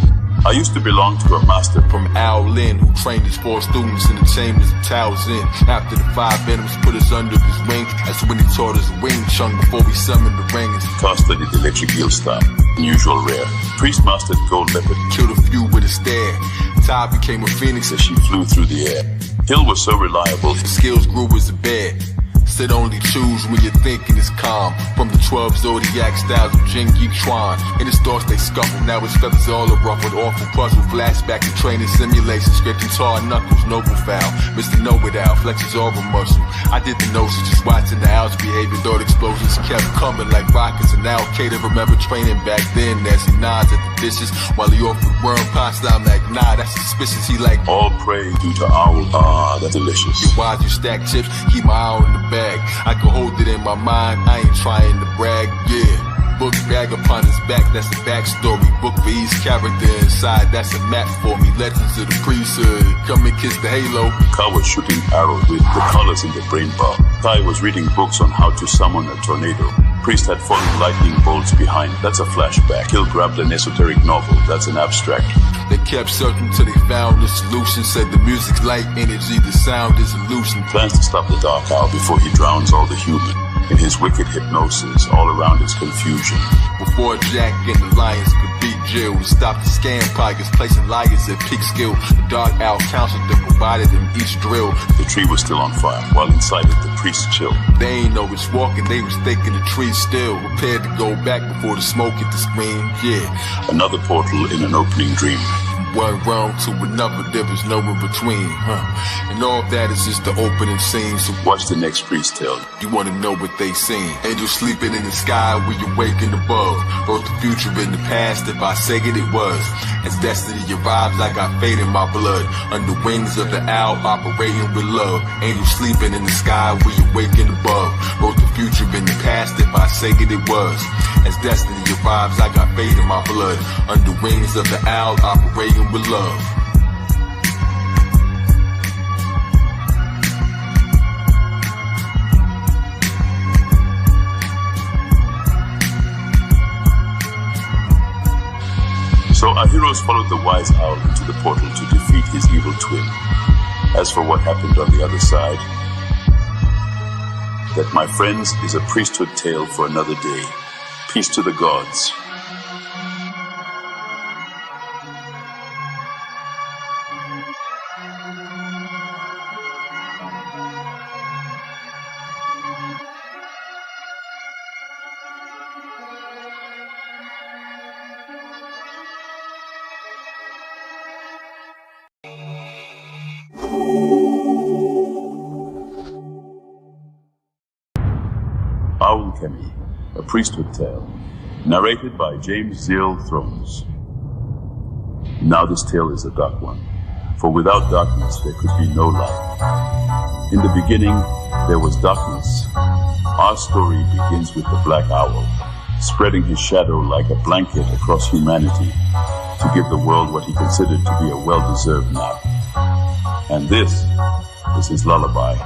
I used to belong to a master from Al Lin, who trained his 4 students in the chambers of Tao Zen. After the 5 venoms put us under his wing, that's when he taught us Wing Chun before we summoned the rings. Ka studied electric eel style, unusual rare. Priest mastered gold leopard, Killed a few with a stare. Tai became a phoenix as she flew through the air. Hill was so reliable, his skills grew as a bear. Said only choose when your thinking is calm. From the 12 Zodiac styles of Jing Yi Chuan. In his thoughts they scuffle, now his feathers all are ruffled. Awful puzzle, flashback to training simulations. Scraping tar knuckles, noble foul. Mr. Know-It-All, flexes over muscle. I did the noses, just watching the owl's behavior. Thought explosions kept coming like rockets. And now Kate remember training back then. As he nods at the dishes while he offered worm pasta. I'm like, nah, that's suspicious. He like, all praise due to owl. Ah, that's delicious. you wise, you stack chips, keep my eye on the bag. I can hold it in my mind, I ain't trying to brag, yeah. Book bag upon his back, that's the backstory. Book for each character inside, that's a map for me. Legends of the priesthood, come and kiss the halo. Ka was shooting arrows with the colors in the brain bar. Kai was reading books on how to summon a tornado. Priest had fallen lightning bolts behind, that's a flashback. Hill grabbed an esoteric novel, that's an abstract. They kept searching till they found the solution. Said the music's light energy, the sound is illusion. Plans to stop the dark owl before he drowns all the human. In his wicked hypnosis, all around is confusion. Before Jack and the Lions could beat Jill, we stopped the scam pockets, placing liars at peak skill. The dark owl counsel that provided them each drill. The tree was still on fire, while inside it the priest chilled. They ain't know it's walking, they was thinking the tree still. Prepared to go back before the smoke hit the screen, yeah. Another portal in an opening dream. One realm to another, there was no in between, And all that is just the opening scene. So watch the next priest tell. You wanna know what they seen? Angels sleeping in the sky, we awaken above. Wrote the future in the past, if I say it, it was. As destiny arrives, I got fate in my blood. Under wings of the owl, operating with love. Angels sleeping in the sky, we awaken above. Wrote the future in the past, if I say it, it was. As destiny arrives, I got fate in my blood. Under wings of the owl, operating with love. So our heroes followed the wise owl into the portal to defeat his evil twin. As for what happened on the other side, that, my friends, is a priesthood tale for another day. Peace to the gods. Alchemy, a priesthood tale, narrated by James Zeal Thrones. Now this tale is a dark one, for without darkness there could be no light. In the beginning, there was darkness. Our story begins with the black owl, spreading his shadow like a blanket across humanity to give the world what he considered to be a well-deserved nap. And this is his lullaby.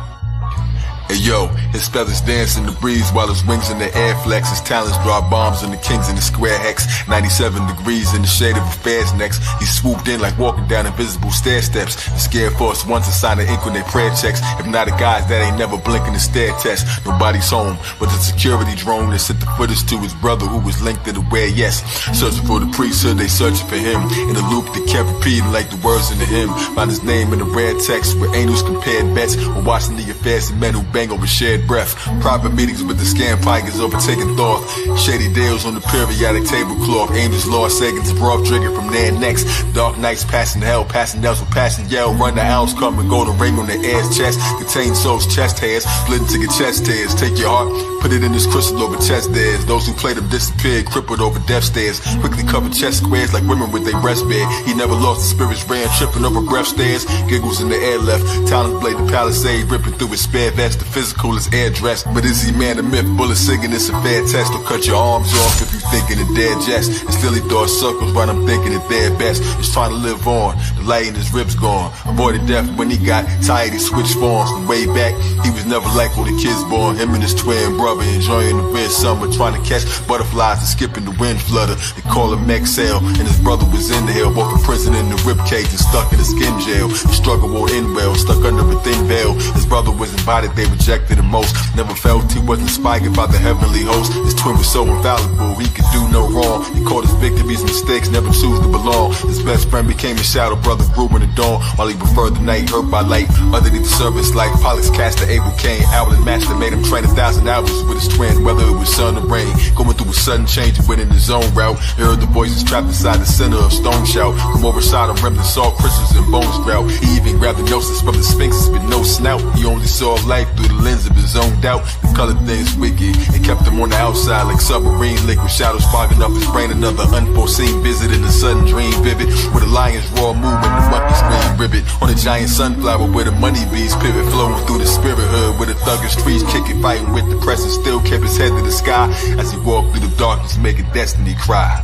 Hey yo, his feathers dance in the breeze while his wings in the air flex. His talons drop bombs on the kings in the square hex. 97 degrees in the shade of a fair's necks. He swooped in like walking down invisible stair steps. The scared force once assigned an ink on their prayer checks. If not a guys that ain't never blinking the stair test. Nobody's home, but the security drone that sent the footage to his brother who was linked to the where yes. Searching for the priesthood, they searching for him. In the loop that kept repeating like the words in the hymn. Found his name in the rare text where angels compared bets. When watching the affairs of men who bang over shared breath. Private meetings with the scam pikers overtaking thought. Shady deals on the periodic tablecloth. Angels lost seconds, broth drinking from their necks. Dark nights passing hell, passing else with passing yell. Run the ounce, come and golden ring on the air's chest. Contain souls, chest hairs, split into your chest hairs. Take your heart, put it in this crystal over chest theirs. Those who played them disappeared, crippled over death stairs. Quickly covered chest squares like women with their breast bare. He never lost the spirits, ran tripping over breath stairs. Giggles in the air left, talons blade the palisade, ripping through his spare vest. The physical is air dressed, but is he man of myth? Bullets singing, it's a fair test. Don't cut your arms off if you thinking a dead jest. And still he thought circles, but I'm thinking at their best. Just trying to live on. The but light and his ribs gone. Avoided death when he got tired, he switched forms. From way back, he was never like all the kids born. Him and his twin brother enjoying the red summer, trying to catch butterflies and skipping the wind flutter. They call him Exhale, and his brother was in the hell, both in prison in the rib cage and stuck in the skin jail. The struggle won't end well, stuck under a thin veil. His brother was invited, they rejected him most. Never felt he was inspired by the heavenly host. His twin was so infallible, he could do no wrong. He caught his victories, mistakes, never choose to belong. His best friend became his shadow, brother grew in the dawn. While he preferred the night, hurt by light. Underneath the surface, like Pollux Caster, Abel Cain, Owlet Master made him train 1,000 hours with his twin, whether it was sun or rain. Going through a sudden change and went in his own route. He heard the voices trapped inside the center of stone shout. From overside of rim, the salt crystals and bones grout. He even grabbed the gnosis from the sphinxes with no snout. He only saw life through the lens of his own doubt. The color things wicked, it kept him on the outside like submarine liquid. Shadows fogging up his brain, another unforeseen visit in a sudden dream vivid. With a lion's roar moving, the monkey scream ribbit. On a giant sunflower where the money bees pivot, flowing through the spirit hood where the thuggish trees kicking, fighting with the crescent. Still kept his head to the sky as he walked through the darkness, making destiny cry.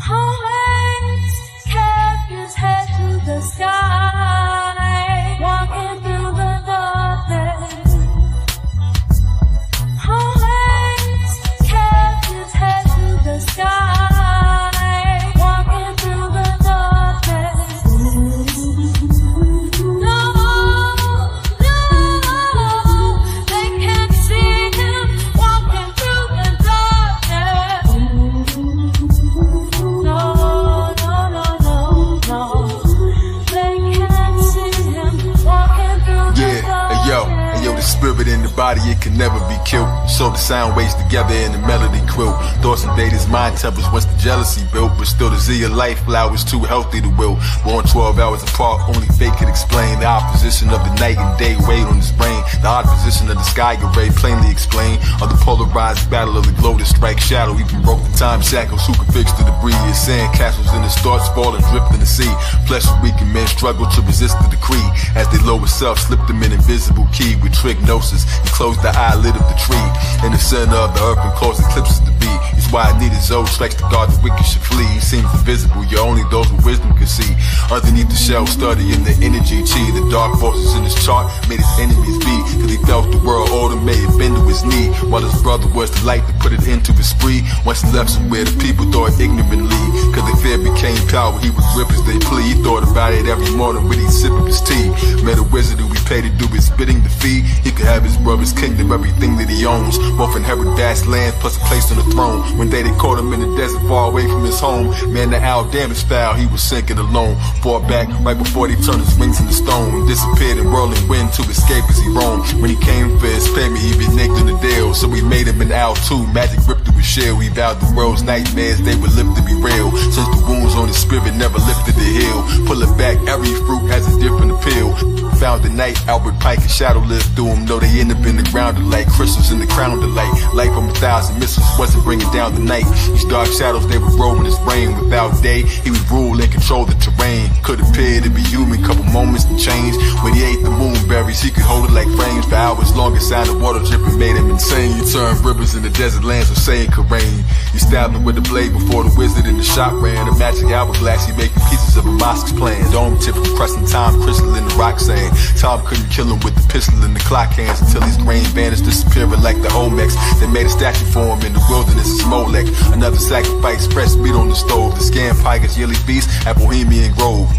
Always kept his head to the sky, walking through the darkness. Always kept his head to the sky, walking through the darkness. No, no, they can't see him walking through the darkness. No, no, no, no, no, they can't see him walking through the darkness. Yo, the spirit in the body, it can never be killed. So the sound waves together in the melody quilt. Thoughts invade his mind tempers once the jealousy built. But still the Z of life flowers too healthy to will. Born 12 hours apart, only fate could explain the opposition of the night and day weighed on his brain. The odd position of the sky array plainly explained of the polarized battle of the glow that strike shadow. Even broke the time shackles, who could fix the debris? His sand castles in his thoughts fall and drift in the sea. Flesh weak and men struggle to resist the decree. As they lower self slipped them an invisible key with trick gnosis. He closed the eyelid of the tree in the center of the earth and caused eclipses to be. It's why I needed Zod strikes to guard the wicked should flee. He seems invisible, yet only those with wisdom can see. Underneath the shell, studying the energy chi. The dark forces in his chart made his enemies be, cause he felt the world order may have been to his knee. While his brother was the light to put it into his spree. Once he left somewhere, the people thought ignorantly, cause their fear became power, he would grip as they plea. He thought about it every morning when he'd sip of his tea. Met a wizard who he paid to do his bidding. The fee, he could have his brother's kingdom, everything that he owns. Both inherit vast lands plus a place on the throne. One day they caught him in the desert far away from his home. Man, the owl damaged foul, he was sinking alone. Fought back right before they turned his wings into stone. Disappeared in whirling wind to escape as he roamed. When he came for his payment, he been naked in the deal. So we made him an owl too, magic ripped through his shell. He vowed the world's nightmares, they would live to be real. Since the wounds on his spirit never lifted the hill. Pull it back, every fruit has a different appeal. Found the night, Albert Pike and Shadow lived through him. Though they end up in the ground of light, crystals in the crown of light. Light from 1,000 missiles wasn't bringing down the night. These dark shadows, they would roll in his brain. Without day, he would rule and control the terrain. Could appear to be human, couple moments to change. When he ate the moonberries, he could hold it like frames. For hours longer, sound of water dripping made him insane. He turned rivers in the desert lands of saying could rain. He stabbed him with a blade before the wizard in the shop ran. A magic hourglass, he making pieces of a mosque's plan. Dome tip from crusting time, crystal in the rock sand. Tom couldn't kill him with the pistol in the clock hands until his grain vanished, disappearing like the Olmecs. They made a statue for him in the wilderness of Molech. Another sacrifice, fresh meat on the stove. The Scan Pike's yearly feast at Bohemian Grove.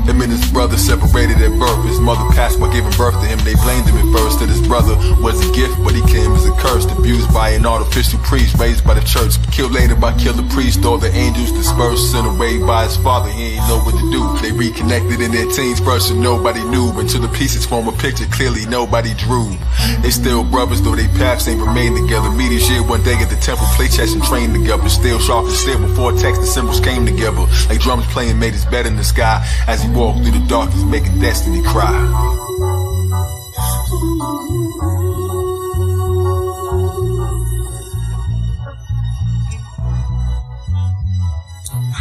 Him and his brother separated at birth. His mother passed while giving birth to him. They blamed him at first that his brother was a gift, but he came as a curse. Abused by an artificial priest, raised by the church. Killed later by killer priest. All the angels dispersed, sent away by his father. He ain't know what to do. They reconnected in their teens first and nobody knew. Until the pieces form a picture clearly nobody drew. They still brothers though they paths ain't remain together. Meet each year one day at the temple, play chess and train together. Still sharp as steel before text and symbols came together. Like drums playing made his bed in the sky as he walked through the darkness, making destiny cry.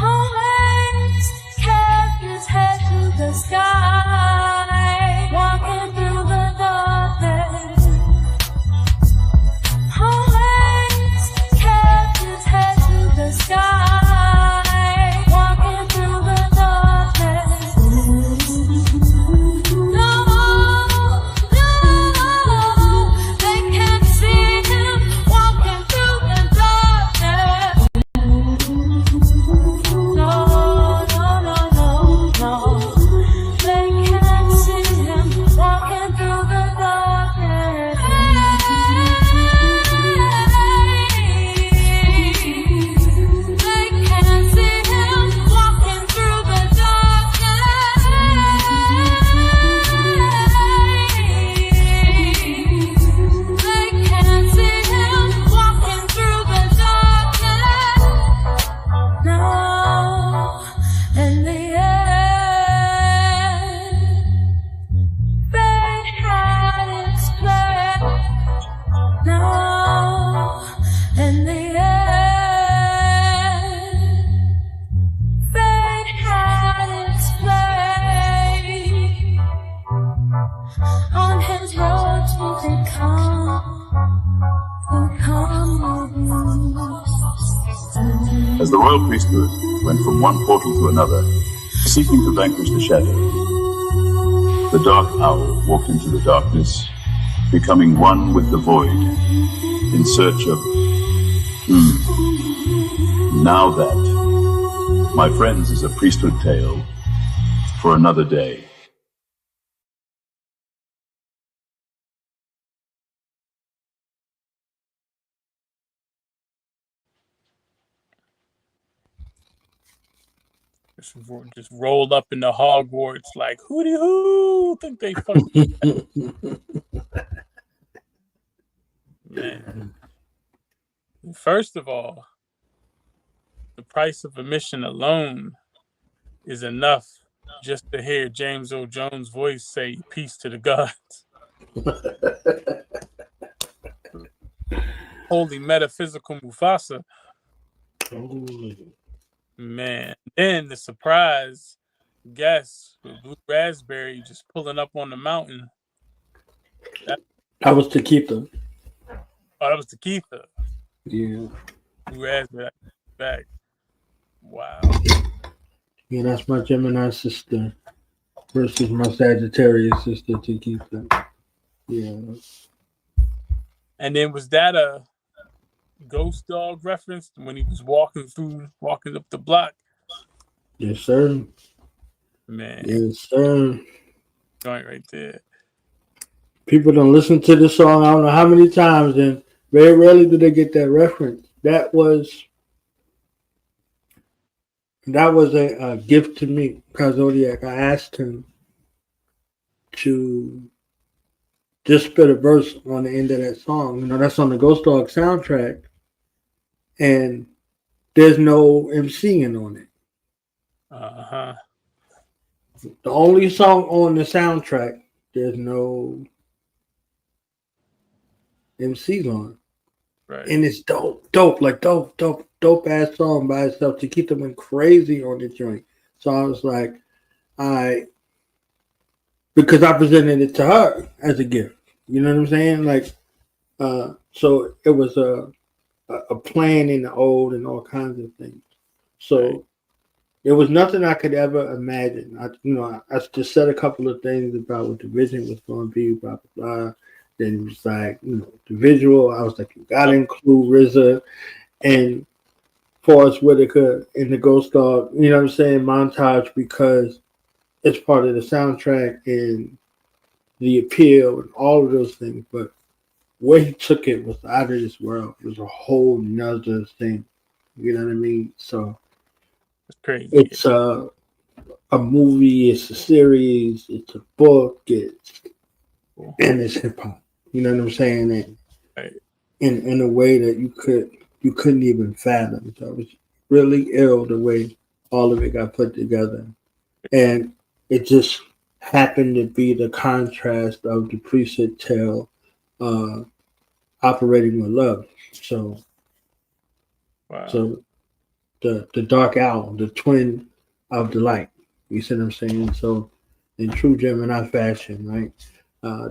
Always kept his head to the sky, walking through the darkness. Always kept his head to the sky, walking through the darkness. royal priesthood went from one portal to another, seeking to vanquish the shadow. The dark owl walked into the darkness, becoming one with the void, in search of... Now that, my friends, is a priesthood tale for another day. Just rolled up into Hogwarts like hooty hoo. Think they fucking man. First of all, the price of admission alone is enough just to hear James Earl Jones' voice say "Peace to the gods." Holy metaphysical Mufasa. Man. Then the surprise guest with Blue Raspberry just pulling up on the mountain. That was Takitha. Oh, that was Takitha. Yeah. Blue Raspberry back. Wow. Yeah, that's my Gemini sister versus my Sagittarius sister Takitha. Yeah. And then was that a Ghost Dog reference when he was walking up the block? Yes, sir. Man. Yes, sir. Joint right there. People don't listen to this song I don't know how many times, and very rarely do they get that reference. That was a gift to me, Ka Zodiak. I asked him to just spit a verse on the end of that song. You know, that's on the Ghost Dog soundtrack, and there's no MCing on it. Uh-huh. The only song on the soundtrack, there's no MCs on. Right. And it's dope ass song by itself. To keep them went crazy on the joint. So I was like, because I presented it to her as a gift. You know what I'm saying? Like, so it was a plan in the old and all kinds of things. So right. There was nothing I could ever imagine. I just said a couple of things about what the vision was going to be, blah, blah, blah. Then it was like, the visual. I was like, you got to include RZA and Forrest Whitaker in the Ghost Dog, you know what I'm saying, montage, because it's part of the soundtrack and the appeal and all of those things. But where he took it was out of this world. It was a whole nother thing. You know what I mean? So it's crazy. It's a movie, it's a series, it's a book, and it's hip hop. You know what I'm saying? And right. in a way that you couldn't even fathom. So it was really ill the way all of it got put together. And it just happened to be the contrast of the priesthood tale operating with love. So wow. So the dark owl, the twin of the light. You see what I'm saying? So in true Gemini fashion, right?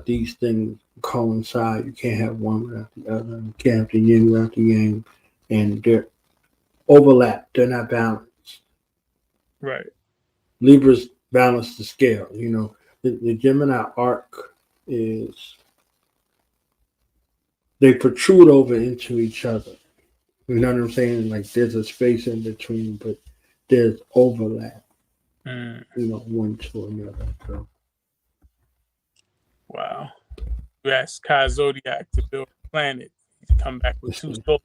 These things coincide. You can't have one without the other. You can't have the yin without the yang. And they're overlap. They're not balanced. Right. Libras balance the scale. The Gemini arc is they protrude over into each other. You know what I'm saying? Like there's a space in between, but there's overlap. One to another. So. Wow. You ask Ka Zodiak to build a planet, you come back with two souls.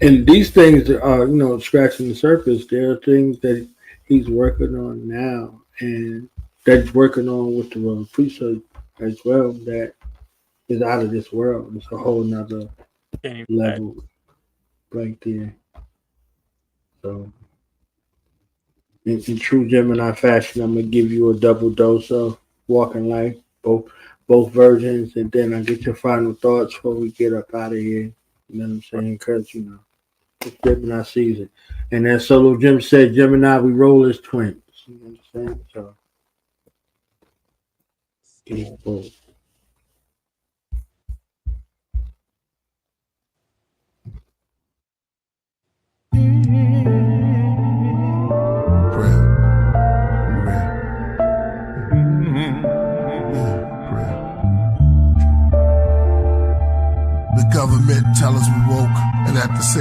And these things are, scratching the surface. There are things that he's working on now, and that he's working on with the royal priesthood as well. That is out of this world. It's a whole nother level right there. So, in true Gemini fashion, I'm gonna give you a double dose of Walking Life, both versions, and then I get your final thoughts before we get up out of here. You know what I'm saying? Because it's Gemini season, and as Solo Jim said, Gemini we roll as twins. You know what I'm saying? So,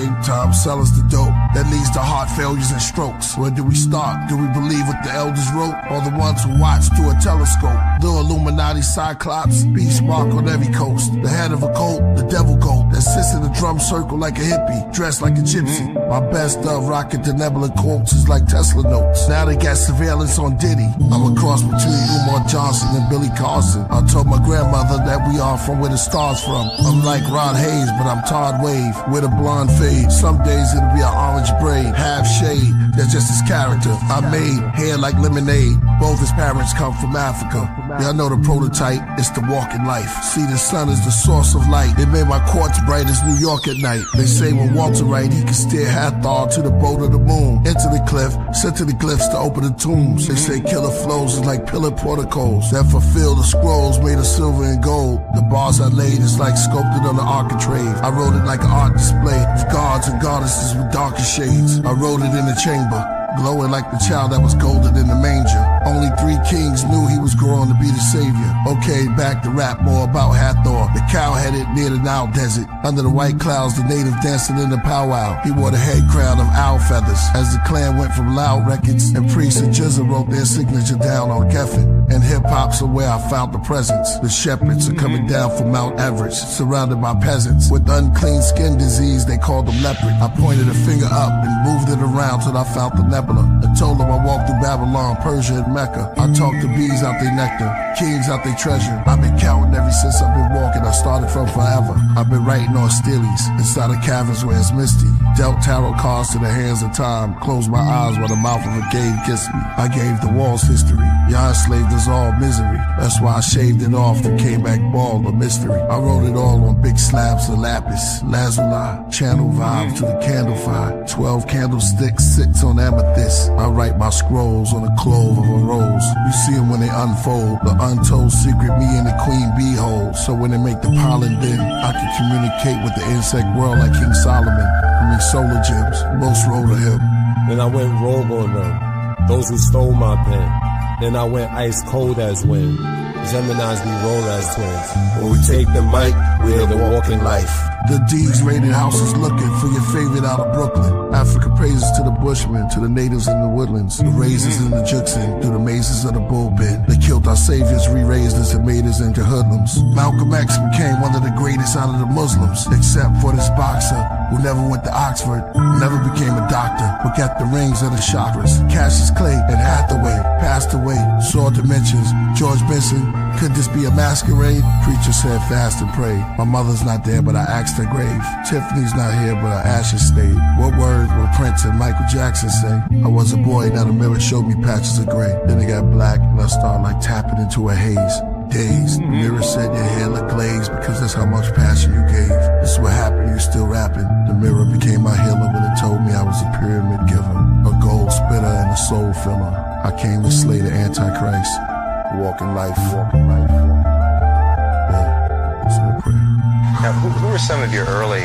same time, sell us the dope that leads to heart failures and strokes. Where do we start? Do we believe what the elders wrote, or the ones who watch through a telescope? The Illuminati cyclops, beast mark on every coast. The head of a cult, the devil goat that sits in a drum circle like a hippie, dressed like a gypsy. My best of rocking the nebula quotes is like Tesla notes. Now they got surveillance on Diddy. I'm a cross between Umar Johnson and Billy Carson. I told my grandmother that we are from where the stars from. I'm like Rod Hayes, but I'm Todd Wave with a blonde fade. Some days it'll be an orange braid, half shade. That's just his character. I made hair like lemonade. Both his parents come from Africa. Y'all know the prototype, it's the walking life. See, the sun is the source of light. It made my quartz bright as New York at night. They say when Walter Wright, he can steer Hathor to the boat of the moon. Into the cliff, sent to the glyphs to open the tombs. They say killer flows is like pillar protocols that fulfill the scrolls made of silver and gold. The bars I laid is like sculpted on the architrave. I wrote it like an art display of gods and goddesses with darker shades. I wrote it in the chamber, glowing like the child that was golden in the manger. Only 3 kings knew he was growing to be the savior. Okay, back to rap more about Hathor, the cow-headed near the Nile desert. Under the white clouds, the native dancing in the powwow. He wore the head crown of owl feathers. As the clan went from loud records, and priests and Jizza wrote their signature down on Geffen. And hip-hop's are where I found the presence. The shepherds are coming down from Mount Everest, surrounded by peasants with unclean skin disease. They called them leopard. I pointed a finger up and moved it around till I found the nebula. I told them I walked through Babylon, Persia, and Mecca. I talked to bees out their nectar, kings out their treasure. I've been counting ever since I've been walking. I started from forever. I've been writing on steelies inside of caverns where it's misty. Dealt tarot cards to the hands of time. Closed my eyes while the mouth of a cave kissed me. I gave the walls history. Y'all enslaved us all misery. That's why I shaved it off and came back bald of mystery. I wrote it all on big slabs of lapis, lazuli, channel vibes to the candle fire. 12 candlesticks, 6 on amethyst. I write my scrolls on the clove of a rose. You see them when they unfold, the untold secret me and the queen bee hold. So when they make the pollen bin, I can communicate with the insect world like King Solomon. I mean solar gems, most roll to him. Then I went rogue on them, those who stole my pen. Then I went ice cold as wind. Geminis we roll as twins. When we take the mic, we live the walking life. The D's rated houses looking for your favorite out of Brooklyn. Africa praises to the bushmen, to the natives in the woodlands, the razors in the Juxin, through the mazes of the bullpen. They killed our saviors, re-raised us and made us into hoodlums. Malcolm X became one of the greatest out of the Muslims, except for this boxer who never went to Oxford, never became a doctor, but got the rings of the chakras. Cassius Clay and Hathaway passed away, saw dimensions. George Benson, could this be a masquerade? Preacher said fast and pray. My mother's not there, but I asked her grave. Tiffany's not here, but her ashes stayed. What words will Prince and Michael Jackson say? I was a boy, now the mirror showed me patches of gray. Then it got black, and I started like tapping into a haze. Dazed, the mirror said your hair looked glazed because that's how much passion you gave. This is what happened, you still rapping. The mirror became my healer when it told me I was a pyramid giver, a gold spitter and a soul filler. I came to slay the Antichrist. Walking life, walking life, walking life. Yeah, that's my prayer. Now, who were some of your early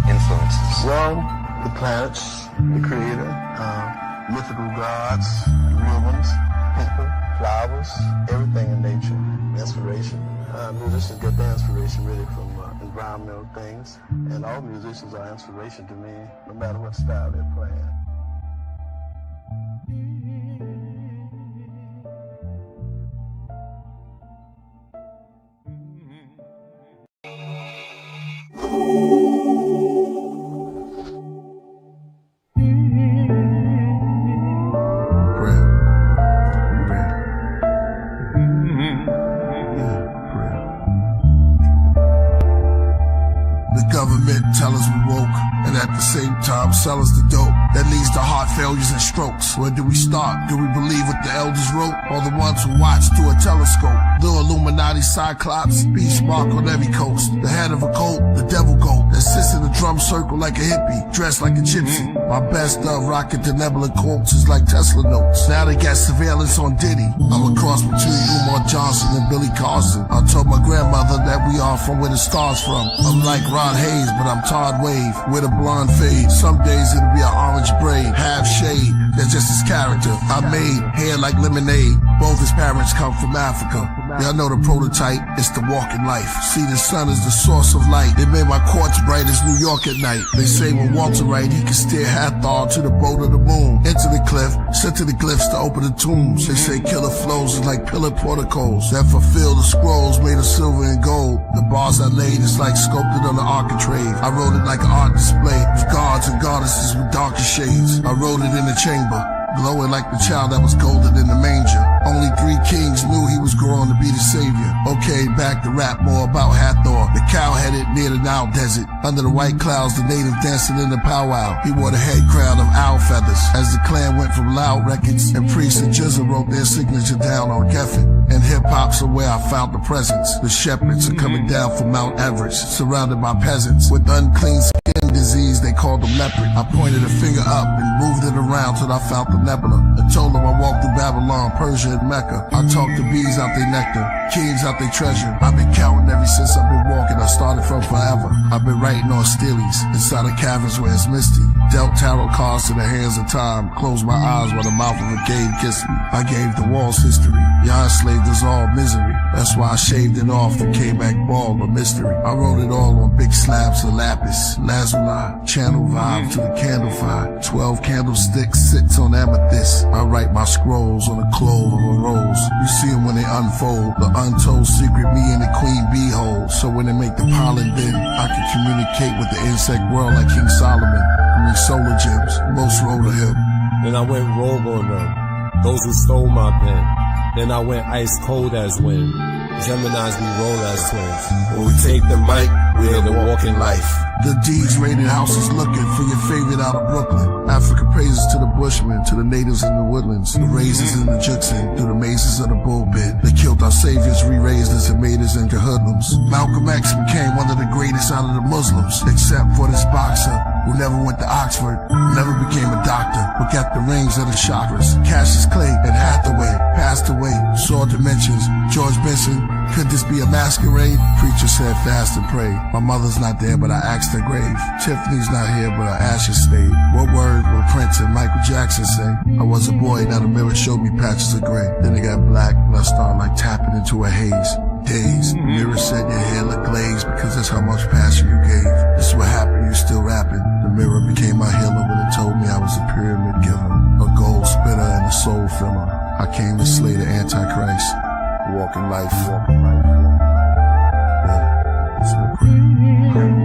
influences? Well, the planets, the creator, mythical gods, real ones, people, flowers, everything in nature, inspiration. Musicians get their inspiration really from environmental things, and all musicians are inspiration to me, no matter what style they're playing. Sell us the dope that leads to heart failures and strokes. Where do we start? Do we believe what the elders wrote, or the ones who watch through a telescope? The Illuminati cyclops, beast mark on every coast. The head of a cult, the devil goat that sits in a drum circle like a hippie, dressed like a gypsy. My best of rocking the nebula quotes is like Tesla notes. Now they got surveillance on Diddy. I'm a cross between Umar Johnson and Billy Carson. I told my grandmother that we are from where the stars from. I'm like Rod Hayes, but I'm Todd Wave with a blonde fade. Some days it'll be an orange braid, half shade. That's just his character. I made hair like lemonade. Both his parents come from Africa. Y'all know the prototype, it's the walking life. See, the sun is the source of light. It made my quartz bright as New York at night. They say when Walter right, he can steer Hathor to the boat of the moon. Into the cliff, sent to the glyphs to open the tombs. They say killer flows is like pillar protocols that fulfill the scrolls made of silver and gold. The bars I laid is like sculpted on the architrave. I wrote it like an art display with gods and goddesses with darker shades. I wrote it in the chamber, glowing like the child that was golden in the manger. Only 3 kings knew he was growing to be the savior. Okay, back to rap more about Hathor, the cow-headed near the Nile desert. Under the white clouds, the native dancing in the powwow. He wore the head crown of owl feathers. As the clan went from loud records, and priests and Jizza wrote their signature down on Geffen. And hip-hop's are where I found the presence. The shepherds are coming down from Mount Everest, surrounded by peasants with unclean skin disease. They called them leopard. I pointed a finger up and moved it around till I found the nebula. I told them I walked through Babylon, Persia, and Mecca. I talked to bees out their nectar, kings out their treasure. I've been counting ever since I've been walking. I started from forever. I've been writing on steelies inside of caverns where it's misty. Dealt tarot cards to the hands of time. Closed my eyes while the mouth of a cave kissed me. I gave the walls history. Y'all enslaved us all misery. That's why I shaved it off and came back bald of mystery. I wrote it all on big slabs of lapis, lazuli, channel vibe to the candle fire. 12 candlesticks sits on amethyst. I write my scrolls on the clove of a rose. You see them when they unfold, the untold secret me and the queen bee hold. So when they make the pollen bend, I can communicate with the insect world like King Solomon. I mean solar gems, most wrote of him. Then I went rogue on them, those who stole my pen. Then I went ice cold as wind. Geminis we roll as twins. When we take the mic, we're the walking life. The D's rated houses looking for your favorite out of Brooklyn. Africa praises to the bushmen, to the natives in the woodlands, the raisins in the Judson, through the mazes of the bullpen. They killed our saviors, re-raised us and made us into hoodlums. Malcolm X became one of the greatest out of the Muslims, except for this boxer who never went to Oxford, never became a doctor, but got the rings of the chakras. Cassius Clay and Hathaway passed away, saw dimensions. George Benson, could this be a masquerade? Preacher said fast and pray. My mother's not there, but I asked her grave. Tiffany's not here, but her ashes stayed. What word will Prince and Michael Jackson say? I was a boy, now the mirror showed me patches of gray. Then it got black, and I started like tapping into a haze. Days. Mirror said your hair looked glazed because that's how much passion you gave. This is what happened, you still rapping. The mirror became my healer when it told me I was a pyramid giver, a gold spitter and a soul filler. I came to slay the Antichrist. Walking life. Yeah, it's no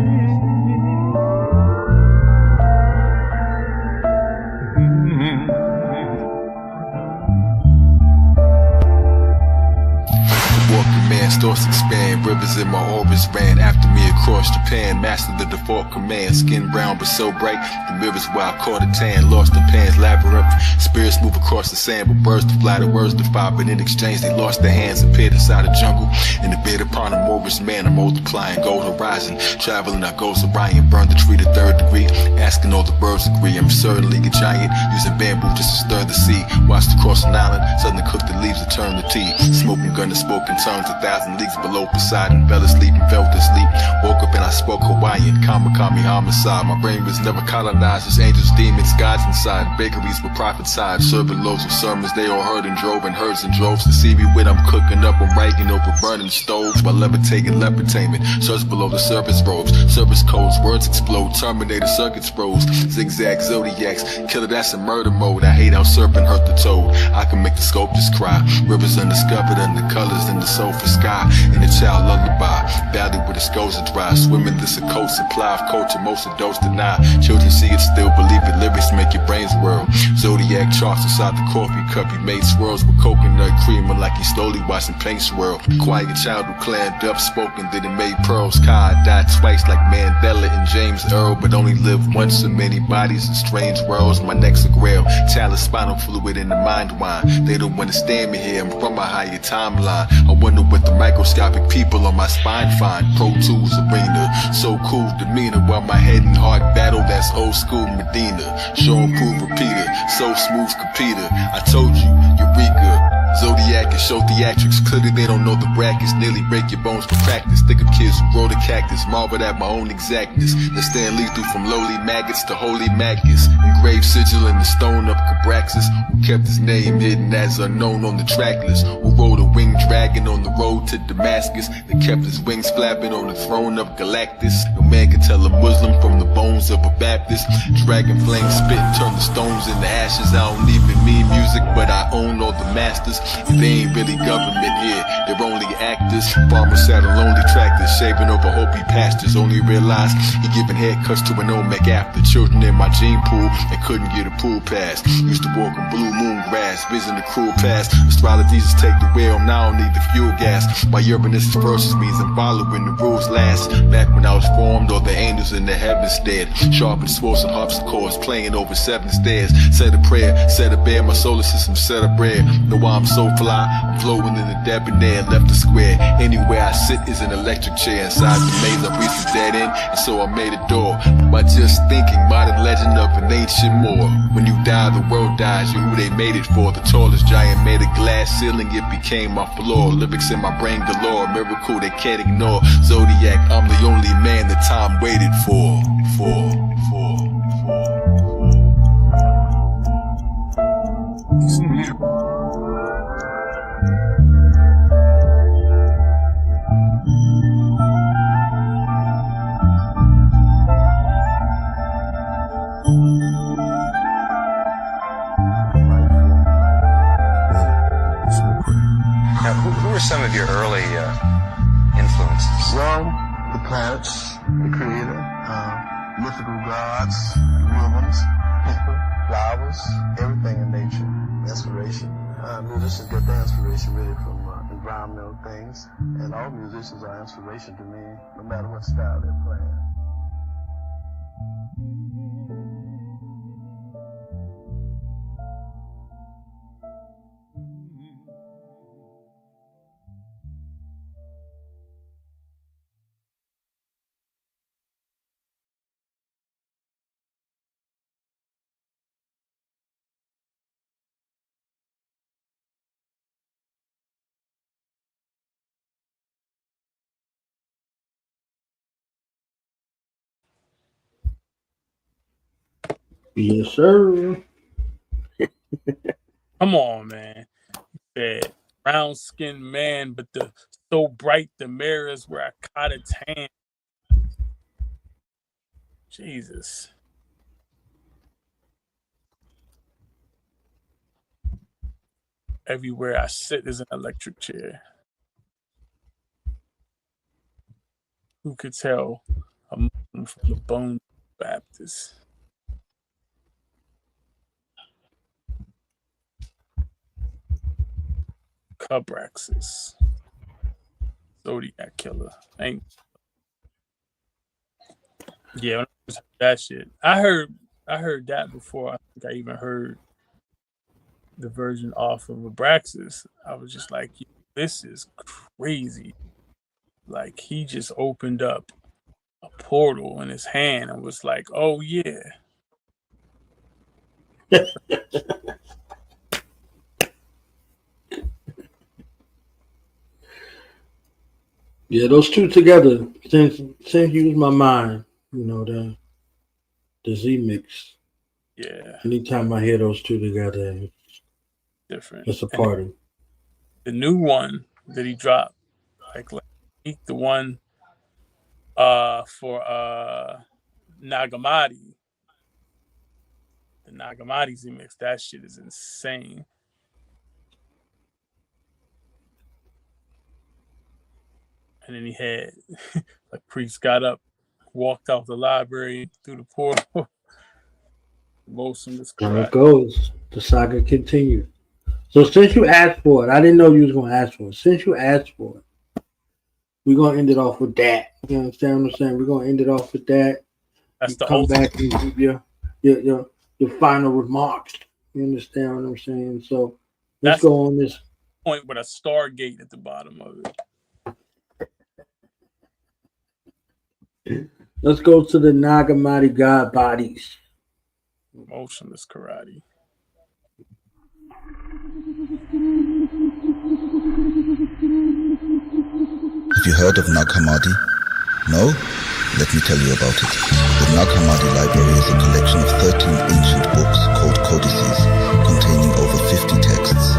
Walking man, stores expand, rivers in my orbits ran after me across Japan. Mastered the default command, skin brown but so bright. The mirrors where I caught a tan, lost in Pan's labyrinth. Spirits move across the sand, but birds to fly, the words defy. But in exchange, they lost their hands, appeared inside a jungle. In the bed upon a Moorish man, I'm multiplying gold horizon. Traveling, I goes Orion, burned the tree to 3rd degree. Asking all the birds agree, I'm certainly a giant. Using bamboo just to stir the sea. Watched across an island, suddenly cooked the leaves to turn to tea. Smoking gun and spoken tongues, 1,000 leagues below Poseidon. Fell asleep and felt asleep. Woke up and I spoke Hawaiian. Kami homicide. My brain was never colonized. There's angels, demons, gods inside. Bakeries were prophesied. Serving loads of sermons. They all heard and drove in herds and droves to see me when I'm cooking up. I'm writing over burning stoves while levitating lepertainment. Search below the surface robes. Surface codes. Words explode. Terminator circuits froze. Zig Zag Zodiacs. Killer, that's in murder mode. I hate how serpent hurt the toad. I can make the sculptors cry. Rivers undiscovered under colors in the sulfur sky. And the child lullaby. Valley where the skulls are dry. Swimming this occult supply of culture. Most of those deny. Children see it, still believe it. Lyrics make your brains whirl. Zodiac charts inside the coffee cup. He made swirls with coconut creamer like he slowly watching paint swirl. Quiet child who clammed up, spoken, then it made pearls. Kai died twice like Mandela and James Earl, but only lived once in many bodies in strange worlds. My neck's a grail. Talent, spinal fluid in the mind wine. They don't understand me here. I'm from a higher timeline. I wonder what the microscopic people on my spine find. Pro Tools arena, so cool demeanor, while my head and heart battle. That's old school Medina. Show and prove repeater, so smooth computer. I told you, Eureka. Zodiac and show theatrics. Clearly they don't know the brackets. Nearly break your bones for practice. Think of kids who roll the cactus. Marveled at my own exactness. That stand lethal from lowly maggots to holy maggots. Engraved sigil in the stone of Cabraxis. Who kept his name hidden as unknown on the track list. Who rode a winged dragon on the road to Damascus. That kept his wings flapping on the throne of Galactus. No man can tell a Muslim from the bones of a Baptist. Dragon flame spit, turn the stones into ashes. I don't even mean music, but I own all the masters. And they ain't really government here, they're only actors. Farmers sat on lonely tractors, shaving over Hopi pastures. Only realized he giving haircuts to an Olmec after. Children in my gene pool and couldn't get a pool pass. Used to walk on blue moon grass, vision the cruel past. AstroloGezus take the wheel, now I don't need the fuel gas. My Uranus versus means I'm following the rules last. Back when I was formed, all the angels in the heavens stared. Sharp and swore some harpsichords, playing over 7 stairs. Said a prayer, said a bear, my solar system set a bread. Know why I'm so fly? I'm floating in the debonair, left the square. Anywhere I sit is an electric chair. Inside the maze I reached the dead end, and so I made a door. By just thinking, modern legend of an ancient Moor. When you die, the world dies, you're who they made it for. The tallest giant made a glass ceiling, it became my floor. Lyrics in my brain galore, miracle they can't ignore. Zodiac, I'm the only man that time waited for. Now, who were some of your early influences? Well, the planets, the creator, mythical gods, rhythms, people, flowers, everything in nature, inspiration. Musicians get their inspiration really from environmental things, and all musicians are inspiration to me, no matter what style they're playing. Yes, sir. Come on, man. He said, brown skinned man, but the so bright the mirrors where I caught its hand. Jesus. Everywhere I sit is an electric chair. Who could tell a Muslim from the Bone Baptist? Cabraxis. Zodiac Killer. Ain't. Yeah, when I just heard that shit. I heard that before. I think I even heard the version off of Abraxas. I was just like, this is crazy. Like, he just opened up a portal in his hand and was like, oh yeah. Yeah, those two together since use my mind. You know, the Z mix. Yeah. Anytime I hear those two together, it's different. It's a party. The new one that he dropped, like the one for Nagamati. The Nagamati Z mix, that shit is insane. And then he had, like, Priest got up, walked out the library through the portal. Motionless There karate. it goes. The saga continues. So since you asked for it, I didn't know you was going to ask for it. Since you asked for it, we're going to end it off with that. You understand what I'm saying? We're going to end it off with that. That's the come ultimate. back and give your final remarks. You understand what I'm saying? So let's go on this point with a Stargate at the bottom of it. Let's go to the Nagamati God bodies. Motionless karate. Have you heard of Nag Hammadi? No? Let me tell you about it. The Nag Hammadi Library is a collection of 13 ancient books called codices, containing over 50 texts.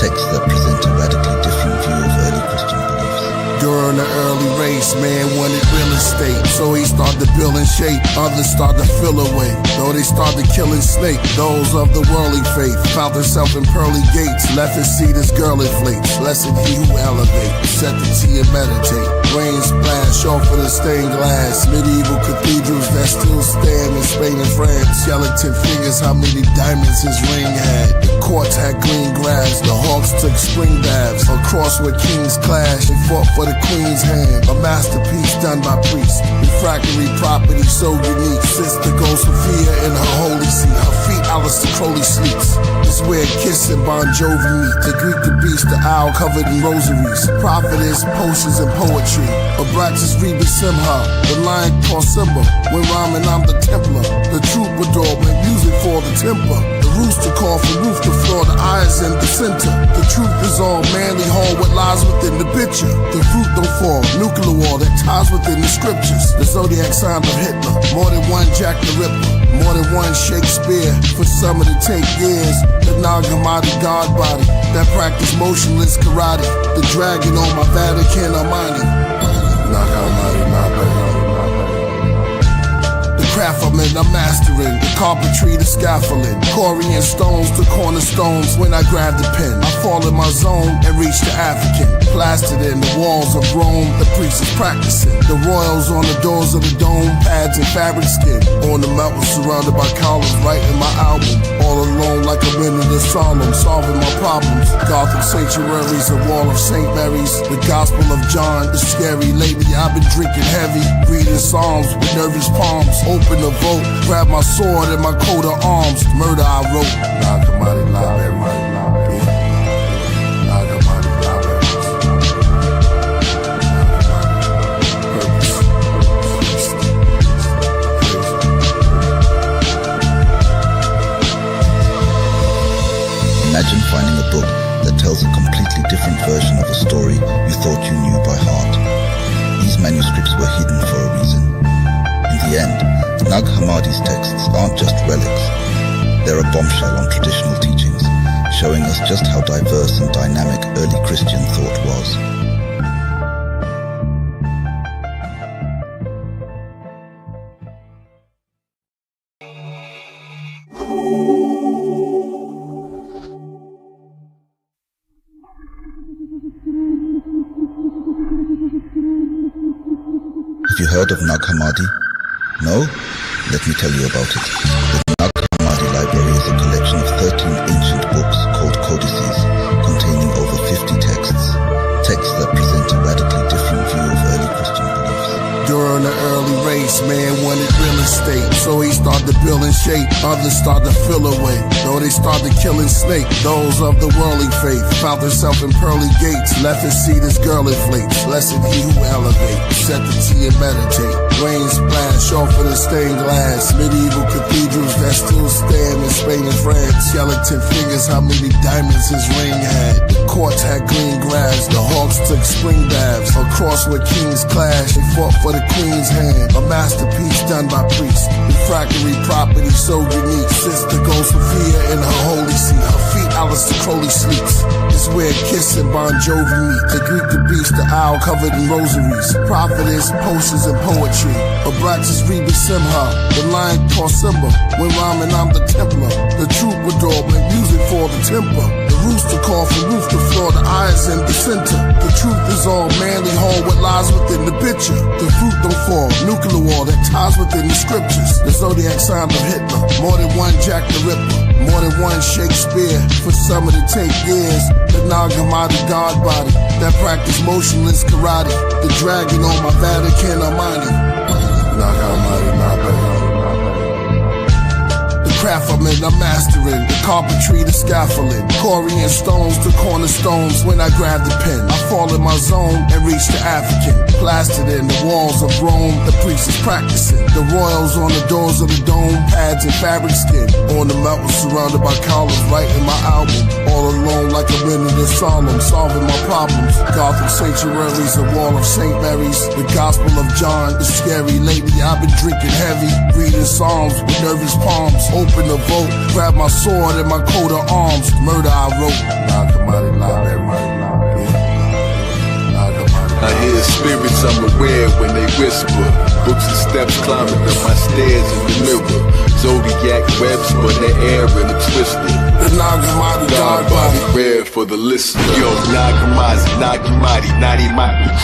Texts that present a radically different view of early Christian beliefs. During the early race, man wanted real estate, so he started building shape. Others started to fill away, though they started killing snake. Those of the worldly faith found themselves in pearly gates, left his seat as girl inflates. Blessed he who elevate, set the tea and meditate. Rain splash off of the stained glass. Medieval cathedrals that still stand in Spain and France. Skeleton fingers, how many diamonds his ring had. The courts had green grass, the hawks took spring baths. Across where kings clash, they fought for the queen's hand. A masterpiece done by priests. Refractory property so unique. Sister goes Sophia in her holy seat. Her feet Alistair Crowley sleeps. It's where Kiss and Bon Jovi meet. The Greek, the beast, the owl covered in rosaries. Prophetess, potions and poetry. Abraxas Reba Simha, the lion called Simba. When rhyming I'm the Templar. The troubadour make music for the temper. The rooster call from roof to floor. The eyes in the center. The truth is all manly hall. What lies within the picture. The fruit don't fall. Nuclear war that ties within the scriptures. The zodiac sign of Hitler. More than one Jack the Ripper. More than one Shakespeare. For some of the take years. The Nag Hammadi god body that practice motionless karate. The dragon on my Vatican Armani. Nag Hammadi, Nag Hammadi. The craft I'm in, I'm mastering. The carpentry, the scaffolding. Corian stones, the cornerstones. When I grab the pen, I fall in my zone and reach the African. Plastered in the walls of Rome, the priest is practicing. The royals on the doors of the dome, pads and fabric skin. On the mountain surrounded by columns, writing my album. All alone like I'm in the solemn, solving my problems. Gothic sanctuaries, a wall of St. Mary's. The Gospel of John is scary. Lately I've been drinking heavy, reading Psalms with nervous palms. Open the vote, grab my sword and my coat of arms. Murder I wrote. Nag Hammadi Library. Imagine finding a book that tells a completely different version of a story you thought you knew by heart. These manuscripts were hidden for a reason. In the end, Nag Hammadi's texts aren't just relics. They're a bombshell on traditional teachings, showing us just how diverse and dynamic early Christian thought was. Have you heard of Nag Hammadi? No? Let me tell you about it. The Nag Hammadi Library is a collection of 13 ancient books called codices, containing over 50 texts. Texts that present a radically different view of early Christian beliefs. During the early race, man wanted real estate, so he started building shape. Others started to fill away, though they started killing snake. Those of the worldly faith found themselves in pearly gates, left his seat as girl inflates. Blessed he who elevate, set the tea and meditate. Rain splash off of the stained glass. Medieval cathedrals that still stand in Spain and France. Skeleton fingers, how many diamonds his ring had. The courts had green grass, the hawks took spring baths. Across where kings clash, they fought for the queen's hand. A masterpiece done by priests. Refractory property so unique. Sister goes Sophia in her holy seat. Her feet Alistair Crowley sleeps. It's where Kiss and Bon Jovi meet. The Greek, the beast, the owl covered in rosaries. Prophetess, potions and poetry. Abraxas Reba Simha, the lion called Simba. When rhyming I'm the Templar. The troubadour make music for the temper. The rooster call from roof to floor. The eyes in the center. The truth is all manly hall. What lies within the picture. The fruit don't fall. Nuclear war that ties within the scriptures. The zodiac sign of Hitler. More than one Jack the Ripper. More than one Shakespeare. For some of the take years. The Nag Hammadi god body that practice motionless karate. The dragon on my Vatican Armani. Nag Hammadi, Nag Hammadi. The craft I'm in, I'm mastering. The carpentry, the scaffolding. Corian stones to cornerstones when I grab the pen. I fall in my zone and reach the African. Plastered in the walls of Rome, the priest is practicing. The royals on the doors of the dome, pads and fabric skin. On the mountain surrounded by columns, writing my album. All alone like a minute of solemn, solving my problems. Gothic sanctuaries, the wall of St. Mary's. The Gospel of John is scary. Lately I've been drinking heavy, reading Psalms with nervous palms. Open the vote, grab my sword and my coat of arms. Murder I wrote. I hear spirits I'm aware when they whisper. Books and steps climbing up my stairs in the mirror. Zodiac webs for the air and a twister. The Nagamadi God body rare for the listener. Yo, Nagamadi, Nadi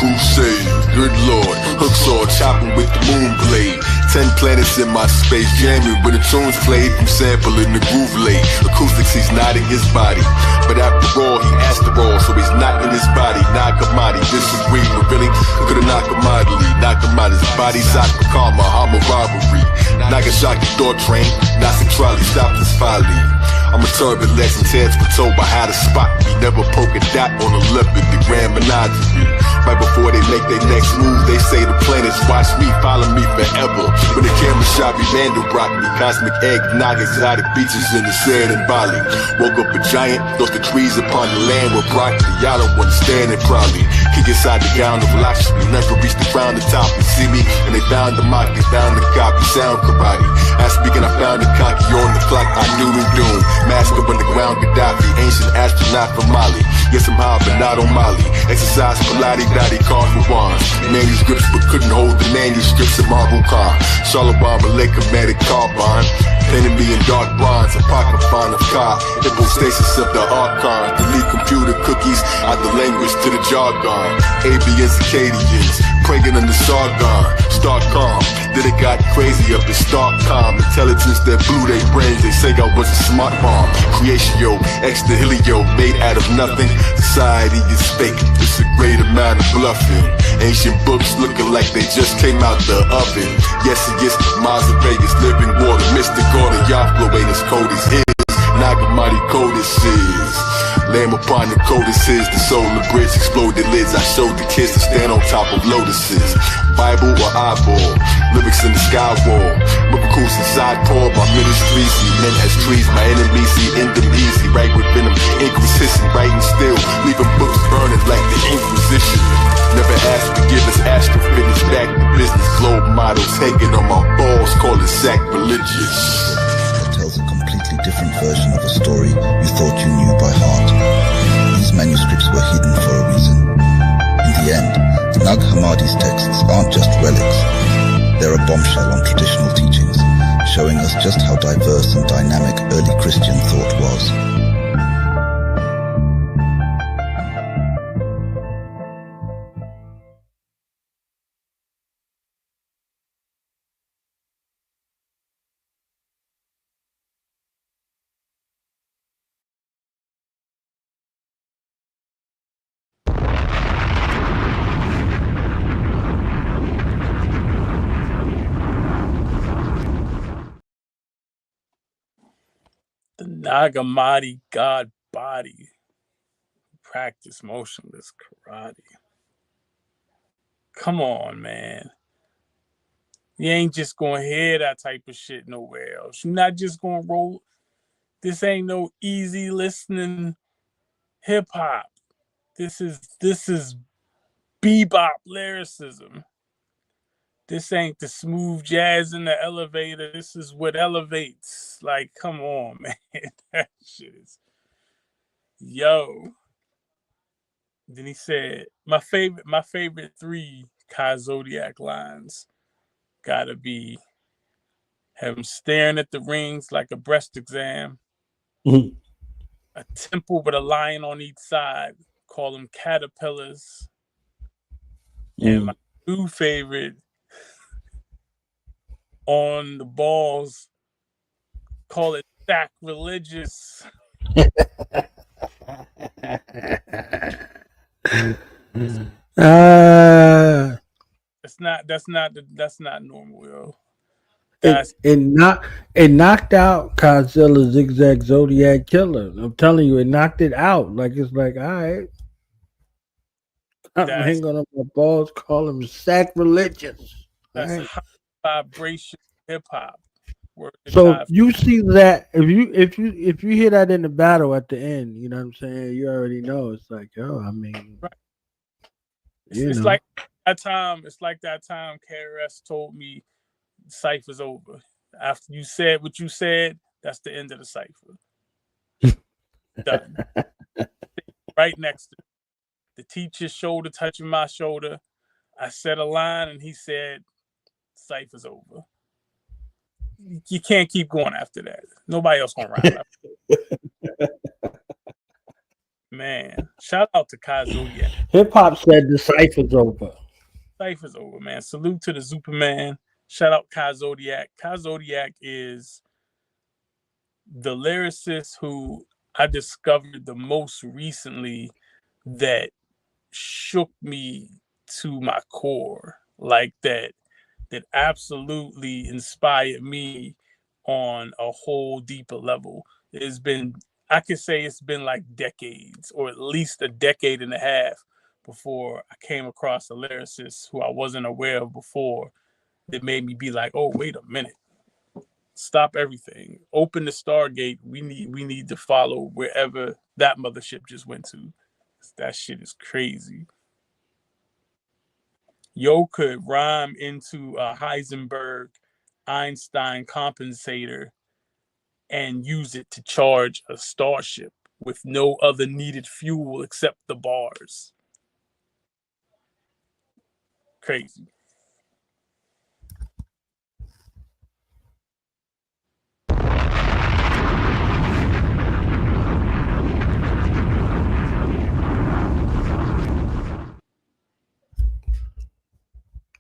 crusade. Good Lord, hooksaw chopping with the moon blade. 10 planets in my space, jamming when the tunes played from sampling the groove late. Acoustics, he's not in his body, but after all, he astral, so he's not in his body. Nagamadi, disagree, but really could've Nagamadi's body, Zaka Karma, Hama robbery. Nagasaki door train, Nazi trolley, stopped his folly. I'm a turbulence and heads were told by how to spot me. Never poke a dot on a leopard, the grand menagerie. Right before they make their next move, they say the planets watch me, follow me forever. When the camera shot me, Mandelbrot me. Cosmic egg, Naga, exotic beaches in the sand in Bali. Woke up a giant, lost the trees upon the land with broccoli. Y'all don't understand it probably. Kick inside the gown of Lakshmi. Never reached the ground, the top and see me. And they found the mock, they found the copy, sound karate. I speaking, I found the cocky on the clock, I knew the doom. Master underground Gaddafi, ancient astronaut from Mali. Yes, I'm high, but not on Mali. Exercise Pilates, Dottie, cars with wands. Manuscripts, but couldn't hold the manuscripts of Marble Khan. Shalom, Malek-Matic carbon. Painted me in dark bronze, apocryphon of Ka. Hypostasis of the archon. Delete computer cookies out the language to the jargon. Avians, Acadians, praying on the Sargon. Start calm, then it got crazy up in stark calm. Intelligence that blew their brains, they say I was a smart bomb. Creation, yo, extra helio, made out of nothing. Society is fake, it's a great amount of bluffing. Ancient books looking like they just came out the oven. Yes, Mars of Vegas, living water, mystic order, Yahweh ain't as cold as his. Nagamadi codices. Lamb upon the codices, the solar bridge exploded lids. I showed the kids to stand on top of lotuses. Bible or eyeball, lyrics in the sky wall. Miracles inside Paul, my ministry. See men as trees, my enemies see in them easy. Right within them, ink was hissing, writing still, leaving books burning like the Inquisition. Never asked forgiveness, astrophysics, back to business. Globe models hanging on my balls, call it sacrilegious. Tells a completely different version of a story you thought you knew by heart. These manuscripts were hidden for a reason. In the end, Nag Hammadi's texts aren't just relics. They're a bombshell on traditional teachings, showing us just how diverse and dynamic early Christian thought was. The Nagamadi god body. Practice motionless karate. Come on, man. You ain't just gonna hear that type of shit nowhere else. You're not just gonna roll. This ain't no easy listening hip hop. This is bebop lyricism. This ain't the smooth jazz in the elevator. This is what elevates. Like, come on, man. That shit is. Yo. Then he said, my favorite 3 Ka Zodiak lines gotta be him staring at the rings like a breast exam. Mm-hmm. A temple with a lion on each side. Call them caterpillars. And my new favorite, on the balls, call it sacrilegious. That's not normal, yo. It knocked out Godzilla Zig Zag Zodiak Killer. I'm telling you, it knocked it out. Like it's like, all right, I'm hanging on my balls, call him sacrilegious. That's Right? high vibration hip hop. So you see that if you hear that in the battle at the end, you know what I'm saying? You already know it's like, yo, I mean, right. It's like that time. It's like that time KRS told me cipher's over. After you said what you said, that's the end of the cipher. Done. Right next to the teacher's shoulder touching my shoulder. I said a line and he said, cipher's over. You can't keep going after that. Nobody else gonna rhyme after that. Man, shout out to Ka Zodiak. Hip hop said the cipher's over. Cipher's over, man. Salute to the Superman. Shout out Ka Zodiak. Ka Zodiak is the lyricist who I discovered the most recently that shook me to my core. Like that absolutely inspired me on a whole deeper level. I could say it's been like decades, or at least a decade and a half before I came across a lyricist who I wasn't aware of before that made me be like, oh, wait a minute. Stop everything. Open the Stargate. We need to follow wherever that mothership just went to. That shit is crazy. Yo could rhyme into a Heisenberg Einstein compensator and use it to charge a starship with no other needed fuel except the bars. Crazy.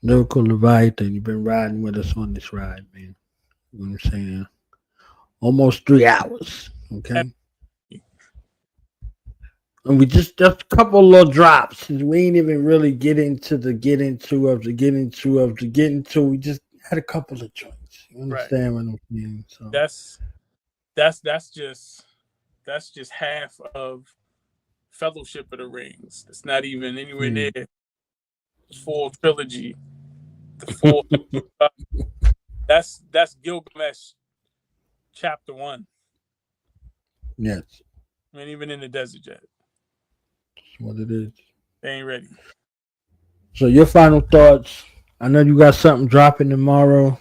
Lyrical Leviathan, you've been riding with us on this ride, man. You know what I'm saying? Almost 3 hours. Okay. And we just a couple little drops. We ain't even really get into. We just had a couple of joints. You understand what I'm saying? So that's just half of Fellowship of the Rings. It's not even anywhere near the full trilogy. The full that's Gilgamesh chapter 1. Yes. I ain't even in the desert yet. That's what it is. They ain't ready. So your final thoughts. I know you got something dropping tomorrow.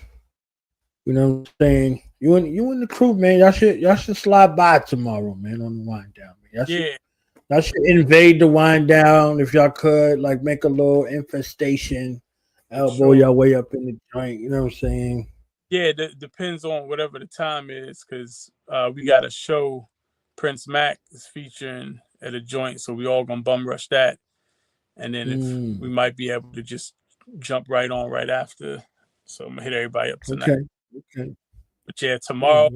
You know what I'm saying? You and the crew, man. Y'all should slide by tomorrow, man, on the wind down. Man. Y'all should invade the wind down if y'all could, like make a little infestation, elbow your way up in the joint. You know what I'm saying? Yeah, that depends on whatever the time is, because we got a show Prince Mac is featuring at a joint, so we all gonna bum rush that, and then if we might be able to just jump right on right after. So I'm gonna hit everybody up tonight. Okay. But yeah, tomorrow.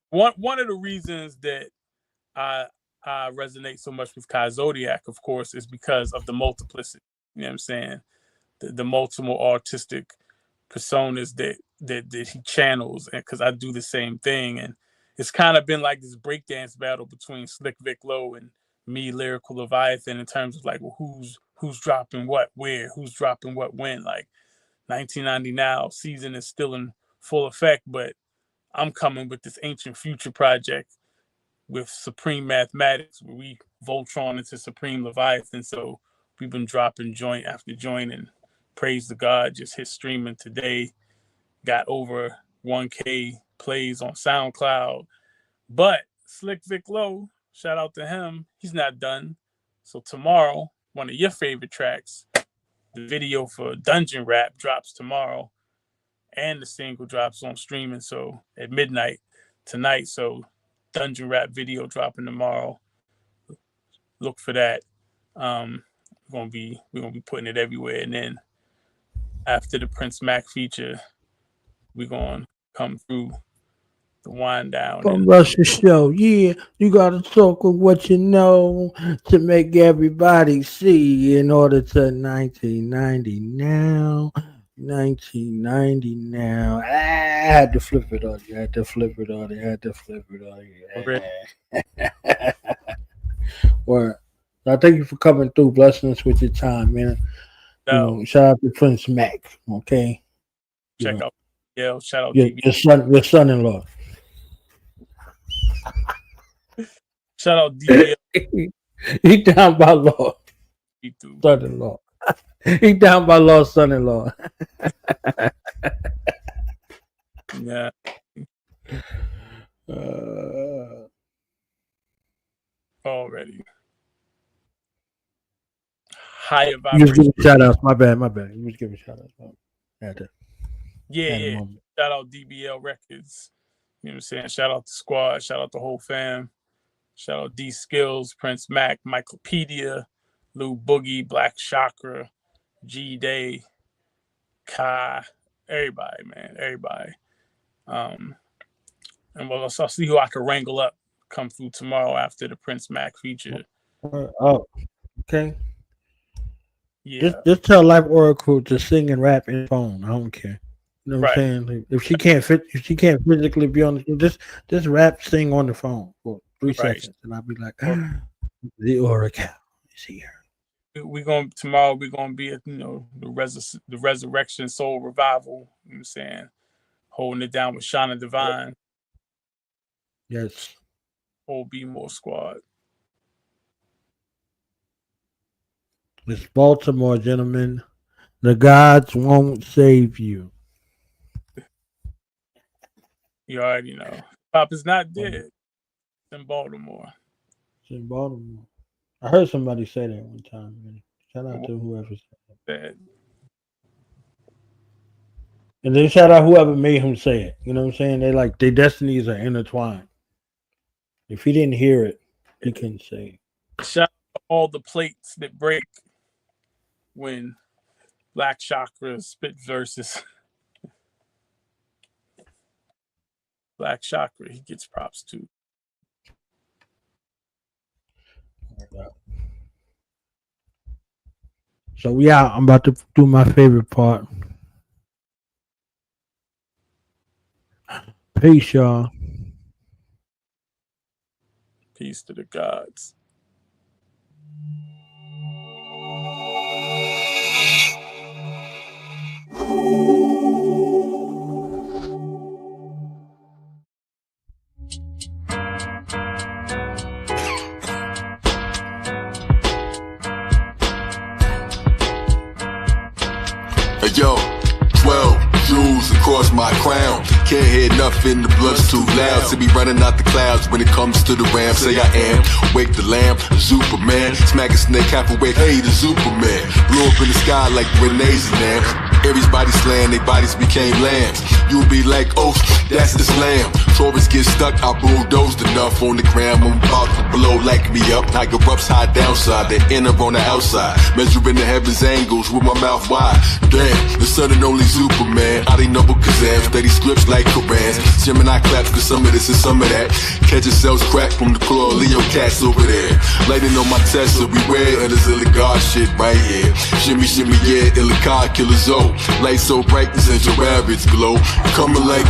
One of the reasons that I resonate so much with Ka Zodiak, of course, is because of the multiplicity. You know what I'm saying? The multiple artistic personas that he channels, and because I do the same thing, and it's kind of been like this breakdance battle between Slick Vic Low and me, Lyrical Leviathan, in terms of like, well, who's dropping what where, who's dropping what when. Like 1990 now season is still in full effect, but I'm coming with this ancient future project with Supreme Mathematics, where we Voltron into Supreme Leviathan. So we've been dropping joint after joint, and praise to God, just hit streaming today. Got over 1K plays on SoundCloud. But Slick Vic Low, shout out to him, he's not done. So tomorrow, one of your favorite tracks, the video for Dungeon Rap drops tomorrow, and the single drops on streaming, so at midnight tonight. So Dungeon Rap video dropping tomorrow. Look for that. We're gonna be putting it everywhere, and then after the Prince Mac feature, we're gonna come through the wind down. From Russia show, yeah, you gotta talk with what you know to make everybody see. In order to 1990 now, 1990 now. I had to flip it on you. I had to flip it on you. Well, I thank you for coming through, blessing us with your time, man. You know, shout out to Prince Mac. Okay. Check out. Yeah, shout out your son-in-law. Shout out DBL. He down by law. Son-in-law. He down by law, son-in-law. Yeah. Already. Higher vibration. You was giving shout outs. My bad. You was giving shout outs. Yeah. Shout out DBL Records. You know what I'm saying? Shout out the squad. Shout out the whole fam. Shout out D Skills, Prince Mac, Michaelpedia, Lou Boogie, Black Chakra, G Day, Ka, everybody, man. Everybody. And I'll see who I can wrangle up come through tomorrow after the Prince Mac feature. Oh, okay. Yeah. Just tell Life Oracle to sing and rap in phone. I don't care. You know what I'm saying? If she can't physically be on the just rap, sing on the phone for 3 seconds, and I'll be like, the Oracle is here. Tomorrow we're gonna be at the Resurrection Soul Revival. You know what I'm saying? Holding it down with Shauna Divine. Yes. Whole Be More squad. It's Baltimore, gentlemen. The gods won't save you. You already know. Pop is not dead. It's in Baltimore. It's in Baltimore. I heard somebody say that one time. Man. Shout out to whoever said that. And then shout out whoever made him say it. You know what I'm saying? Their destinies are intertwined. If he didn't hear it, he couldn't say it. Shout out to all the plates that break when Black Chakra spit verses. Black Chakra, he gets props too. So yeah, I'm about to do my favorite part. Peace, y'all. Peace to the gods. Hey yo, 12 jewels across my crown. Can't hear nothing, the blood's too loud. See me running out the clouds when it comes to the ram. Say I am, wake the lamb, Superman. Smack a snake halfway, hey the Superman. Blew up in the sky like grenades and lamps. Everybody's slaying, their bodies became lambs. You'll be like, oh, that's Islam. Taurus get stuck, I bulldozed enough on the gram. I'm about to blow like me up. Tiger ups high downside, the inner on the outside. Measuring the heavens angles with my mouth wide. Damn, the son and only Superman. I ain't noble Kazam, steady scripts like Korans. Gemini claps, cause some of this and some of that. Catching cells crack from the claw, Leo cats over there. Lighting on my Tesla, beware of this illigar shit right here. Shimmy, shimmy, yeah, illicar killer Zoe. Light so bright, the central rabbits glow. Coming like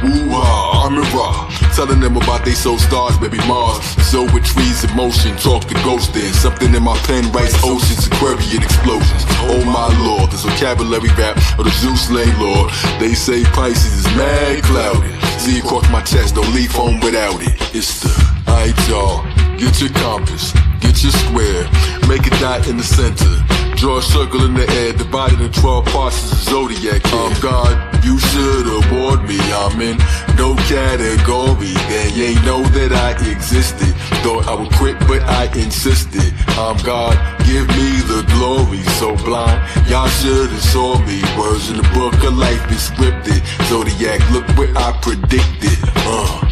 woo-ah, I'm in raw. Telling them about they soul stars, baby Mars. So with trees in motion, talk to ghosts there. Something in my pen writes oceans, Aquarian explosions. Oh my lord, this vocabulary rap of the Zeus slain lord. They say Pisces is mad clouded. See it across my chest, don't leave home without it. It's the, alright y'all, get your compass, get your square, make a dot in the center. Draw a circle in the air, divided in 12 parts as a zodiac. I'm God, you should award me. I'm in no category. Then you ain't know that I existed. Thought I would quit, but I insisted. I'm God, give me the glory. So blind, y'all should have saw me. Words in the book of life is scripted. Zodiac, look what I predicted.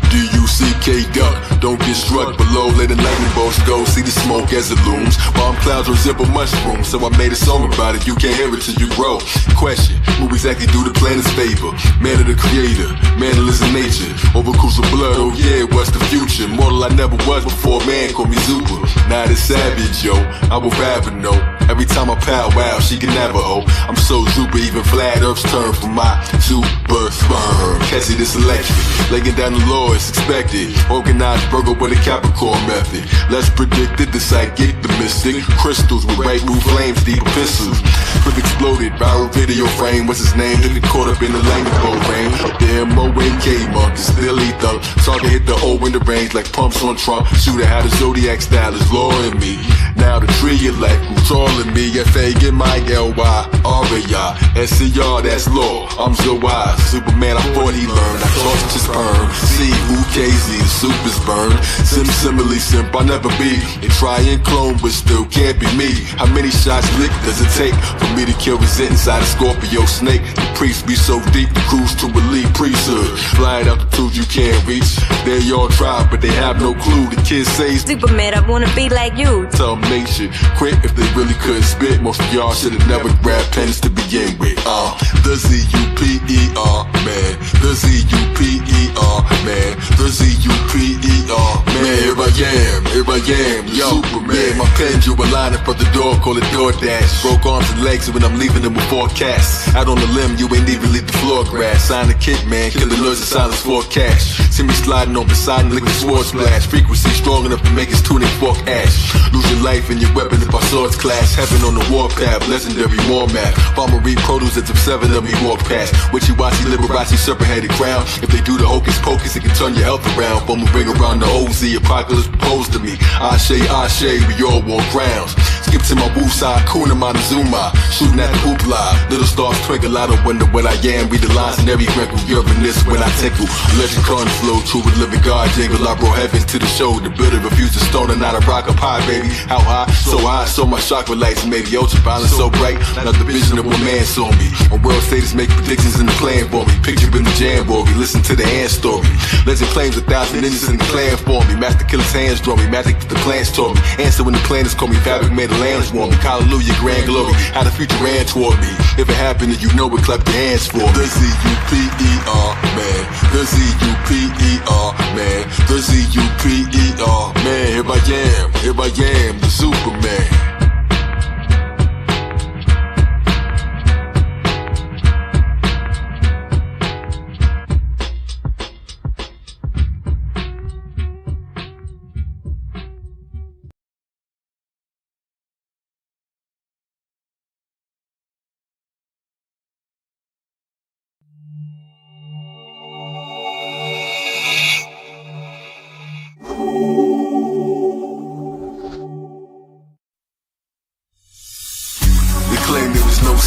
D-U-C-K duck, don't get struck below. Let the lightning bolts go, see the smoke as it looms. Bomb clouds resemble mushrooms, so I made a song about it. You can't hear it till you grow. Question, who exactly do the planet's favor? Man of the creator, man that lives in nature. Overcools of blood, oh yeah, what's the future? Mortal I never was before, man called me Zupa. Not a savage, yo, I would rather know. Every time I powwow, she can never hoe. I'm so super, even flat earth's turn for my super sperm. Catchy, this electric, laying down the law is expected. Organized Virgo with a Capricorn method. Less predicted, the psychic, the mystic. Crystals with red blue flames, deep epistles. Quick exploded, viral video frame. What's his name? Didn't get caught up in the lane of bow rain. The M-O-N-K monk is still lethal. Target hit the O in the range like pumps on Trump. Shooter had a Zodiac style is law in me. Now the tree elect who's all in me. F-A-G-M-I-L-Y-R-A-Y-S-C-R, that's law. I'm so wise. Superman, I thought he learned. I tossed his sperm. See who KZ, the super's burn. Simile simp, I'll never be. They try and clone, but still can't be me. How many shots lick does it take for me to kill resent inside a Scorpio snake? The priests be so deep, the cruise to elite priesthood. Flying altitudes you can't reach. They all try, but they have no clue. The kids say Superman, I wanna be like you. Tell them they should quit if they really couldn't spit. Most of y'all should've never grabbed pens to begin with. The Z-U-P-E-R, man. The Z-U-P-E-R, man. The Z-U-P-E-R, man. Here I am, yo, Superman. Yeah, my pen drew a line in front of the door, call it DoorDash. Broke arms and legs, and when I'm leaving them with forecasts. Out on the limb, you ain't even leave the floor grass. Sign the kid, man, kill the noise of silence for cash. See me sliding on beside and liquid sword splash. Frequency strong enough to make his tuning fork ash. Lose your life and your weapon if our swords clash. Heaven on the warpath, legendary war map. Farmer read produce as if 7 of me walk past. Witchy-watchy, Liberace, serpent-headed crown. If they do the hocus pocus, it can turn your health around. Bum will bring around the OZ, apocalypse proposed to me. Ashe, we all walk grounds. Skip to my woosah, Kuna Montezuma. Shooting at the hoopla. Little stars twinkle, I don't wonder what I am. Read the lines in every wrinkle, this when I tickle. Legend current flow, true with living God jingle. I brought heaven to the show. The builder refused to stone and not a rock up high, baby. How high? So my chakra lights made the ultraviolet so bright. Not the vision of one man saw me. On world status make predictions in the plan for me. Picture in the jamboree, listen to the hand story. Legend claims 1,000 ninjas in the clan for me. Master killer's hands draw me. Magic the plans taught me. Answer when the planets call me. Fabric made the lands warm me. Hallelujah, grand glory. How the future ran toward me. If it happened and you know it, clap your hands for me. The Z-U-P-E-R, man. The Z-U-P-E-R, man. The Z-U-P-E-R, man. Here I am, the Superman.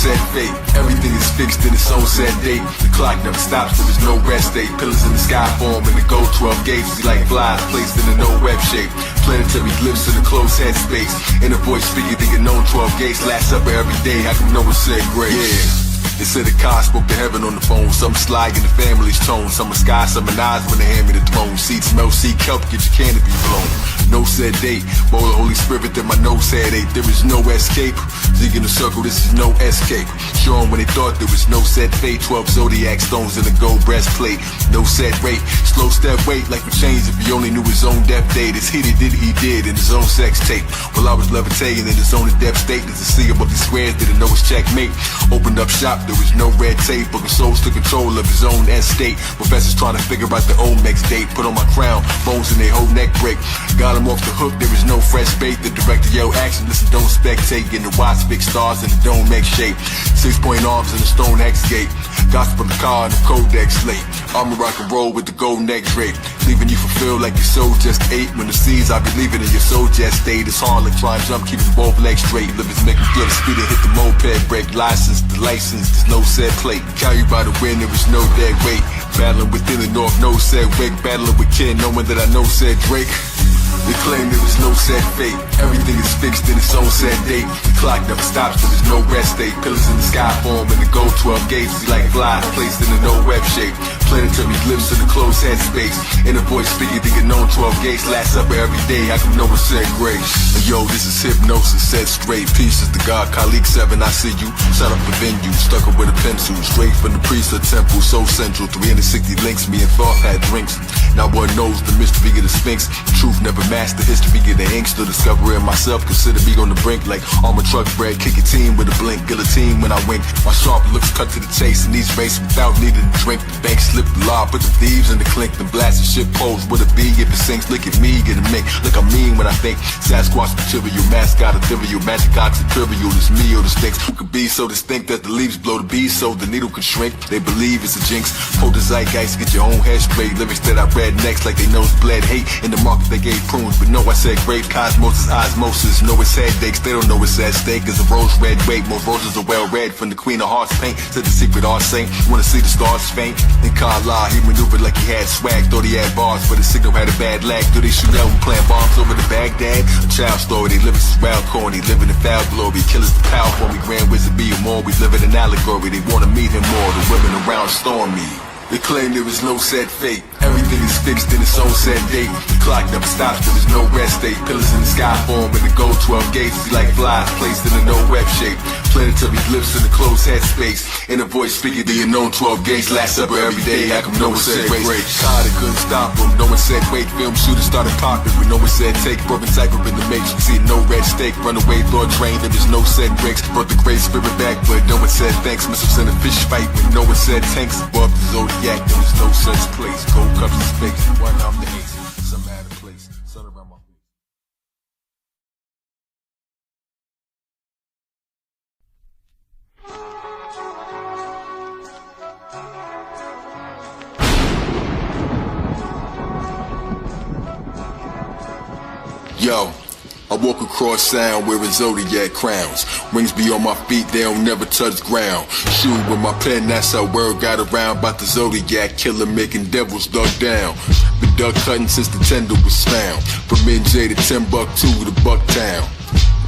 Set fate, everything is fixed in its own set date. The clock never stops, there is no rest day. Pillars in the sky form and the gold 12 gates. We like flies placed in a no web shape. Planetary glimpse in a closed head space. In a voice speaking, thinking known 12 gates. Last supper every day, I can know it said grace. Yeah. They said the car spoke to heaven on the phone. Some slag in the family's tone. Some are sky, some are eyes when they hand me the throne. Seats smell, seek help, get your canopy blown. No said date, bowl of Holy Spirit that my nose had ate. There is no escape. Zig in the circle, this is no escape. Show 'em when they thought there was no set fate. 12 Zodiac stones in a gold breastplate. No set rate, slow step wait. Life would change if he only knew his own death date. His hit he did in his own sex tape. While I was levitating in his own depth state. There's a sea above the squares, didn't know his checkmate. Opened up shop, there was no red tape. Booking souls took control of his own estate. Professors trying to figure out the Olmecs date. Put on my crown, bones in their whole neck break. Got him off the hook, there is no fresh bait. The director yelled action, listen, don't spectate. Getting the watch, big stars in the dome make shape. 6-point arms in the stone X gate. Gospel the car and the codex slate. I'ma rock and roll with the gold neck drape. Leaving you fulfilled like your soul just ate. When the seeds I be leaving in your soul just stayed. It's hard like trying to jump, keeping both legs straight. Livers make me flip, speed and hit the moped break. License, there's no set plate. Carried by the wind, there is no dead weight. Battling within the north, no set wake. Battling with kin, knowing that I know said Drake. They claim there was no set fate. Everything is fixed in its own set date. The clock never stops, there is no rest day. Pillars in the sky form and the gold 12 gates. We like flies placed in a no web shape. Planetary glimpse in the closed head space. In a voice figure to get known 12 gates. Last supper every day, I can know what's said grace. And yo, this is hypnosis, set straight. Pieces to God, Kalik 7, I see you. Shut up the venue, stuck up with a pencil. Straight from the priest of temple, so central. 360 links, me and thought had drinks. Now one knows the mystery of the Sphinx. The truth never mastered, history of the ink. Still discovering myself, consider me on the brink. Like armor truck bread, kick a team with a blink. Guillotine when I wink. My sharp looks cut to the chase. In these races without needing to drink. The bank slip the law, put the thieves in the clink. Then blast the ship poles, would it be if it sinks? Look at me, get a mink. Look, I mean when I think. Sasquatch material, mascot ethereal. Magic ox imperial, it's me or the stinks. Who could be so distinct that the leaves blow the bees so the needle can shrink? They believe it's a jinx. Hold the zeitgeist, get your own head straight. Lyrics that I read next like they nose bled. Hate in the market they gave prunes, but no, I said grape. Cosmos is osmosis. Know it's headaches, they don't know it's at stake. As a rose red weight, most roses are well read. From the queen of hearts paint to the secret art saint. Wanna see the stars faint? In Kala, he maneuvered like he had swag. Thought he had bars, but his signal had a bad lag. Do they shoot out and plant bombs over the Baghdad? A child story, they live in wild corny, living in foul glory. Killers the power for me, grand wizard be more. We live in an allegory, they wanna meet him more. The women around storm me. They claim there is no set fate. Everything is fixed in its own set date. The clock never stops, there is no rest date. Pillars in the sky form and the gold 12 gates be like flies placed in a no web shape. Planetary glimpse in the closed head space. In a voice figure, the unknown 12 gates. Last supper every day, I can no one said wait. God, it couldn't stop them. No one said wait. Film shooters started popping when no one said take. Broken cycle in the matrix. See no red stake. Runaway thought train, there is no set breaks. Brought the great spirit back, but no one said thanks. Missiles in a fish fight when no one said tanks above the Zodiac. There is no such place. Gold cups of space. One I'm the ace. Some out of place. Sun around my face. Yo, I walk across sound wearing Zodiac crowns. Rings be on my feet, they don't never touch ground. Shoot with my pen, that's how word got around about the Zodiac Killer making devils dug down. Been duck cutting since the tender was found. From NJ to Timbuktu to Bucktown.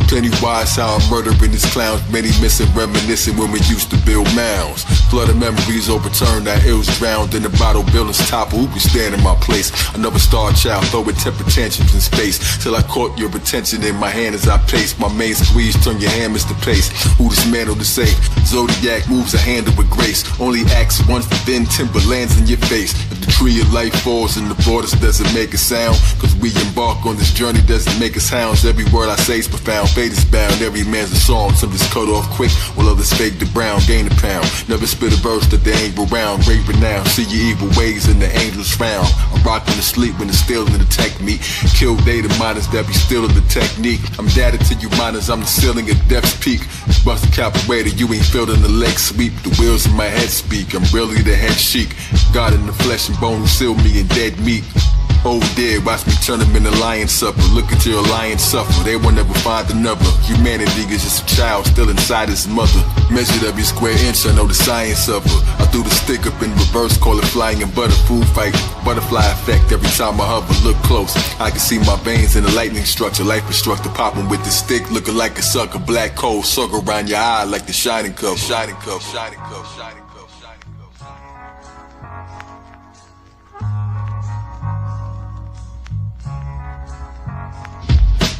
Pennywise how I'm murdering these clowns. Many missing, reminiscing when we used to build mounds. Flood of memories overturned, our ills drowned in the bottle buildings topple. Who can stand in my place? Another star child throwing temper tantrums in space. Till I caught your attention in my hand as I pace. My main squeeze, turn your hammers to pace. Who dismantled the safe? Zodiac moves a handle with grace. Only acts once, but then timber lands in your face. If the tree of life falls and the borders doesn't make a sound, cause we embark on this journey doesn't make us hounds. Every word I say is profound. Fate is bound, every man's a song. Some just cut off quick, while others fake the brown, gain a pound. Never spit a verse that they ain't around. Great renown, see your evil ways and the angels frown. I'm rocking to sleep when it's still in the tech meet. Kill data miners that be still in the technique. I'm data to you miners, I'm the ceiling at death's peak. Bust the capoeira, you ain't filled in the leg sweep. The wheels in my head speak, I'm really the head chic. God in the flesh and bone who seal me in dead meat. Oh dear, watch me turn them into lion supper. Look at your lion suffer, they will never find another. Humanity is just a child still inside his mother. Measured every square inch, I know the science of her. I threw the stick up in reverse, call it flying and butter. Food fight, butterfly effect every time I hover. Look close, I can see my veins in the lightning structure. Life instructor popping with the stick, looking like a sucker. Black coal, sucker around your eye like the shining cup. Shining cup, shining cup, shining cup.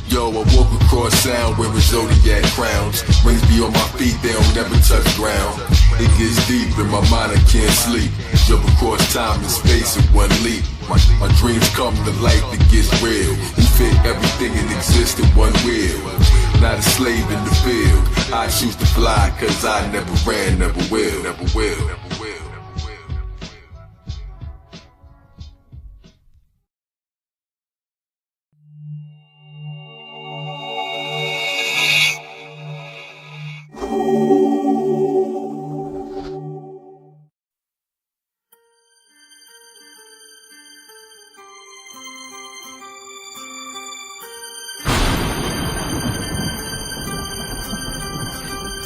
Yo, I walk across sound wearing Zodiac crowns. Rings be on my feet, they don't never touch ground. It gets deep in my mind, I can't sleep. Jump across time and space in one leap. My dreams come to life, it gets real. We fit everything that exists in one wheel. Not a slave in the field. I choose to fly, cause I never ran, never will, never will, never will.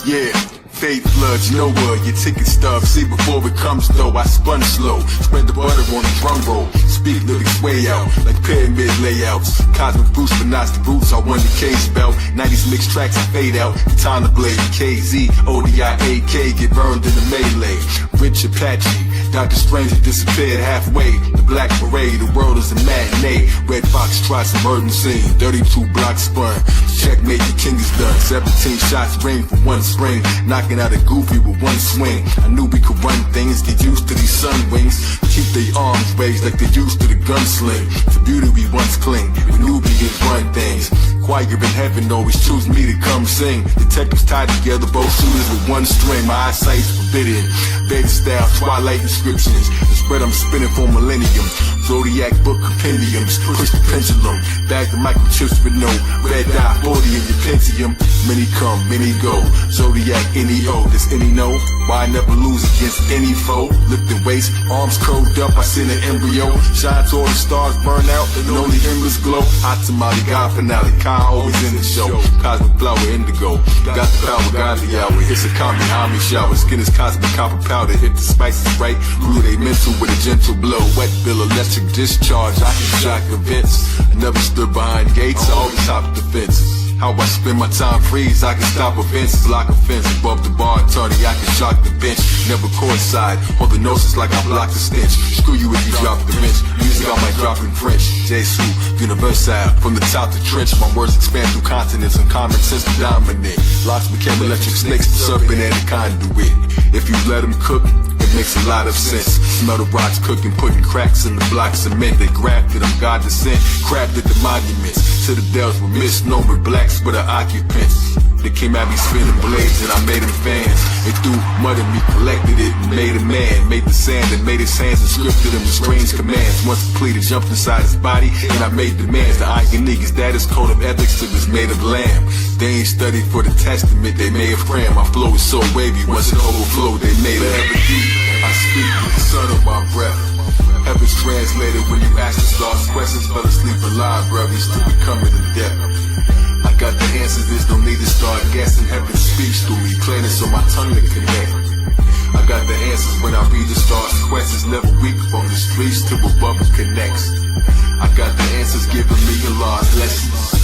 Yeah, fate floods nowhere, your ticket stub. See before it comes though, I spun slow. Spread the butter on the drum roll. Speak lyrics way out, like pyramid layouts. Cosmic Bruce, but not the roots, I won the K spell. 90s mixed tracks and fade out. Time to blade KZ, ODI, AK, get burned in the melee. Rich Apache, Dr. Strange disappeared halfway. The black parade, the world is a matinee. Red Fox tries to murder scene. 32 blocks spun. Checkmate, the king is done. 17 shots ring for one spring. Knocking out a goofy with one swing. I knew we could run things, get used to these sun wings. Keep their arms raised like they used to the gunsling. For beauty we once cling. We knew we could run things. Choir in heaven always choose me to come sing. Detectives tied together, both shooters with one string. My eyesight's forbidden. Beta style, twilight inscriptions. The spread I'm spinning for millennium. Zodiac book compendiums, push the pendulum. Bag the microchips with no red dot 40 in your Pentium. Many come, many go. Zodiac, NEO, does any know why I never lose against any foe? Lifting weights, arms curled up, I send an embryo. Shine till all the stars burn out and only embers glow. Hot tamale, God finale, Ka always in the show. Cosmic flower, indigo. Got the power, God the hour. It's a Kami shower. Skin is cosmic copper powder. Hit the spices right. Glue they mental with a gentle blow. Wet bill, electric discharge. I can shock events. I never stood behind gates. I always hopped the fence. How I spend my time freeze, I can stop offenses, lock a fence above the bar, attorney, I can shock the bench. Never courtside, hold the noses like I block the stench. Screw you if you drop the bench. Music I might drop in French. Jesu, universal, from the top to trench. My words expand through continents and common sense to dominate. Locks became electric snakes, the serpent and the conduit. If you let them cook, it makes a lot of sense. Smell the rocks cooking, putting cracks in the blocks of cement. They grafted them, God descent, crafted the monuments. To the dells were misnomer blacks with the occupants. They came at me spinning blades and I made them fans. They threw mud at me, collected it and made a man. Made the sand and made his hands and scripted him with strange commands. Once completed, jumped inside his body and I made demands. The iron niggas, that is code of ethics till it's made of lamb. They ain't studied for the testament, they may have crammed. My flow is so wavy, once it overflowed, they made it heaven deep. I speak with the sun of my breath. Heaven's translated when you ask the stars questions. Fell asleep in libraries to becoming in depth. I got the answers, there's no need to start guessing. Heaven speaks through me, planets on my tongue to connect. I got the answers when I read the stars' questions. Never weak from the streets to above it connects. I got the answers giving me a lot of lessons.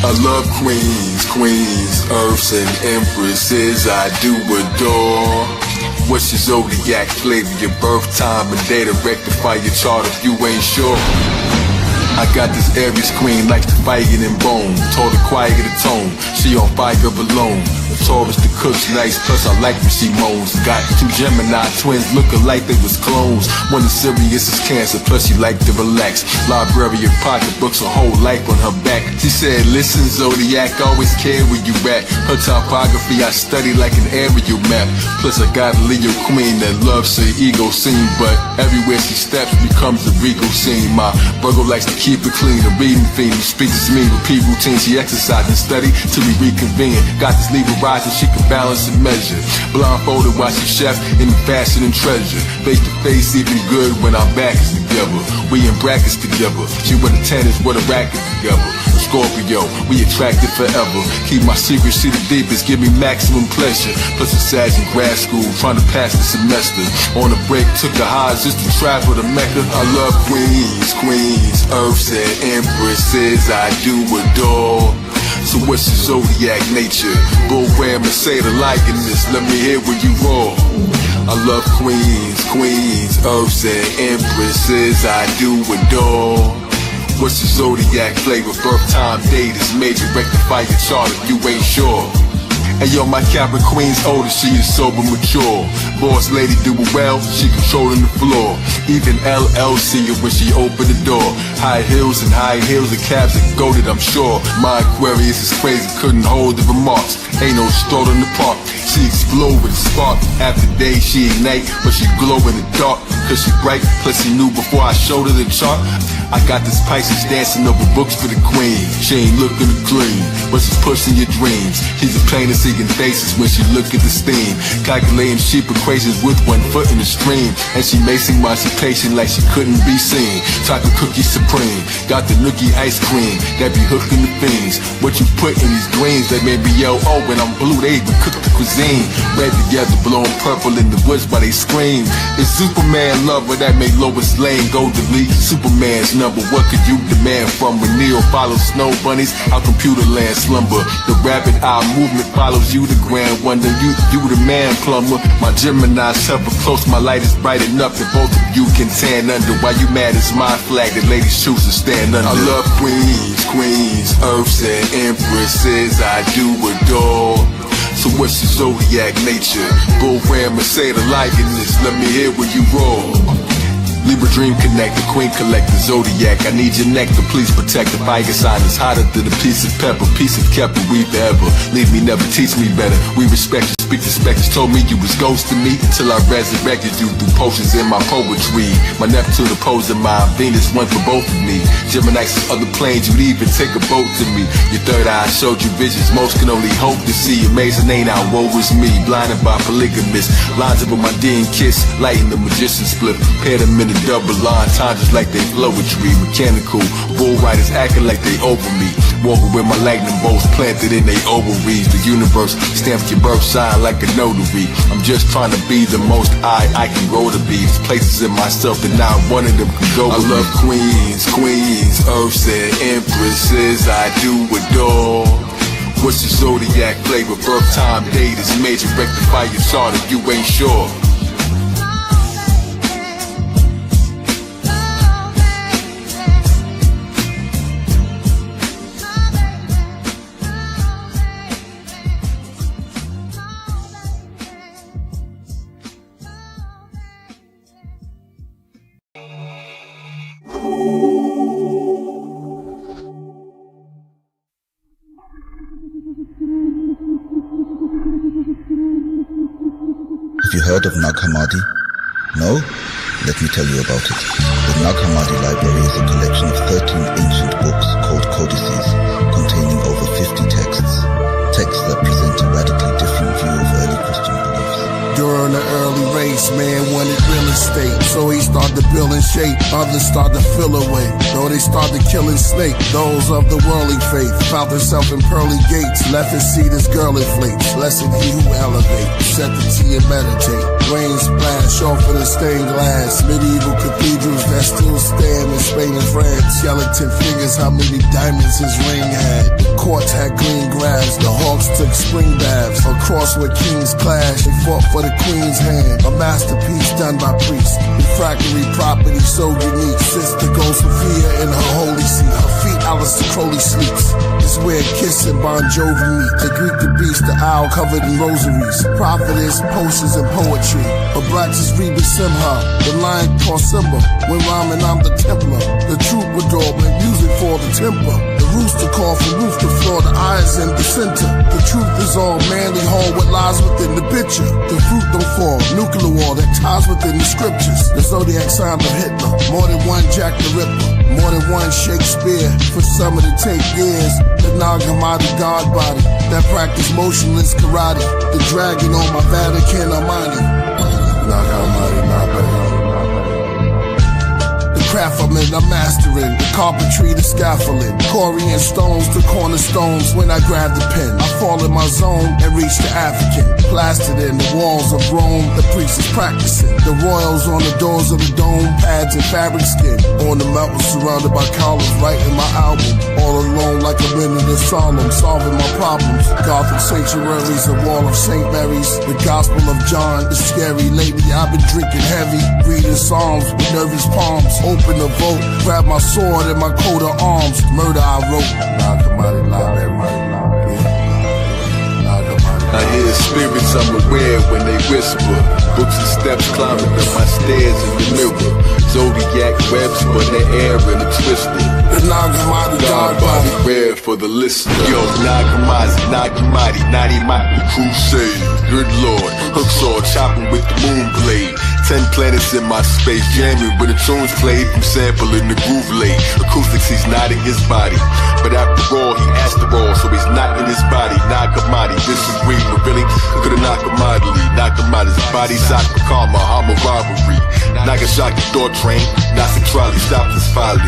I love queens, earths and empresses I do adore. What's your zodiac flavor, your birth time and data? Rectify your chart if you ain't sure. I got this Aries queen, likes to fight it in bone. Told her quiet the tone, she on fire alone. The Taurus, the cook's nice, plus I like when she moans. Got two Gemini twins, looking like they was clones. One is serious as cancer, plus she like to relax. Library of pocketbooks, a whole life on her back. She said, listen Zodiac, always care where you at. Her topography I study like an aerial map. Plus I got a Leo queen that loves her ego scene, but everywhere she steps becomes a regal scene. My Virgo likes to keep it clean, a reading fiend who speaks to me, repeat routine. She exercise and study till we reconvene. Got this Libra rising, she can balance and measure. Blindfolded while she chef in the fashion and treasure. Face to face, even good when our back is together. We in brackets together. She with a tennis with a racket together. Scorpio, we attracted forever. Keep my secrets to the deepest, give me maximum pleasure. Plus a Sag in grad school, trying to pass the semester. On a break, took the highs just to travel to Mecca. I love queens, earths and empresses I do adore. So what's your zodiac nature? Bull ram and say the likeness, let me hear where you roar. I love queens, earths and empresses I do adore. What's your zodiac flavor? Birth time, date is major. Rectify your chart if you ain't sure. And yo, my Capra queen's older, she is sober, mature. Boss lady do it well, she controlling the floor. Even LL see her when she open the door. High heels and cabs that goated, I'm sure. My Aquarius is crazy, couldn't hold the remarks. Ain't no stroll in the park. She explode with a spark. After day she ignite, but she glow in the dark. cause she bright, plus she knew before I showed her the chart. I got this Pisces dancing over books for the queen. She ain't looking to clean, but she's pushing your dreams. She's a plain and seeing faces when she look at the steam. Calculating sheep equations with 1 foot in the stream. And she macing while she patient like she couldn't be seen. Chocolate cookie supreme, got the nookie ice cream that be hooking the fiends. What you put in these greens that made me yell, oh, when I'm blue, they even cook the cuisine. Red together, blowing purple in the woods while they scream. It's Superman lover that made Lois Lane go delete Superman's number. What could you demand from when Neo follows snow bunnies? Our computer land slumber. The rapid eye movement follows you, the grand wonder. You the man plumber. My Gemini's helper close, my light is bright enough that both of you can tan under. Why you mad? It's my flag that ladies choose to stand under. I love queens, earths and empresses. I do adore. So what's your zodiac nature? Bull ram and say the likeness. Let me hear when you roll. Libra dream connect, the queen collect the zodiac. I need your nectar, please protect the fire sign. It's hotter than a piece of pepper, piece of kept and we forever. Leave me, never teach me better. We respect you, speak to specters. Told me you was ghosting me until I resurrected you through potions in my poetry. My Neptune opposing my Venus, one for both of me. Gemini's other planes, you'd even take a boat to me. Your third eye showed you visions most can only hope to see. Amazing ain't how woe was me, blinded by polygamists. Lines up with my D and kiss, lighting the magician split. Pair them in double line, time just like they poetry. Mechanical, bull riders acting like they over me. Walking with my lightning bolts planted in they ovaries. The universe stamps your birth sign like a notary. I'm just trying to be the most I can grow to be. There's places in myself that not one of them can go. I love queens, earths and empresses. I do adore. What's your zodiac flavor? Birth time, date is major. Rectify your chart if you ain't sure. Have you heard of Nag Hammadi? No? Let me tell you about it. The Nag Hammadi Library is a collection of 13 ancient books called codices, containing over 50 texts that present a radically different view of early Christian beliefs. During the early race, man wanted real estate, so he started building shape. Others started to fill away, though they started killing snake. Those of the worldly faith found themselves in pearly gates, left his seat as girl inflates. Blessed he who elevate, set the tea and meditate. Rain splash off of the stained glass. Medieval cathedrals that still stand in Spain and France. Skeleton figures how many diamonds his ring had. The courts had green grass, the hawks took spring baths. Across where kings clashed, they fought for the queen's hand. A masterpiece done by priests. Refractory property so unique. Sister goes Sophia in her holy seat. Her feet Alistair Crowley sleeps. It's where Kiss and Bon Jovi meet. They greet the beast, the owl covered in rosaries. Prophetess, potions and poetry. But blacks is Reba Simha, the lion called Simba. When rhyming I'm the Templar. The troubadour make music for the temper. The rooster call from roof to floor, the eyes in the center. The truth is all manly hall, what lies within the picture. The fruit don't fall, nuclear war that ties within the scriptures. The zodiac sign of Hitler, more than one Jack the Ripper, more than one Shakespeare. For some of it take years. The Nag Hammadi god body that practice motionless karate. The dragon on my Vatican Armani. Nag Hammadi, not better. Craft I'm in, I'm mastering. The carpentry, the scaffolding. Corian stones, the cornerstones. When I grab the pen, I fall in my zone and reach the African. Plastered in the walls of Rome, the priest is practicing. The royals on the doors of the dome, pads and fabric skin. On the mountain surrounded by columns, writing my album. All alone like I'm in the solemn, solving my problems. Gothic sanctuaries, the wall of St. Mary's. The Gospel of John, the scary. Lately I've been drinking heavy, reading Psalms with nervous palms. Open the vote, grab my sword and my coat of arms. Murder I wrote. Nag Hammadi Library. I hear spirits I'm aware when they whisper. Books and steps climbing up my stairs in the mirror. Zodiac webs for the air and a twister. Nagamadi, God body rare for the listener. Yo, Nagamadi, Nadi Maki, Crusade. Good Lord, hook saw chopping with the moon blade. 10 planets in my space, jamming when the tunes played from sampling the groove late. Acoustics, he's not in his body, but after all, he asked the all, so he's not in his body. Nagamadi, disagree, but really could've knocked him out his body, sock for karma, I'm a robbery. Nagasaki thought train, Nazi trolley stopped his folly.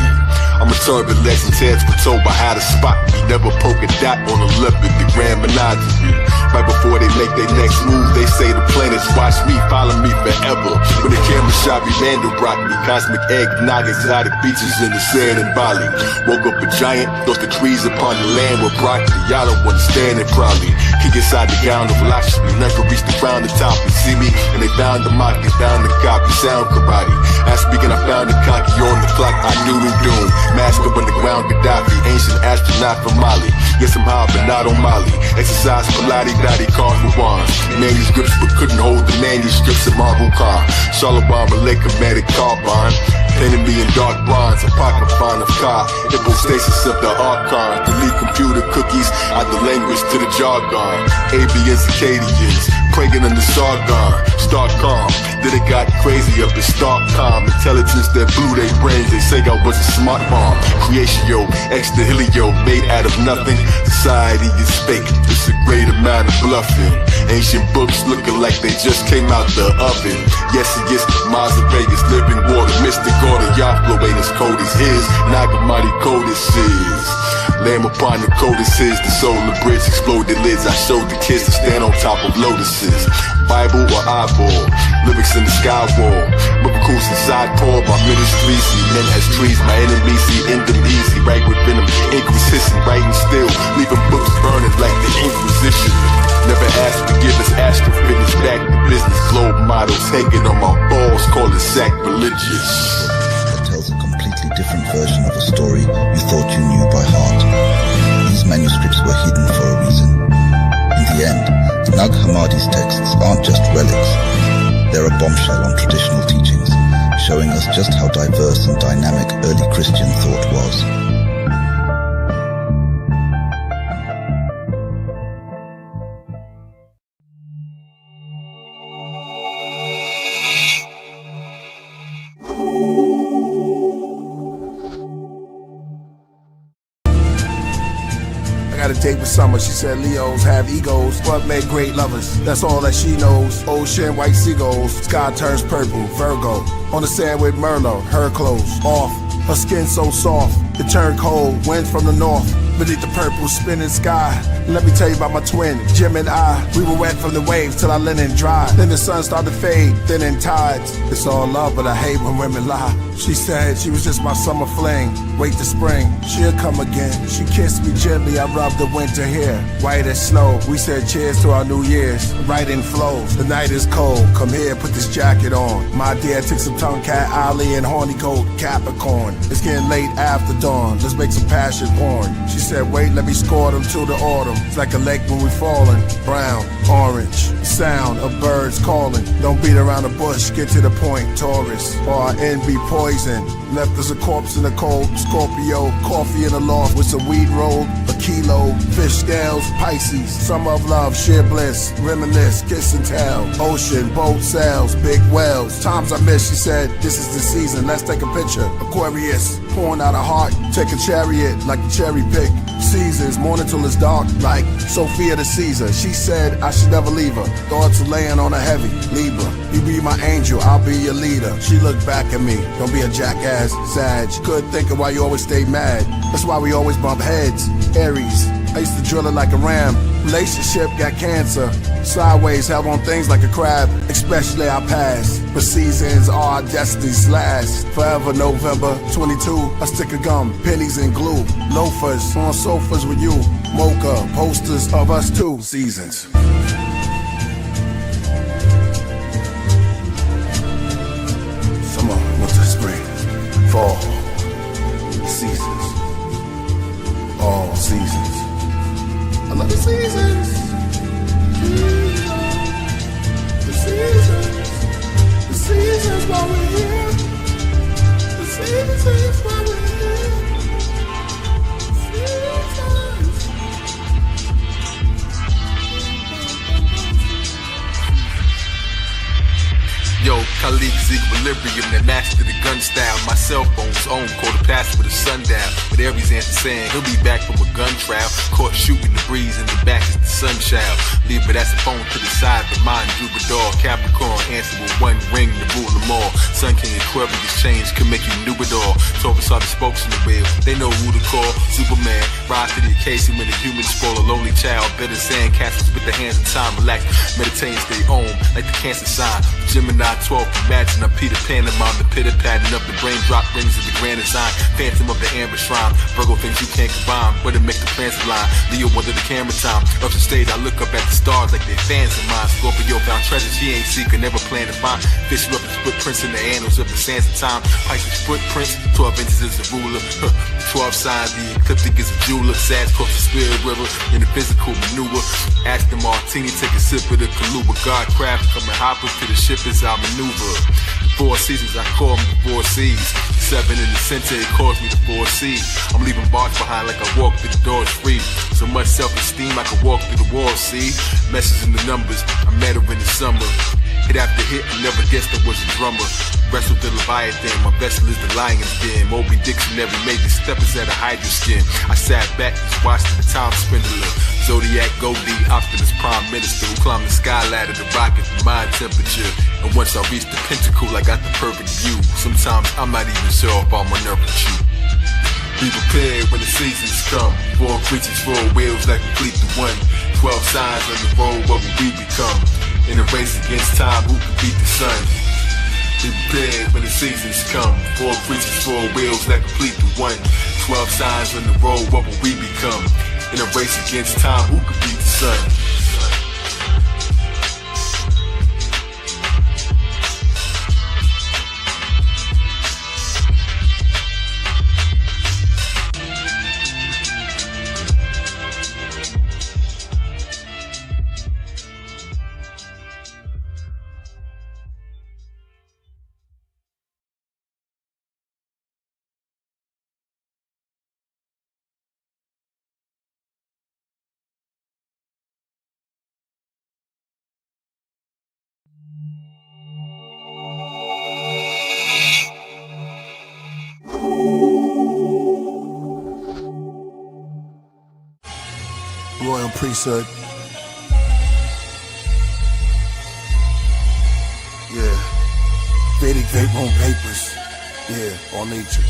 I'm a turbulence and heads were told by how to spot me. Never poke a dot on a leopard, the grand menagerie. Right before they make their next move, they say the planets watch me, follow me forever. When the camera shot me, Mandelbrot me, cosmic egg, nog exotic beaches in the sand in Bali. Woke up a giant, thought the trees upon the land were broccoli. Y'all don't understand it probably. Kick inside the gown of Lakshmi, never reached the ground the top and see me, and they found the mock and found the copy, sound karate. As speaking, I found the cocky on the clock, I knew the doom. Mask up underground Gaddafi, ancient astronaut from Mali. Yes, I'm high, but not on Mali. Exercise Pilates, daddy, cards with wands. Manuscripts, but couldn't hold the manuscripts in marble car. Shalabam, Lake-O-Matic carbon. Painted me in dark bronze, apocryphon of car. Hypostasis of the archon. Delete computer cookies out the language to the jargon. Avians, Acadians, praying in the Sargon. Start calm, then it got crazy up in stark calm. Intelligence that blew their brains, they say I was a smart bomb. Creatio, extra helio, made out of nothing. Society is fake, it's a great amount of bluffing. Ancient books looking like they just came out the oven. Yes, he is Mazda Vegas, living water, mystic order, Yahweh ain't as cold as his. Nagamadi codices. Lamb upon the codices, the solar bridge exploded lids. I showed the kids to stand on top of lotuses. Bible or eyeball, lyrics in the sky wall. Miracles inside pour my ministry. See men as trees, my enemies see end them easy. Right with venom, ink was hissing, writing still, leaving books burning like the Inquisition. Never asked forgiveness, astrophysics, back to business. Globe models hanging on my balls, call it sacrilegious. That tells a completely different version of a story you thought you knew by heart. These manuscripts were hidden for a reason. In the end, Nag Hammadi's texts aren't just relics. They're a bombshell on traditional teachings, showing us just how diverse and dynamic early Christian thought was. Got a date with Summer, she said Leos have egos, but make great lovers. That's all that she knows. Ocean, white seagulls, sky turns purple, Virgo. On the sand with Merlot, her clothes off. Her skin so soft, it turned cold, wind from the north. Beneath the purple spinning sky, let me tell you about my twin, Jim and I. We were wet from the waves till our linen dried. Then the sun started to fade, then in tides. It's all love, but I hate when women lie. She said she was just my summer fling. Wait till spring, she'll come again. She kissed me gently, I rubbed the winter hair. White as snow, we said cheers to our New Year's. Right in flows, the night is cold. Come here, put this jacket on. My dear, took some tongue cat, Ollie and horny coat, Capricorn. It's getting late after dawn, let's make some passion porn. She said, wait, let me score them till the autumn. It's like a lake when we falling. Brown, orange, sound of birds calling. Don't beat around the bush, get to the point. Taurus, or our envy poison. Left us a corpse in the cold. Scorpio, coffee in the loft with some weed roll. A kilo, fish scales, Pisces. Summer of love, sheer bliss. Reminisce, kiss and tell. Ocean, boat sails, big whales. Times I miss, she said, this is the season, let's take a picture. Aquarius, pouring out a heart. Take a chariot like a cherry pick. Seasons, morning till it's dark, like Sophia the Caesar. She said I should never leave her. Thoughts were laying on her heavy. Libra, you be my angel, I'll be your leader. She looked back at me, don't be a jackass, Sag. Good thinking why you always stay mad. That's why we always bump heads. Aries, I used to drill it like a ram. Relationship got cancer. Sideways, held on things like a crab. Especially our past. But seasons are our destinies last. Forever November 22. A stick of gum, pennies and glue. Loafers on sofas with you. Mocha, posters of us too. Seasons. Summer, winter, spring, fall. Seasons. All seasons. I love the seasons. The seasons. The seasons while we're here. The seasons while we're here. equilibrium that matched to the gun style. My cell phone's own, called a pastor with a sundown. But Aries answer saying he'll be back from a gun trial. Caught shooting the breeze in the back as the sun child. Leave it as a phone to the side, but mine Jupiter. Capricorn answer with one ring to rule them all. Sun King Aquarius change can make you new it all. Taurus are the spokes in the wheel, they know who to call. Superman, rise to the occasion when the humans spoil a lonely child. Better sand castles with the hands of time. Relax, meditate and stay home like the Cancer sign. Gemini 12, imagine I'm Peter Pan, I'm the pitter pattern of the brain drop rings of the grand design. Phantom of the amber shrine. Virgo things you can't combine, but it makes the plans align. Leo under the camera time. Up the stage, I look up at the stars like they're fans of mine. Scorpio found treasures he ain't seeking, never plan to find. Fish up his footprints in the annals of the sands of time. Pisces footprints, 12 inches is a ruler. 12 signs, the ecliptic is a jeweler. Sag cross the spirit river in the physical maneuver. Aston Martini, take a sip of the Kaluba. God craft coming hoppers to the ship as I maneuver. The 4 seasons, I call them the 4 seas. 7 in the center, it calls me the 4 C's. I'm leaving bars behind like I walk through the doors free. So much self-esteem, I can walk through the walls, see? Messages in the numbers, I met her in the summer. Hit after hit, I never guessed I was a drummer. Wrestled the Leviathan, my vessel is the lion's den. Moby Dictionary made the steppers out of Hydra skin. I sat back, just watched the time spindler. Zodiac, Goldie, Optimus Prime Minister, who climbed the sky ladder to rocket for my temperature. And once I reached the pinnacle, I got the perfect view. Sometimes I'm not even sure if I'm on earth with you. Be prepared when the seasons come. 4 creatures, 4 wheels that complete the one. 12 signs on the road, what will we become? In a race against time, who can beat the sun? Be prepared when the seasons come. 4 creatures, 4 wheels that complete the one. 12 signs on the road, what will we become? In a race against time, who can beat the sun? Royal priesthood. Yeah. Vedic vapor papers. Yeah, on nature.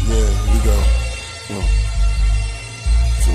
Yeah, here we go. 1, 2.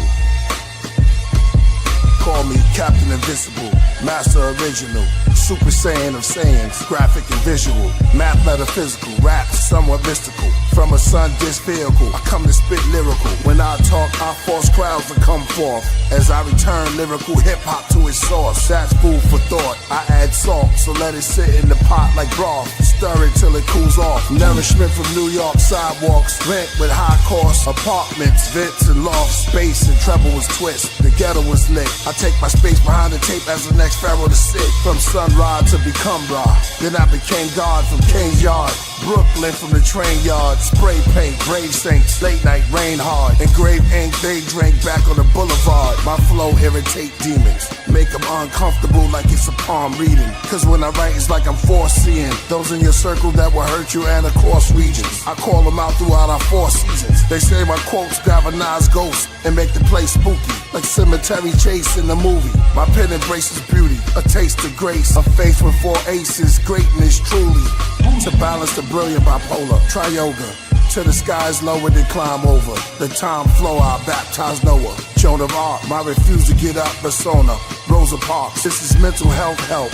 Call me Captain Invisible, Master Original, Super Saiyan of Saiyans, graphic and visual, math metaphysical, rap somewhat mystical. From a sun-disk vehicle, I come to spit lyrical. When I talk, I force crowds to come forth. As I return lyrical hip-hop to its source. That's food for thought. I add salt, so let it sit in the pot like broth. Stir it till it cools off. Nourishment from New York sidewalks. Rent with high cost apartments, vents and lofts. Space and treble was twist. The ghetto was lit. I take my space behind the tape as the next pharaoh to sit. From sunrise to become Ra. Then I became God from King's Yard. Brooklyn from the train yard. Spray paint, grave saints, late night rain hard. Engraved ink, they drank back on the boulevard. My flow irritate demons, make them uncomfortable like it's a palm reading. Cause when I write it's like I'm foreseeing those in your circle that will hurt you and across regions. I call them out throughout our 4 seasons. They say my quotes galvanize ghosts and make the place spooky, like cemetery chase in the movie. My pen embraces beauty, a taste of grace, a face with 4 aces, greatness truly. To balance the brilliant bipolar, try yoga. Till the skies lower than climb over. The time flow, I baptize Noah. Joan of Arc, my refuse to get up persona. Rosa Parks, this is mental health help.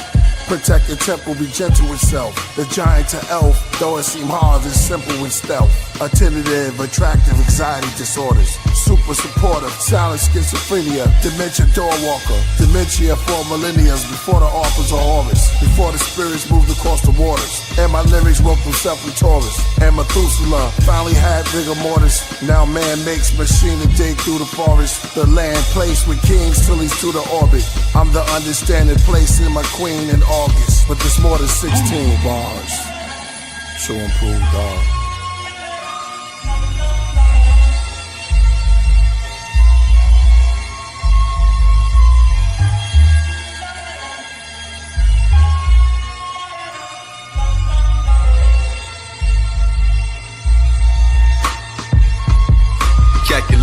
Protect the temple, be gentle with self. The giant to elf, though it seem hard, it's simple with stealth. Attentive, attractive anxiety disorders. Super supportive, silent schizophrenia. Dementia door walker. Dementia for millennia before the authors of Horus. Before the spirits moved across the waters. And my lyrics wrote themselves in Taurus. And Methuselah finally had rigor mortis. Now man makes machine to dig through the forest. The land placed with kings till he's to the orbit. I'm the understanding place in my queen in August. But there's more than 16 bars. So improve, dog.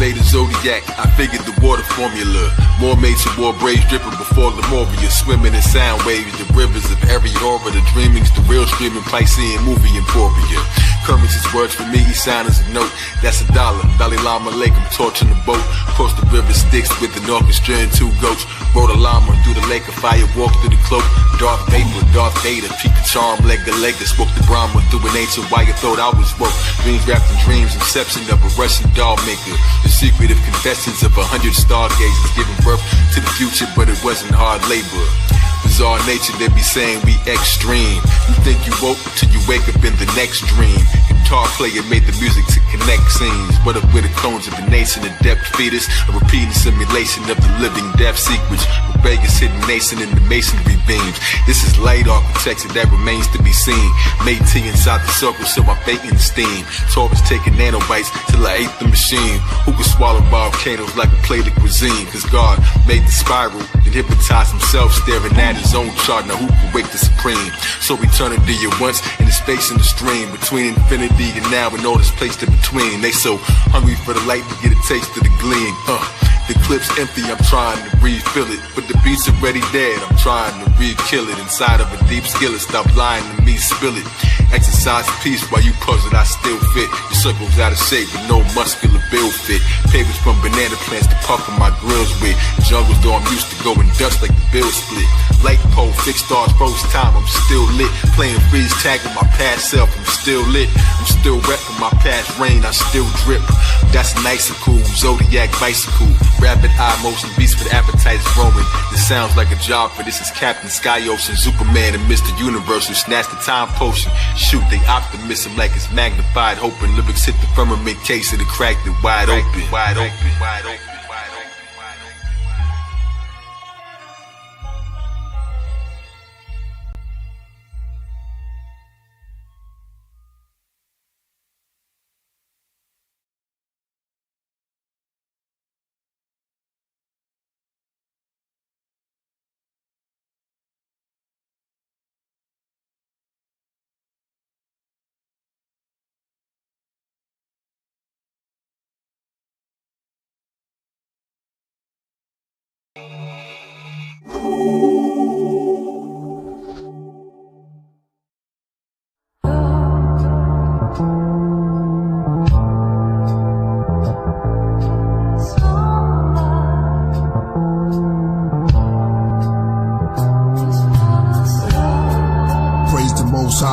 manipulated zodiac, I figured the water formula. More mates and war braids dripping before Lemuria. Swimming in sound waves, the rivers of every aura. The dreamings, the real streaming Piscean movie Emporia. Currency's words for me, each sign is a note. That's $1. Dalai Lama Lake, I'm torching the boat. Cross the river Styx with an orchestra and 2 goats. Rode a llama through the lake of fire, walked through the cloak. Darth Vader, Darth Vader, peek the charm, leg to leg. Spoke the Brahma through an ancient wire, thought I was woke. Dreams wrapped in dreams, inception of a Russian doll maker. The secret of confessions of 100 stargazers, giving birth to the future, but it wasn't hard labor. Bizarre nature, they be saying we extreme. You think you woke till you wake up in the next dream. Guitar player made the music to connect scenes. What up with the clones of the nation, a depth fetus, a repeating simulation of the living death secrets. Vegas hidden nation in the masonry beams. This is light architecture that remains to be seen. Made tea inside the circle, so I'm baking the steam. Taurus taking nanobites till I ate the machine. Who could swallow volcanoes like a plate of cuisine? Cause God made the spiral and hypnotized himself, staring at his own chart. Now who can wake the supreme? So eternity at once, and the space in the stream between infinity and now, and all this placed in between. They so hungry for the light to get a taste of the gleam. The clip's empty, I'm trying to refill it, but the beat's already dead, I'm trying to re-kill it. Inside of a deep skillet, stop lying to me, spill it. Exercise peace while you puzzle, I still fit. Your circle's out of shape with no muscular build fit. Papers from banana plants to pucker my grills with. Jungles though I'm used to going dust like the bill split. Light pole, fixed stars, froze time, I'm still lit. Playing freeze tag with my past self, I'm still lit. I'm still wet from my past rain, I still drip. That's nice and cool, Zodiac bicycle. Rapid eye motion, beats for the appetites roaming. This sounds like a job for this is Captain Sky Ocean, Superman and Mr. Universe who snatched the time potion. Shoot, they optimism like it's magnified, hoping lyrics hit the firmament case and it cracked it wide open, wide open, wide open.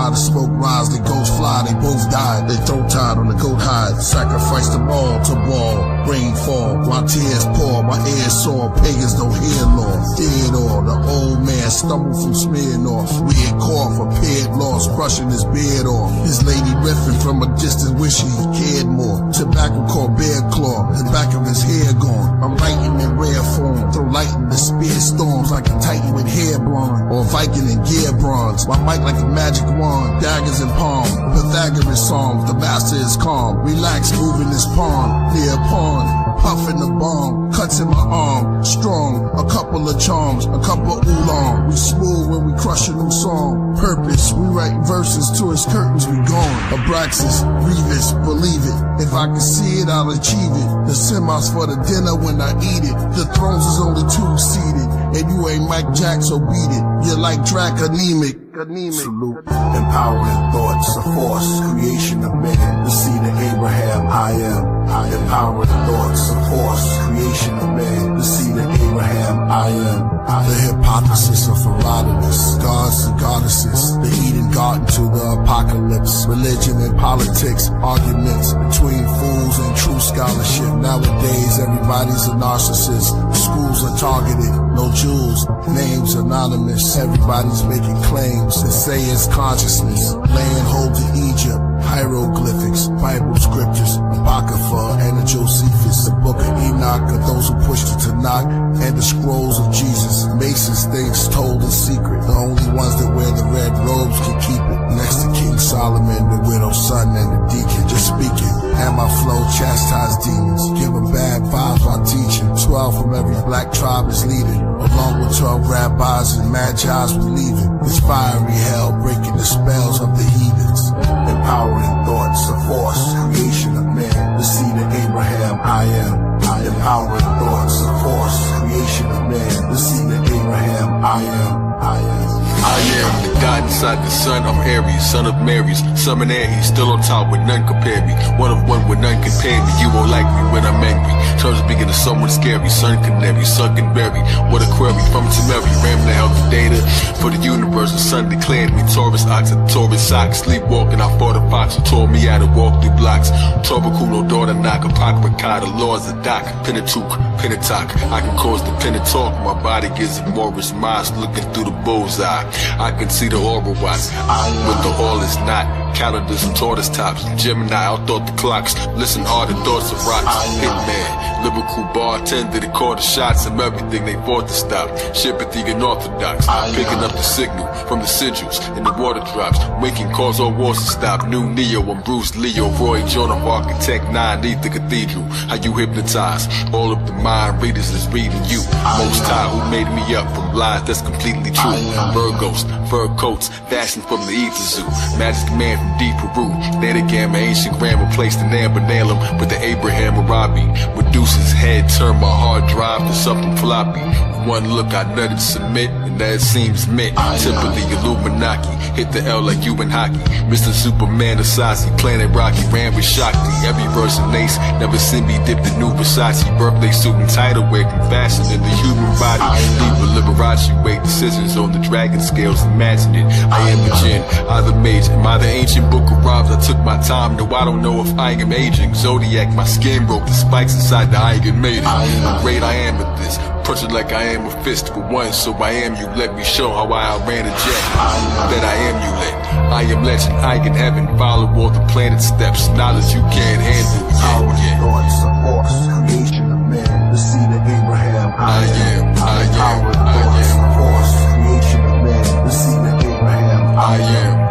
The smoke rise, the ghosts fly, they both died. They throat tied on the goat hide. Sacrifice them all to wall. Rain fall, while tears pour. My ears sore, pagans don't hear law. Theodore, the old man stumbled from smearing off. Weird cough, appeared lost, brushing his beard off. His lady riffing from a distance, wishing he cared more. Tobacco called bear claw, the back of his hair gone. I'm writing in rare form, throw light in the spear storms like a titan with hair blonde, or Viking in gear bronze. My mic like a magic wand, daggers in palm, Pythagoras psalms. The master is calm, relax, moving his palm near a pond. Puffing the bomb, cuts in my arm, strong, a couple of charms, a couple oolong. We smooth when we crush a new song. Purpose, we write verses till his curtains be gone. Abraxas, Revis, believe it. If I can see it, I'll achieve it. The semis for the dinner when I eat it. The thrones is only 2-seated, and you ain't Mike Jack, so beat it. You're like Drac, anemic. Salute, empowering thoughts, a force, creation of man. The seed of Abraham, I am. Empowering thoughts, a force, creation of man. The seed of Abraham, I am. The hypothesis of Herodotus, gods and goddesses, the Eden garden to the apocalypse. Religion and politics, arguments between fools and true scholarship. Nowadays, everybody's a narcissist. Schools are targeted, no jewels, names anonymous. Everybody's making claims and say it's consciousness. Laying hold to Egypt, hieroglyphics, Bible scriptures, Apocrypha, and the Josephus, the book of Enoch, of those who pushed it to knock, and the scrolls of Jesus. Masons things told in secret. The only ones that wear the red robes can keep it. Next to King Solomon, the widow's son, and the deacon. Just speaking, and my flow chastise demons. Give them bad vibes while teaching. 12 from every black tribe is leading, along with 12 rabbis and magi's believing. This fiery hell breaking the spells of the heathens. Empowering thoughts, a force, creation of man. the seed of Abraham. I am the power of thoughts, the force, creation of man, the seed of Abraham. I am the God inside the son of Aries, son of Mary's, summon Aries, still on top with none compare me. One of one with none compare me. You won't like me when I'm angry. Terms speaking to someone scary, sun canary, sunken berry. What a query from Tamari, rambling out the data for the universe. The sun declared me Taurus ox, a Taurus sock. Sleepwalking, I fought a fox who told me how to walk through blocks. Torbaculo, daughter knock, apocrypha, the laws of Doc, Pentateuch, Pentateuch. I can cause the pen to talk, my body gives it Morris Moss looking through the bullseye. I can see the aura watch, but the all is not. Calendars and tortoise tops, Gemini, outthought the clocks. Listen hard to thoughts of rocks. Hitman, lyrical bartender, they call the shots of everything they fought to stop. Sympathy unorthodox, picking up the signal from the sigils and the water drops, making calls all wars to stop. New Neo and Bruce Leo, Roy John of Architect 9, leave the cathedral. How you hypnotize all of the mind readers is reading you. Most High who made me up from lies that's completely true. Virgos, fur coats, fashioned from the ether zoo. Magic man from deep Peru. Theta Gamma, ancient grammar, placed in amber, nail him with the Abraham Arabi. Medusa's head, turn my hard drive to something floppy. One look, I nutted submit, and that seems meant. Typically Illuminati, hit the L like you in hockey. Mr. Superman, Asasi, Planet Rocky, ran with Shakti. Every verse an ace, never seen me dip the new Versace. Birthday suit and title wear from fashion in the human body. Deeper Liberace, weight decisions on the dragon scales, imagine it. I am a jinn, I the mage, am I the ancient book of rhymes? I took my time, no I don't know if I am aging. Zodiac, my skin broke, the spikes inside the eye get made it. I'm great, I am at this. Punch it like I am a fist for one, so I am you. Let me show how I outran a jet. That I am you let. I am legend, I in heaven. Follow all the planet steps. Knowledge you can't handle. Thoughts, the force, creation of man, the seed of Abraham. I am the force, creation of man, the seed of Abraham. I am.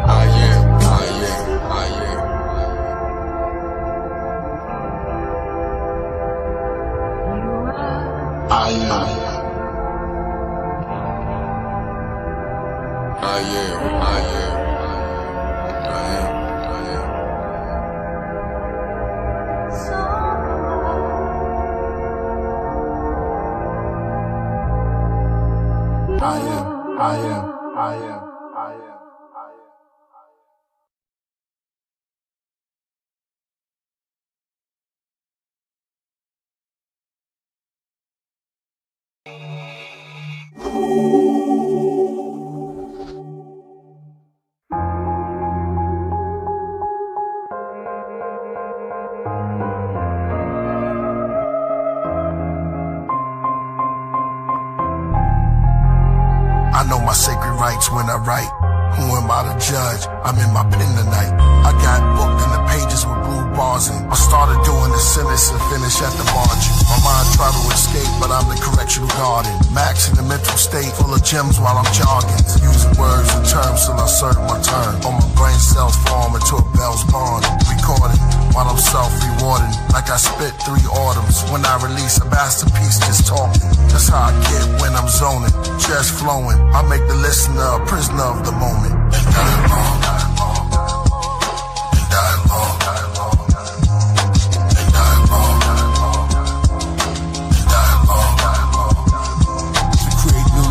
I know my sacred rights when I write. Who am I to judge? I'm in my pen tonight. I got booked in the pages with blue bars and I started doing the sentence and finish at the margin. My mind tried to escape, but I'm the correctional garden. Max in the mental state, full of gems while I'm jogging. Using words and terms till I serve my turn. On my brain cells form into a bell's bond. Recording while I'm self-rewarding. Like I spit 3 autumns. When I release a masterpiece, just talking. That's how I get when I'm zoning. Just flowing. I make the listener a prisoner of the moment.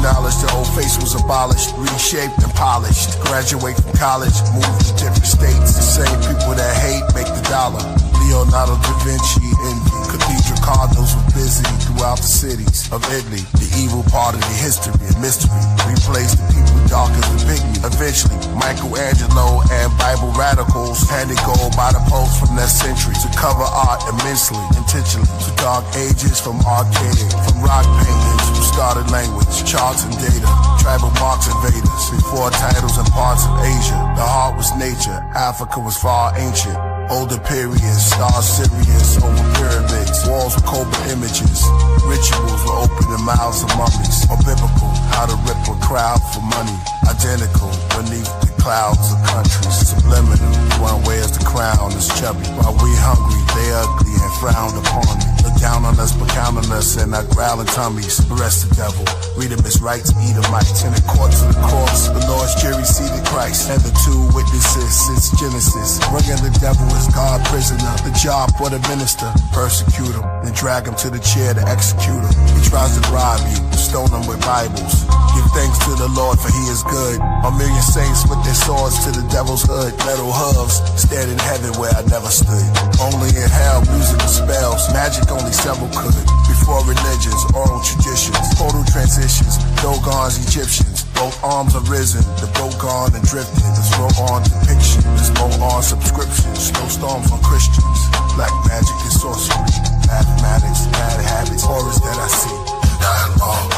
Knowledge, the old face was abolished, reshaped and polished. Graduate from college, move to different states. The same people that hate make the dollar. Leonardo da Vinci envy. Cathedral cardinals were busy throughout the cities of Italy. The evil part of the history and mystery replaced the people dark as the pygmy. Eventually, Michelangelo and Bible radicals handed gold by the popes from that century to cover art immensely, intentionally. To dark ages from archaic, from rock paintings who started language, charts and data, tribal marks invaders, before titles and parts of Asia. The heart was nature, Africa was far ancient. Older periods, star Sirius over pyramids, walls with cobra images, rituals were open in mouths of mummies, or biblical, how to rip a crowd for money, identical beneath the clouds of countries, subliminal, one wears the crown is chubby, while we hungry, they ugly and frowned upon me, look down on us but count on on us and our growling tummies. Arrest the devil, read him his rights, Edomites. In the courts of the cross, the Lord's jury seated Christ. And the two witnesses since Genesis. Bringing the devil as God prisoner. The job for the minister, persecute him. Then drag him to the chair to execute him. He tries to bribe you, stone him with Bibles. Give thanks to the Lord for he is good. A million saints with their swords to the devil's hood. Metal hooves, stand in heaven where I never stood. Only in hell, musical spells. Magic only several could. Before religions, oral traditions. Total transitions, Dogons, Egyptians. Both arms are risen, the boat gone and drifting. There's no on depiction, there's no on subscriptions. Snowstorms on Christians. Black magic is sorcery. Mathematics, bad habits, horrors that I see. Dialogue.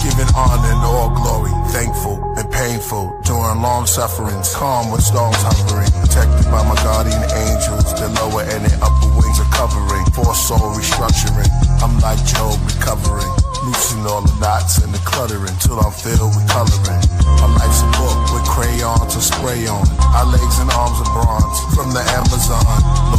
Giving honor and all glory, thankful and painful during long sufferings, calm with storms hovering, protected by my guardian angels. The lower and the upper wings are covering, for soul restructuring. I'm like Job recovering, loosen all the knots and the cluttering till I'm filled with coloring. My life's a book with crayons or spray on. Our legs and arms are bronze from the Amazon,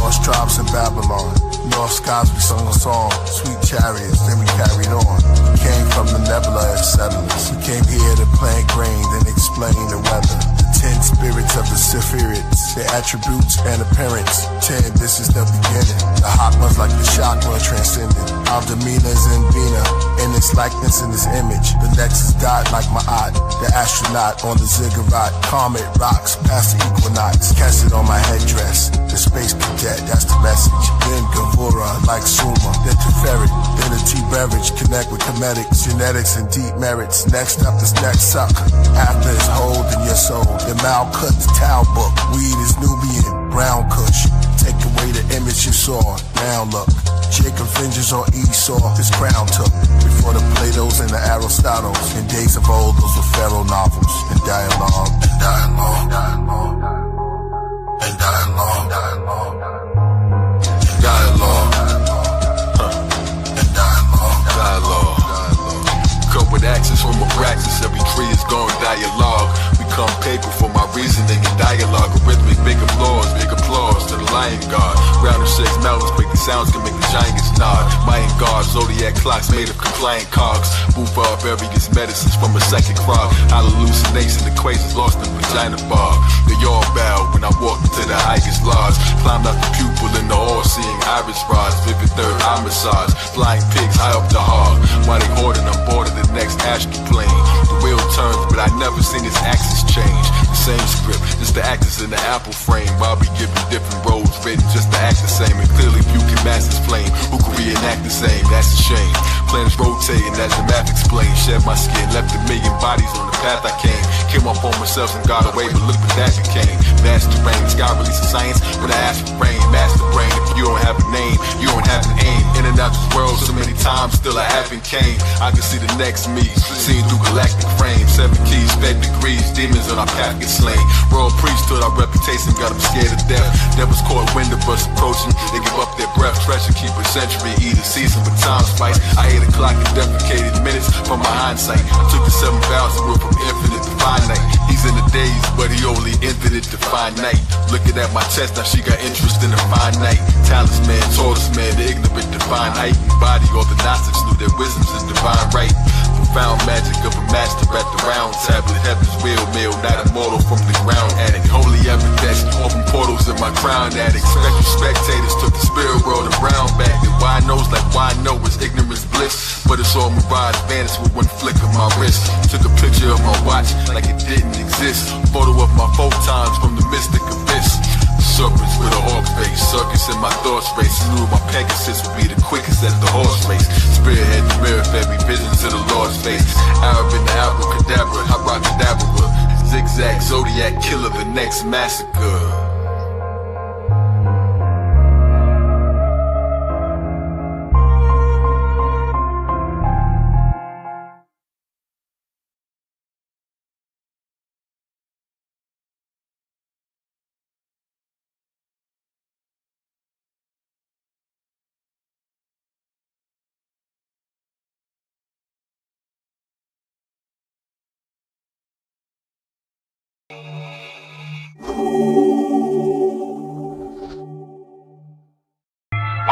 lost tribes in Babylon. North skies we sung a song, sweet chariots, then we carried on. We came from the nebula as settlers. We came here to plant grain, then explain the weather. The 10 spirits of the Sephiroths, their attributes and appearance. 10, this is the beginning. The hot ones like the chakra transcendent. Our demeanors in Vina, in its likeness in its image. The next is God like my eye, the astronaut on the ziggurat. Comet rocks past the equinox, cast it on my headdress. The space cadet, that's the message. Then Gavura like Suma, then Teferi, then the tea beverage. Connect with comedics, genetics and deep merits. Next up is next suck. After is hold in your soul. The Mal cut the towel book. Weed is Nubian, brown kush. Take away the image you saw. Now look. Jacob vengeance on Esau, his crown took. Before the Platos and the Aristotles. In days of old, those were pharaoh novels. And dialogue, and dialogue, dialogue, and dialogue, dialogue, and dialogue, and dialogue, dialogue. Come with axes from a praxis. Every tree is going dialogue. Become paper for my reasoning and dialogue. Rhythmic, big applause to the lion god. Round of shakes mountains, make the sounds can make the giants nod. Mayan guard, zodiac clocks made of compliant cogs. Move barbarians, medicines from a psychic frog. Hallucination equations lost in vagina bar. They all bow when I walk into the highest lodge. Climbed out the pupil in the all-seeing iris rods. Vivid third eye massage. Flying pigs high up the hog. While they hoarding, I'm bored of the next astral plane. The wheel turns, but I never seen its axis change. The same script, just the actors in the apple frame. While we giving different roles, written just to act the same. And clearly few can match this flame. Who can reenact the same? That's a shame. Planets rotating as the math explains. Shed my skin, left a million bodies on the path I came. Came up on myself and got away, but look what that became. Master brain, God releases science when I ask for brain. Master brain, if you don't have a name, you don't have an aim. In and out this world so many times, still I haven't came. I can see the next me, seen through galactic frames. 7 keys, fed degrees, demons on our path get slain. Royal priesthood, our reputation got them scared to death. Devils caught wind of us approaching, they give up their breath. Treasure keep a century, either season with time spice. I ate a clock and defecated minutes from my hindsight. I took the 7 vows and went from infinite to finite. He's in the days, but he only infinite to finite. Looking at my chest, now she got interest in the finite. Talisman, tortoise man, the ignorant divine height. Body, all the Gnostics knew their wisdom's in divine right. Profound magic of a master at the round tablet. Heaven's real meal, not immortal from the ground addict. Holy evidence, open portals in my crown addict. Spectral spectators took the spirit world and brown back. And why knows like why I know is ignorance bliss. But it's all mirage, vanished with one flick of my wrist. Took a picture of my watch like it didn't exist. Photo of my photons from the mystic abyss. Serpents with a hawk face, circus in my thoughts race. Knew my Pegasus would be the quickest at the horse race. Spearhead the mirror, fed me visions of the Lord's face. Arab in the abracadabra, abracadabra. Zig Zag Zodiak Killer, the next massacre.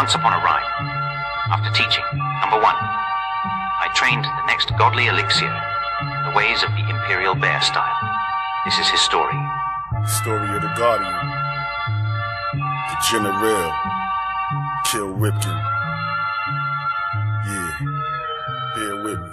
Once upon a rhyme, after teaching, number 1, I trained the next godly elixir in the ways of the imperial bear style. This is his story. Story of the Guardian. The General. Kill Ripken. Yeah. Bear with me.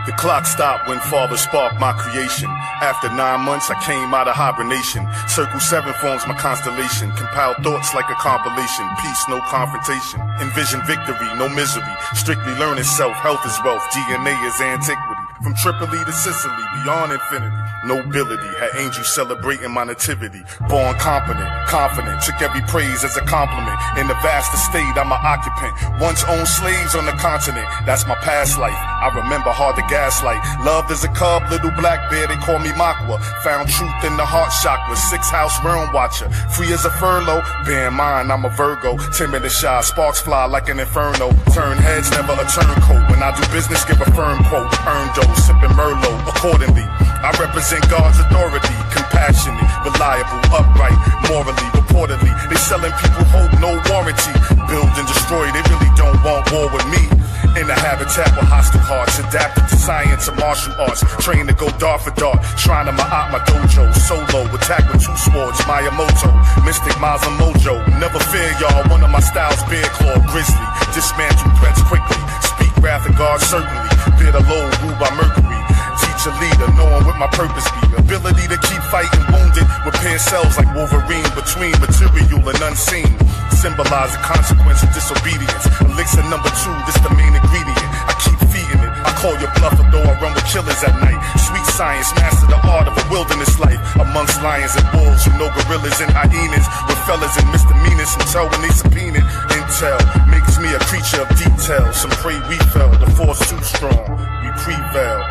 The clock stopped when Father sparked my creation. After 9 months, I came out of hibernation. Circle 7 forms my constellation. Compile thoughts like a compilation. Peace, no confrontation. Envision victory, no misery. Strictly learning self. Health is wealth. DNA is antiquity. From Tripoli to Sicily, beyond infinity. Nobility, had angels celebrating my nativity. Born competent, confident, took every praise as a compliment. In the vast estate, I'm an occupant. Once owned slaves on the continent, that's my past life. I remember hard to gaslight. Loved as a cub, little black bear, they call me Makwa. Found truth in the heart chakra, 6th house realm watcher. Free as a furlough, bear in mind I'm a Virgo. Timid and shy, sparks fly like an inferno. Turn heads, never a turncoat. When I do business, give a firm quote. Earn dough, sipping Merlot accordingly. I represent God's authority, compassionate, reliable, upright, morally, reportedly. They selling people hope, no warranty. Build and destroy, they really don't want war with me. In a habitat with hostile hearts, adapted to science and martial arts. Trained to go dart for dart, trying to my dojo. Solo, attack with 2 swords, Miyamoto. Mystic Miles and Mojo. Never fear y'all, one of my styles, bear claw, grizzly. Dismantle threats quickly, speak wrath of God certainly. Bear the load, ruled by Mercury. Teach a leader, knowing what my purpose be. Ability to keep fighting wounded, repair cells like Wolverine between material and unseen. Symbolize the consequence of disobedience. Elixir number 2, this the main ingredient. I keep feeding it. I call your bluff, though I run with killers at night. Sweet science, master the art of a wilderness life. Amongst lions and wolves, you know gorillas and hyenas. With fellas and misdemeanors, some tell when they subpoena. Intel makes me a creature of detail. Some pray we fell, the force too strong, we prevail.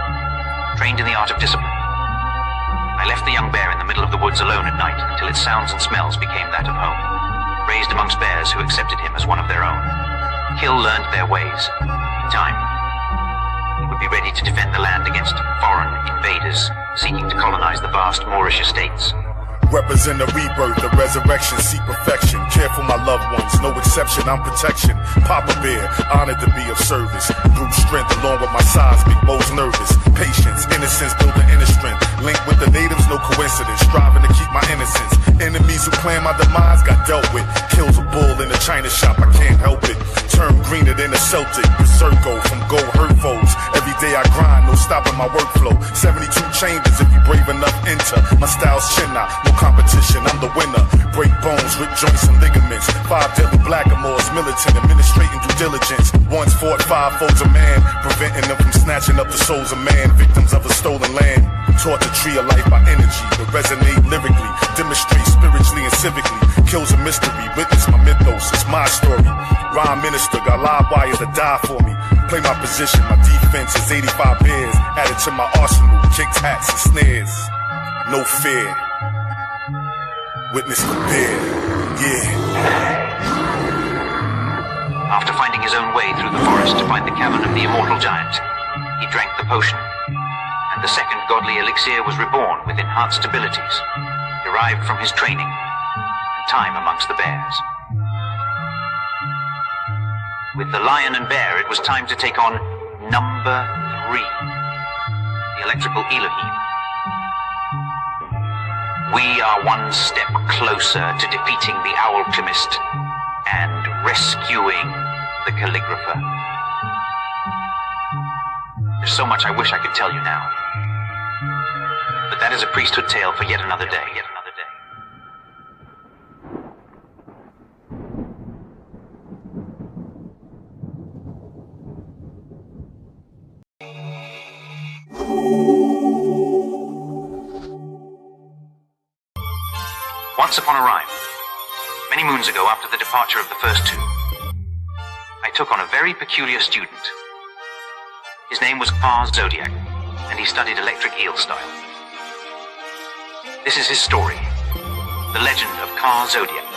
Trained in the art of discipline. I left the young bear in the middle of the woods alone at night until its sounds and smells became that of home. Raised amongst bears who accepted him as one of their own. Kill learned their ways. In time, he would be ready to defend the land against foreign invaders seeking to colonize the vast Moorish estates. Represent a rebirth, a resurrection, seek perfection. Care for my loved ones, no exception, I'm protection. Papa Bear, honored to be of service. Brute strength along with my size, big Bo's nervous. Patience, innocence, building inner strength. Linked with the natives, no coincidence. Striving to keep my innocence. Enemies who plan my demise got dealt with. Kills a bull in a china shop, I can't help it. Turn greener than a Celtic, berserko from gold hurt foes. Every day I grind, no stopping my workflow. 72 chambers if you brave enough enter. My style's chin-out, no competition, I'm the winner. Break bones, rip joints and ligaments. 5 deadly blackamoors, militant, administrating due diligence. Once fought 5 foes of man, preventing them from snatching up the souls of man. Victims of a stolen land. Taught the tree of life by energy, to resonate lyrically, demonstrate spiritually and civically. Kills a mystery, witness my mythos, it's my story. Rhyme minister, got live wires that die for me. Play my position, my defense is 85 bears. Added to my arsenal, kicks, hats, and snares. No fear. Witness the bear, yeah. After finding his own way through the forest to find the cavern of the immortal giant, he drank the potion, and the second godly elixir was reborn with enhanced abilities, derived from his training and time amongst the bears. With the lion and bear, it was time to take on number 3, the electrical Elohim. We are one step closer to defeating the alchemist and rescuing the calligrapher. There's so much I wish I could tell you now. But that is a priesthood tale for yet another day. Once upon a rhyme, many moons ago after the departure of the first 2, I took on a very peculiar student. His name was Ka Zodiak, and he studied electric eel style. This is his story, the legend of Ka Zodiak,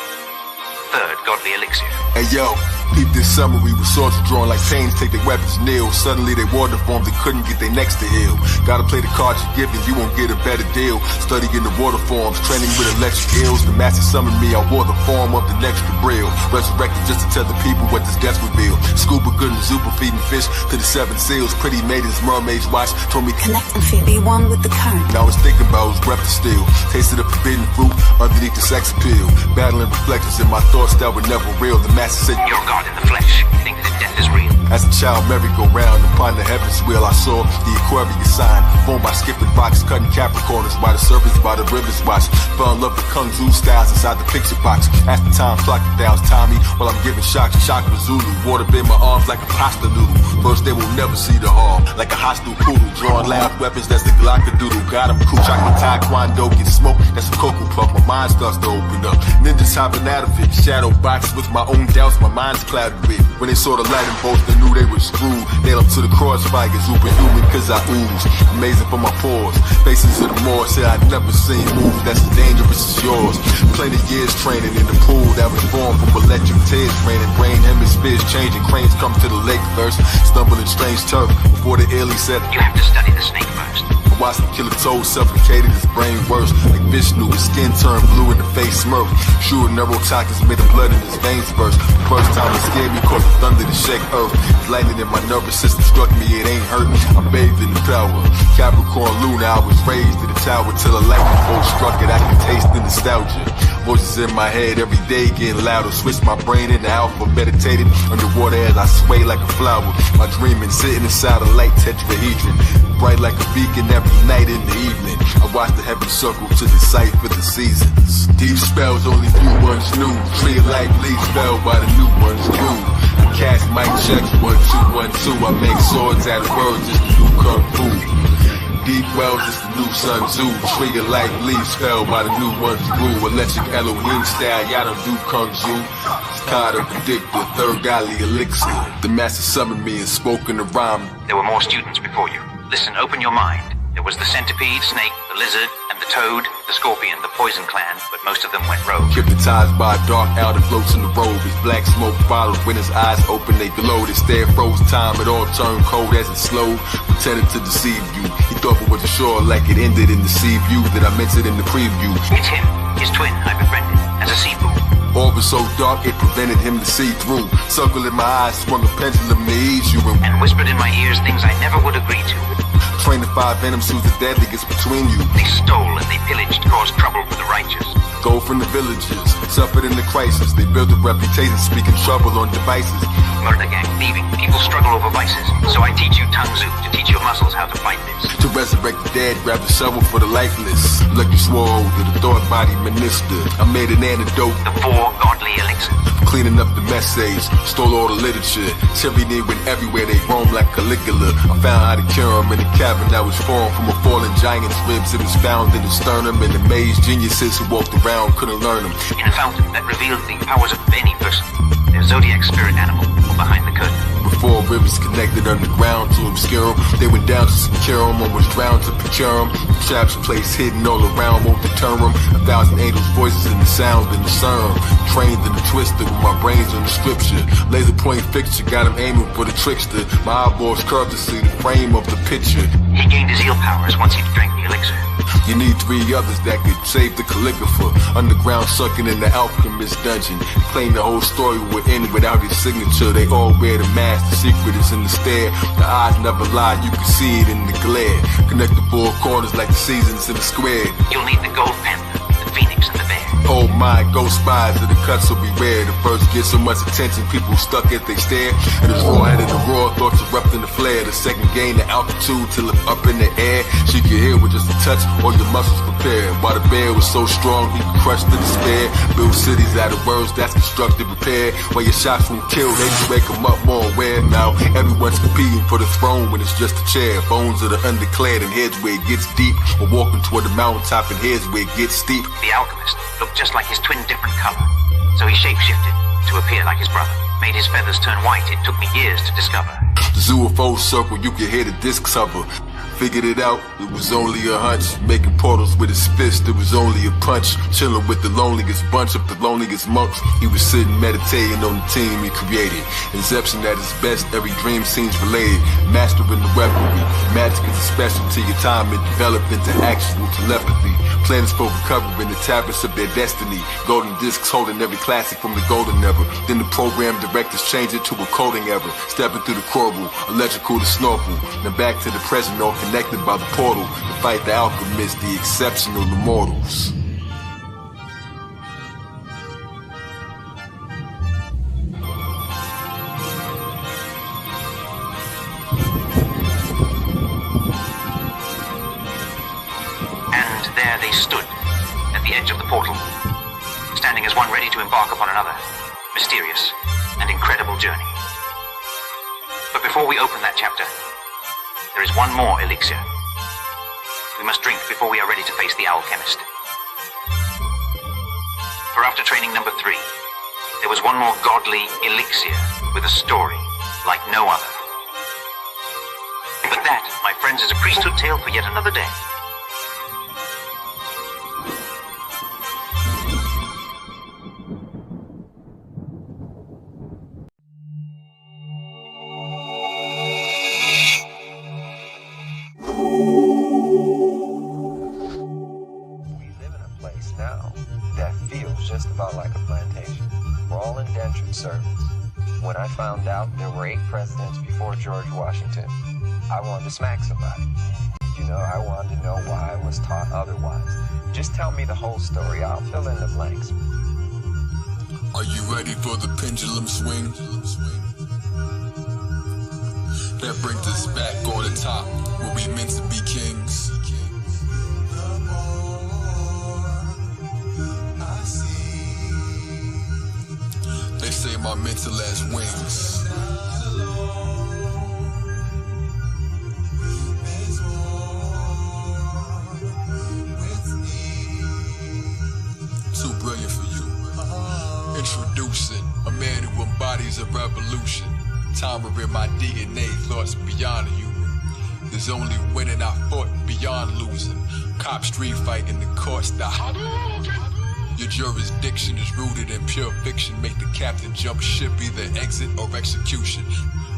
third godly elixir. Hey yo, Peep this summary with swords drawn like pains take their weapons kneel. Suddenly they water formed, they couldn't get their necks to heal. Gotta play the cards you're given, you won't get a better deal. Studying the water forms, training with electric ills. The master summoned me, I wore the form of the next Brill. Resurrected just to tell the people what this death revealed. Scuba good and Zupa feeding fish to the 7 seals. Pretty maidens, mermaids watch, told me collect and feel, be one with the current. Now I was thinking about his breath to steal. Tasted the forbidden fruit underneath the sex appeal. Battling reflections in my thoughts that were never real. The master said, you're God in the flesh. You think that death is real. As a child, merry-go-round upon the heavens wheel, I saw the Aquarius sign, formed by skipping rocks, cutting Capricorns by the serpents, by the rivers watch. Fell in love with Kung Fu styles inside the picture box. As the time clock dials Tommy, while I'm giving shocks, shock with Zulu. Water in my arms like a pasta noodle. First they will never see the harm, like a hostile poodle. Drawing loud weapons, that's the Glockadoodle. Got him cool, chocolate taekwondo, get smoke, that's a cocoa puff. My mind starts to open up. Ninjas hopping out of it, shadow boxes with my own doubts, my mind's clouded with. When they saw the light in both, they knew they were screwed. Nailed up to the crossfire, superhuman cause I ooze. Amazing for my pores, faces of the Moor, said I'd never seen moves that's as dangerous as yours. Plenty years training in the pool that was formed from electric tears raining. Brain hemispheres changing, cranes come to the lake first. Stumble in strange turf before the illy said, you have to study the snake first. I watched the killer toad suffocated, his brain worse. Like Vishnu, his skin turned blue in the face smirk. Sure, neurotoxins made the blood in his veins burst. The first time it scared me, caused the thunder to shake earth. Lightning in my nervous system struck me, it ain't hurt. I'm bathed in the power. Capricorn Luna, I was raised to the tower till a lightning bolt struck it. I can taste the nostalgia. Voices in my head every day getting louder. Switched my brain into alpha, meditated underwater as I sway like a flower. My dreaming, sitting inside a light tetrahedron, bright like a beacon every night in the evening. I watch the heavens circle to decipher the seasons. Deep spells only few ones knew. Tree of life leaves fell by the new ones grew. I cast mic checks 1, 2, 1, 2. I make swords out of words, it's the new kung fu. Deep wells, it's the new Sun Tzu. Tree of life leaves fell by the new ones grew. Electric Elohim style, y'all don't do kung fu. Card predictor, third godly elixir. The master summoned me and spoke in the rhyme. There were more students before you. Listen, open your mind. There was the centipede, snake, the lizard, and the toad, the scorpion, the poison clan, but most of them went rogue. Hypnotized by a dark owl that floats in the robe. His black smoke followed when his eyes open, they glowed. His stare froze time, it all turned cold as it slowed. Pretended to deceive you. He thought it wasn't sure, like it ended in the sea view that I mentioned in the preview. It's him, his twin, I befriended, as a sea fool. All was so dark, it prevented him to see through. Circle in my eyes, swung a pendulum to ease you. And whispered in my ears things I never would agree to. Train the 5 venoms who's the deadliest between you. They stole and they pillaged, caused trouble for the righteous. Gold from the villages, suffered in the crisis. They built a reputation, speaking trouble on devices. Murder gang, thieving, people struggle over vices. So I teach you Kung Fu to teach your muscles how to fight this. To resurrect the dead, grab the shovel for the lifeless. Lucky swore to the thought body minister. I made an antidote, the 4 godly elixirs. Cleaning up the message, stole all the literature. Tyranny went everywhere, they roamed like Caligula. I found how to cure them in a cabin that was formed from a fallen giant's ribs. It was found in the sternum, and amazed geniuses who walked around couldn't learn them. In a fountain that revealed the powers of any person. Their zodiac spirit animal behind the curtain. Before rivers connected underground to obscure them, they went down to secure them or was drowned to procure them. The traps placed hidden all around won't deter them. 1,000 angels' voices in the sound and the serum. Trained in the twister with my brains on the scripture. Laser point fixture got him aiming for the trickster. My eyeballs curved to see the frame of the picture. He gained his eel powers once he'd drank the elixir. You need 3 others that could save the calligrapher. Underground sucking in the alchemist dungeon. Claim the whole story would end without his signature. They all wear the mask, the secret is in the stare. The eyes never lie, you can see it in the glare. Connect the 4 corners like the seasons in the square. You'll need the gold panther, the phoenix, and the bear. Oh my, ghost spies of the cuts will be rare. The first get so much attention, people stuck as they stare. And the forehead of the raw thoughts erupting the flare. The second gain the altitude till it's up in the air. She could hear with just a touch, all your muscles prepared. While the bear was so strong, he could crush the despair. Build cities out of words, that's constructed repair. While your shots won't kill, they just wake them up more aware. Now everyone's competing for the throne when it's just a chair. Bones are the undeclared and heads where it gets deep. Or walking toward the mountaintop and heads where it gets steep. The alchemist looked just like his twin, different color. So he shapeshifted to appear like his brother. Made his feathers turn white, it took me years to discover. The zoo of foes circle, you can hear the discs hover. figured it out, it was only a hunch. Making portals with his fist, it was only a punch. Chilling with the loneliest bunch of the loneliest monks. He was sitting meditating on the team he created. Inception at his best, every dream seems related. Mastering the weaponry, magic is a specialty. Your time it developed into actual telepathy. Plans for recovering the tablets of their destiny. Golden discs holding every classic from the golden era. Then the program directors change it to a coding era. Stepping through the coral, electrical to snorkel. Then back to the present, all connected by the portal. To fight the alchemists, the exceptional immortals. There they stood, at the edge of the portal, standing as one ready to embark upon another, mysterious and incredible journey. But before we open that chapter, there is one more elixir. We must drink before we are ready to face the alchemist. For after training number 3, there was one more godly elixir with a story like no other. But that, my friends, is a priesthood tale for yet another day. Just about like a plantation. We're all indentured servants. When I found out there were 8 presidents before George Washington, I wanted to smack somebody. You know, I wanted to know why I was taught otherwise. Just tell me the whole story. I'll fill in the blanks. Are you ready for the pendulum swing? That brings us back on the top, where we meant to be kings. They say my mental has wings. Too brilliant for you. Introducing a man who embodies a revolution. Time in my DNA, thoughts beyond human. There's only winning, I fought beyond losing. Cop street fight in the court style. Your jurisdiction is rooted in pure fiction. Make the captain jump ship, either exit or execution.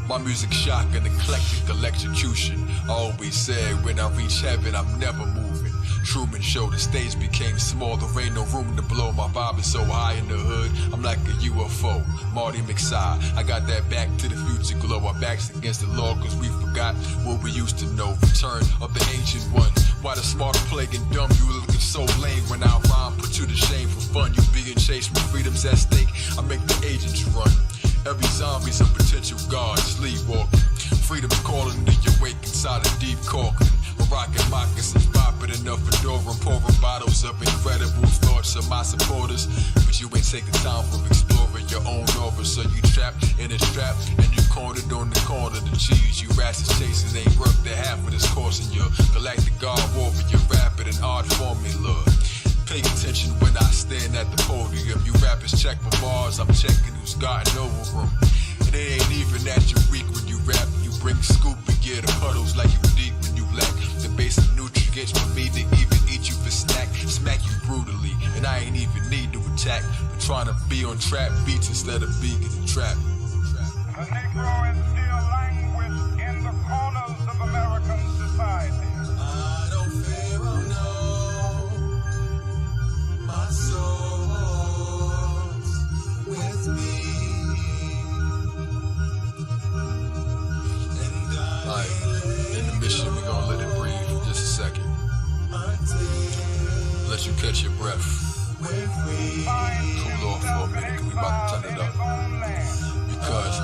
My music shock and eclectic electrocution. I always said when I reach heaven, I'm never moving. Truman Show, the stage became small. There ain't no room to blow. My vibe is so high in the hood, I'm like a UFO. Marty McSide, I got that back to the future glow. Our backs against the law cause we forgot what we used to know. Return of the ancient ones. Why the smarter plaguing dumb? You looking so lame when I rhyme, put you to shame for fun. You being chased with freedom's at stake. I make the agents run. Every zombie's a potential god, sleepwalking. Freedom's calling to you wake inside a deep corking. Rockin' moccasins, popping enough fedora and pouring bottles of incredible thoughts of my supporters. But you ain't take the time for exploring your own aura, so you trapped in a trap and you cornered on the corner. The cheese you rashes chasing ain't worth the half of this course in your galactic god warrior, rapid and odd formula. Pay attention when I stand at the podium. You rappers check for bars, I'm checking who's gotten over them. And it ain't even that you weak when you rap. You bring scoop and get the puddles like you deep when you lack the basic nutrients for me to even eat you for snack. Smack you brutally, and I ain't even need to attack. But trying to be on trap beats instead of being in the trap. The Negro is still languished in the corners of American society. I don't fear, oh no, my soul's with me. Like, intermission, we gonna let it breathe for just a second. Let you catch your breath. Cool off for a minute, cause we about to turn it up. Because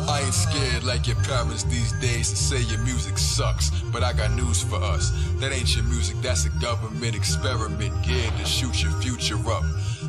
I ain't scared like your parents these days to say your music sucks. But I got news for us. That ain't your music, that's a government experiment geared to shoot your future up.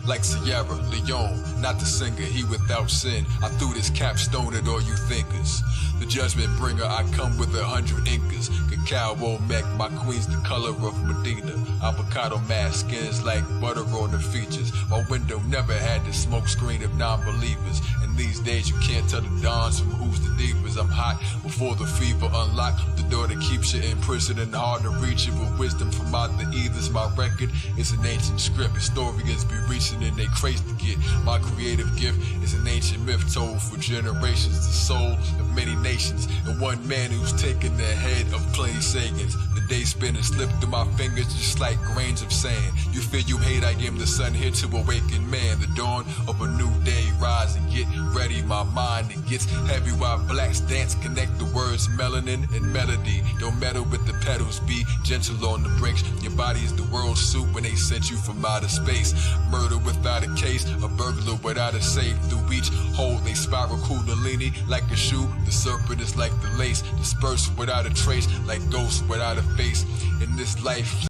Like Sierra Leone, not the singer, he without sin. I threw this capstone at all you thinkers. The judgment bringer, I come with 100 Incas. Cacao Olmec, my queen's the color of Medina. Avocado mask, skins like butter on the features. My window never had the smoke screen of non-believers. And these days you can't tell the dawns from who's the deepest. I'm hot before the fever unlock the door that keeps you in prison and hard to reach it with wisdom from out the ethers. My record is an ancient script. Historians be reaching in they crates to get. My creative gift is an ancient myth told for generations. The soul of many nations and one man who's taken the head of plain sayings. The day spinning slip through my fingers just like grains of sand. You feel you hate, I am the sun here to awaken man. The dawn of a new day, rise and get ready. My mind, it gets heavy while blacks dance. Connect the words melanin and melody. Don't meddle with the pedals, be gentle on the brakes. Your body is the world's soup when they sent you from outer space. Murder without a case, a burglar without a safe. Through each hole they spiral kundalini like a shoe. The serpent is like the lace, dispersed without a trace, like ghosts without a face. In this life,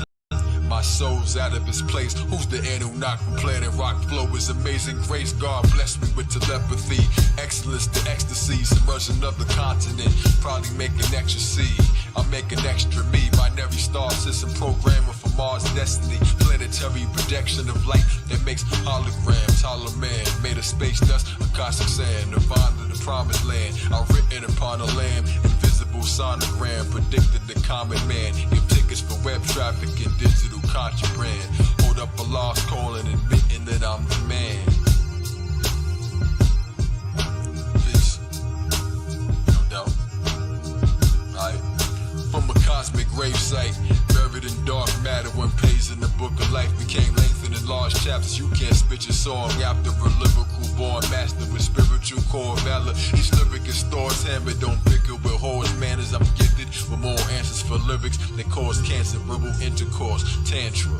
my soul's out of its place. Who's the Anunnaki from planet rock? Flow is amazing grace. God bless me with telepathy. Excellence to ecstasy. Submersion of the continent. Probably make an extra C. I'm making extra me. Binary star system programmer for Mars destiny. Planetary projection of light that makes holograms. Hollow man made of space dust, Akashic sand. Nirvana, the promised land. I'm written upon a lamb. Invisible sonogram. Predicted the common man. Give tickets for web traffic and digital contraband. Hold up a lost call and admitting that I'm the man. Peace. No doubt. Alright. From a cosmic gravesite, buried in dark matter, one page in the book of life became lengthened in large chapters. You can't spit your song after a lyrical born master with spiritual core valor. Each lyric is stores hammered, don't bicker with horse manners. I'm gifted with more answers for lyrics that cause cancer, verbal intercourse, tantra.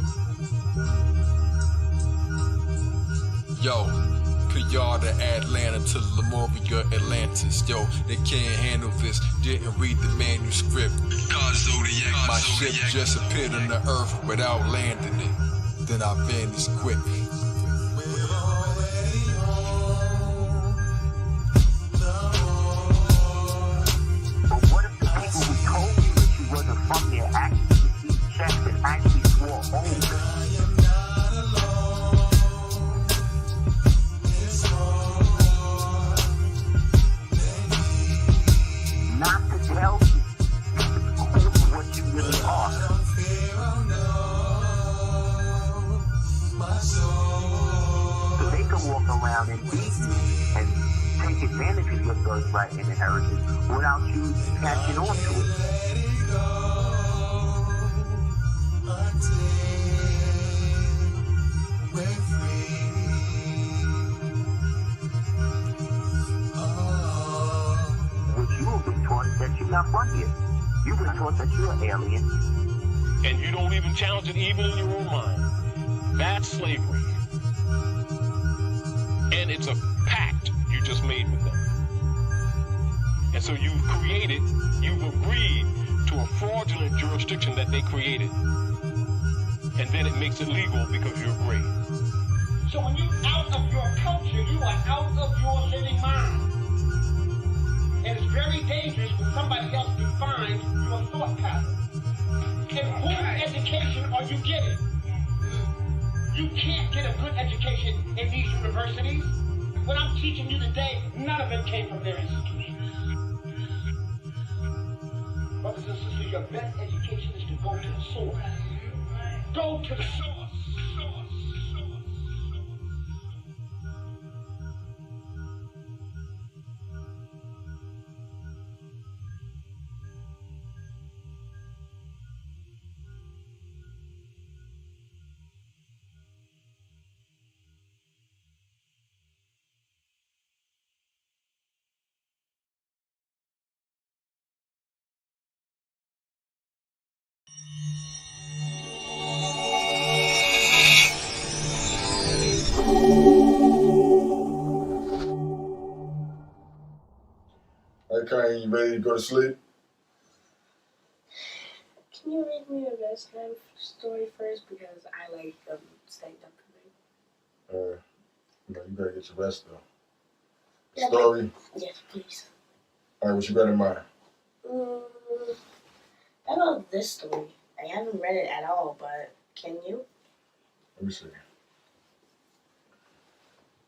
Yo, PR to Atlanta to Lemuria, Atlantis. Yo, they can't handle this. Didn't read the manuscript. Ka Zodiak. My ship just appeared on the earth without landing it. Then I vanished quick. But what if the people who told you that you wasn't from there actually received checks and actually swore oaths? Not to tell you what you really are. So they can walk around and beat you and take advantage of your birthright and inheritance without you catching on to it. What you have been taught is that you're not from here. You've been taught that you're an alien. And you don't even challenge it even in your own mind. That's slavery. And it's a pact you just made with them. And so you've agreed to a fraudulent jurisdiction that they created. And then it makes it legal because you're great. So when you're out of your culture, you are out of your living mind. And it's very dangerous when somebody else defines your thought pattern. And whose education are you getting? You can't get a good education in these universities. What I'm teaching you today, none of it came from their institutions. Brothers and sisters, your best education is to go to the source. Go to the source. Okay, you ready to go to sleep? Can you read me a bedtime story first? Because I like staying up tonight. You gotta get your rest though. Yeah, Story? Yes, please. Alright, what you got in mind? I know this story. I haven't read it at all, but can you? Let me see.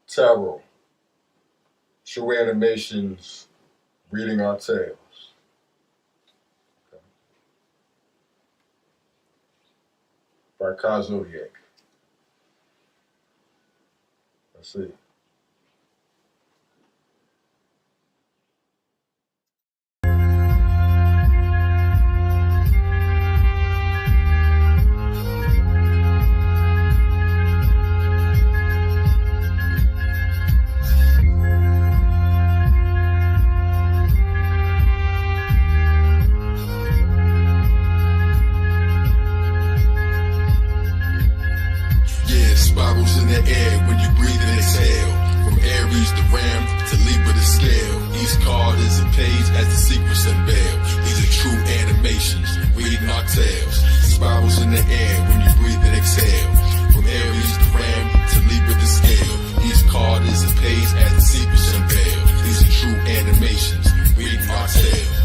Tarot. True animations, reading our tales. Okay. By Ka Zodiak. Let's see. Spirals in the air when you breathe and exhale. From Aries to Ram to Libra to Scale. Each card is a page as the secrets unveil. These are true animations, reading our tales. Spirals in the air when you breathe and exhale. From Aries to Ram to Libra to Scale. Each card is a page as the secrets unveil. These are true animations, reading our tales.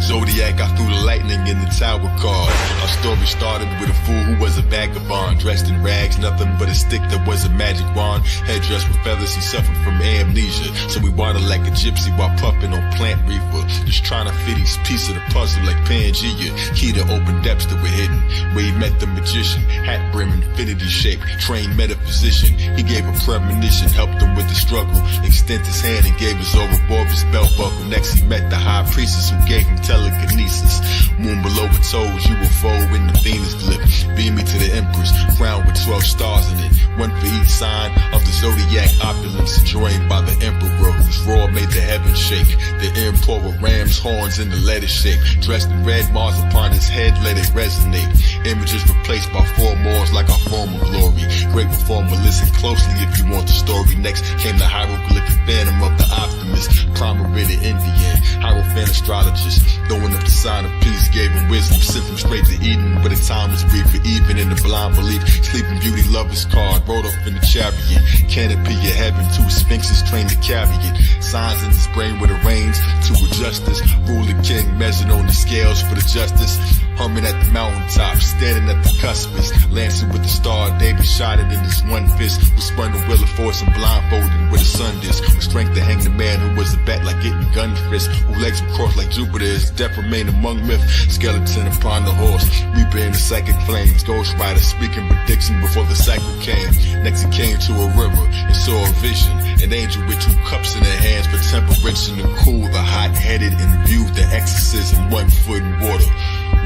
Zodiac, I threw the lightning in the tower card. Our story started with a fool who was a vagabond, dressed in rags, nothing but a stick that was a magic wand. Head dressed with feathers, he suffered from amnesia. So we wandered like a gypsy while puffing on plant reefer, just trying to fit each piece of the puzzle like Pangea. Key to open depths that were hidden, where he met the magician, hat brim infinity shape, trained metaphysician. He gave a premonition, helped him with the struggle, extended his hand and gave his Ouroboros belt buckle. Next he met the high priestess who gave him telekinesis. Moon below her toes, UFO in the Venus glyph. Beam me to the Empress, crowned with 12 stars in it. One for each sign of the Zodiac opulence, joined by the Emperor whose roar made the heavens shake. The Emperor ram's horns in the letter shape. Dressed in red, Mars upon his head, let it resonate. Images replaced by 4 Moors like our former glory. Great reformer, listen closely if you want the story. Next came the hieroglyphic phantom of the optimist. Primer the Indian, Hierophant astrologist. Throwing up the sign of peace, gave him wisdom, sent him straight to Eden, but the time was brief for even in the blind belief. Sleeping Beauty, lover's card, rode off in the chariot. Canopy of heaven, 2 sphinxes trained to carry it. Signs in his brain with the reins to a justice. Ruler king measured on the scales for the justice. Humming at the mountaintop, standing at the cuspice. Lancing with the star, David shot it in his one fist. Was spun the wheel of force and blindfolded where the sun is. With strength to hang the man who was a bat like getting gun fist. Who legs were crossed like Jupiter's. Death remained among myth. Skeleton upon the horse, reaper in the psychic flames. Ghost rider speaking prediction before the cycle came. Next he came to a river and saw a vision. An angel with 2 cups in her hands for temperation to cool the hot-headed and viewed the exorcism. 1 foot in water,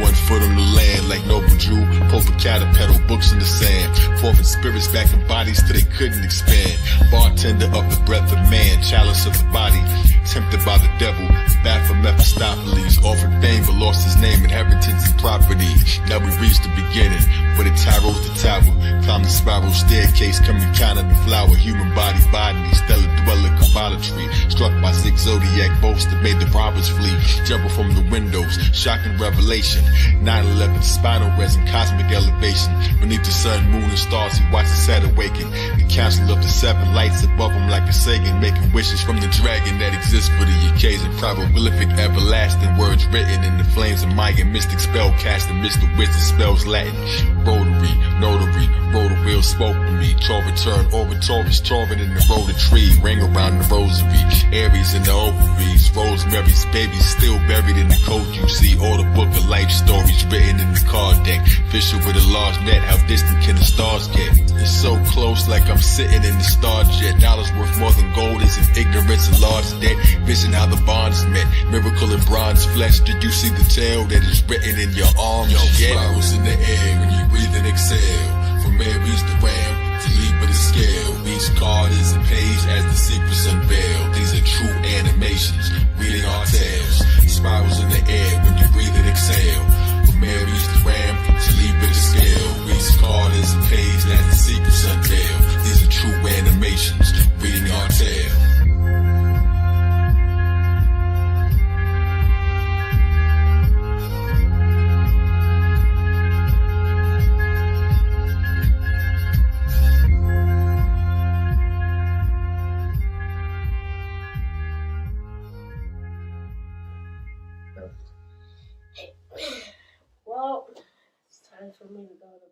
1 foot on the land like noble Jew. Popocata pedal books in the sand. Forming spirits back in bodies till they couldn't expand. Bartender of the breath of man, chalice of the body. Tempted by the devil, bad for Mephistopheles. Offered fame but lost his name, inheritance and property. Now we reached the beginning, where the tower rose the tower. Climb the spiral staircase, coming kind of the flower. Human body, stellar dweller, Kabbalah tree. Struck by Zig Zodiac bolts that made the robbers flee. Jumping from the windows, shocking revelation. 9/11, spinal resin, cosmic elevation. Beneath the sun, moon, and stars, he watched the set awaken. The council of the 7 lights above him like a Sagan, making wishes from the dragon that exists for the occasion. Prolific, everlasting words written in the flames of Mayan mystic spell casting. Mr. Wizard spells Latin. Rotary, notary, rotor wheel spoke to me. Return, Oratoris, torrent in the rotor tree. Ring around the rosary. Aries in the ovaries. Rosemary's baby still buried in the code you see. Or the book of life stories written in the card deck. Fisher with a large net, how distant can the stars get? It's so close like I'm sitting in the star jet. Dollars worth more than gold is in ignorance and large debt. Vision how the bonds met. Miracle in bronze flesh. Did you see the tale that is written in your arms? Spirals in the air when you breathe and exhale. From Aries to Ram to Libra to Scale. Each card is a page as the secrets unveil. These are true animations, reading our tales. Spirals in the air when you breathe and exhale. From Aries to Ram to Libra to Scale. Each card is a page as the secrets unveil. These are true animations, reading our tale. Well, it's time for me to go to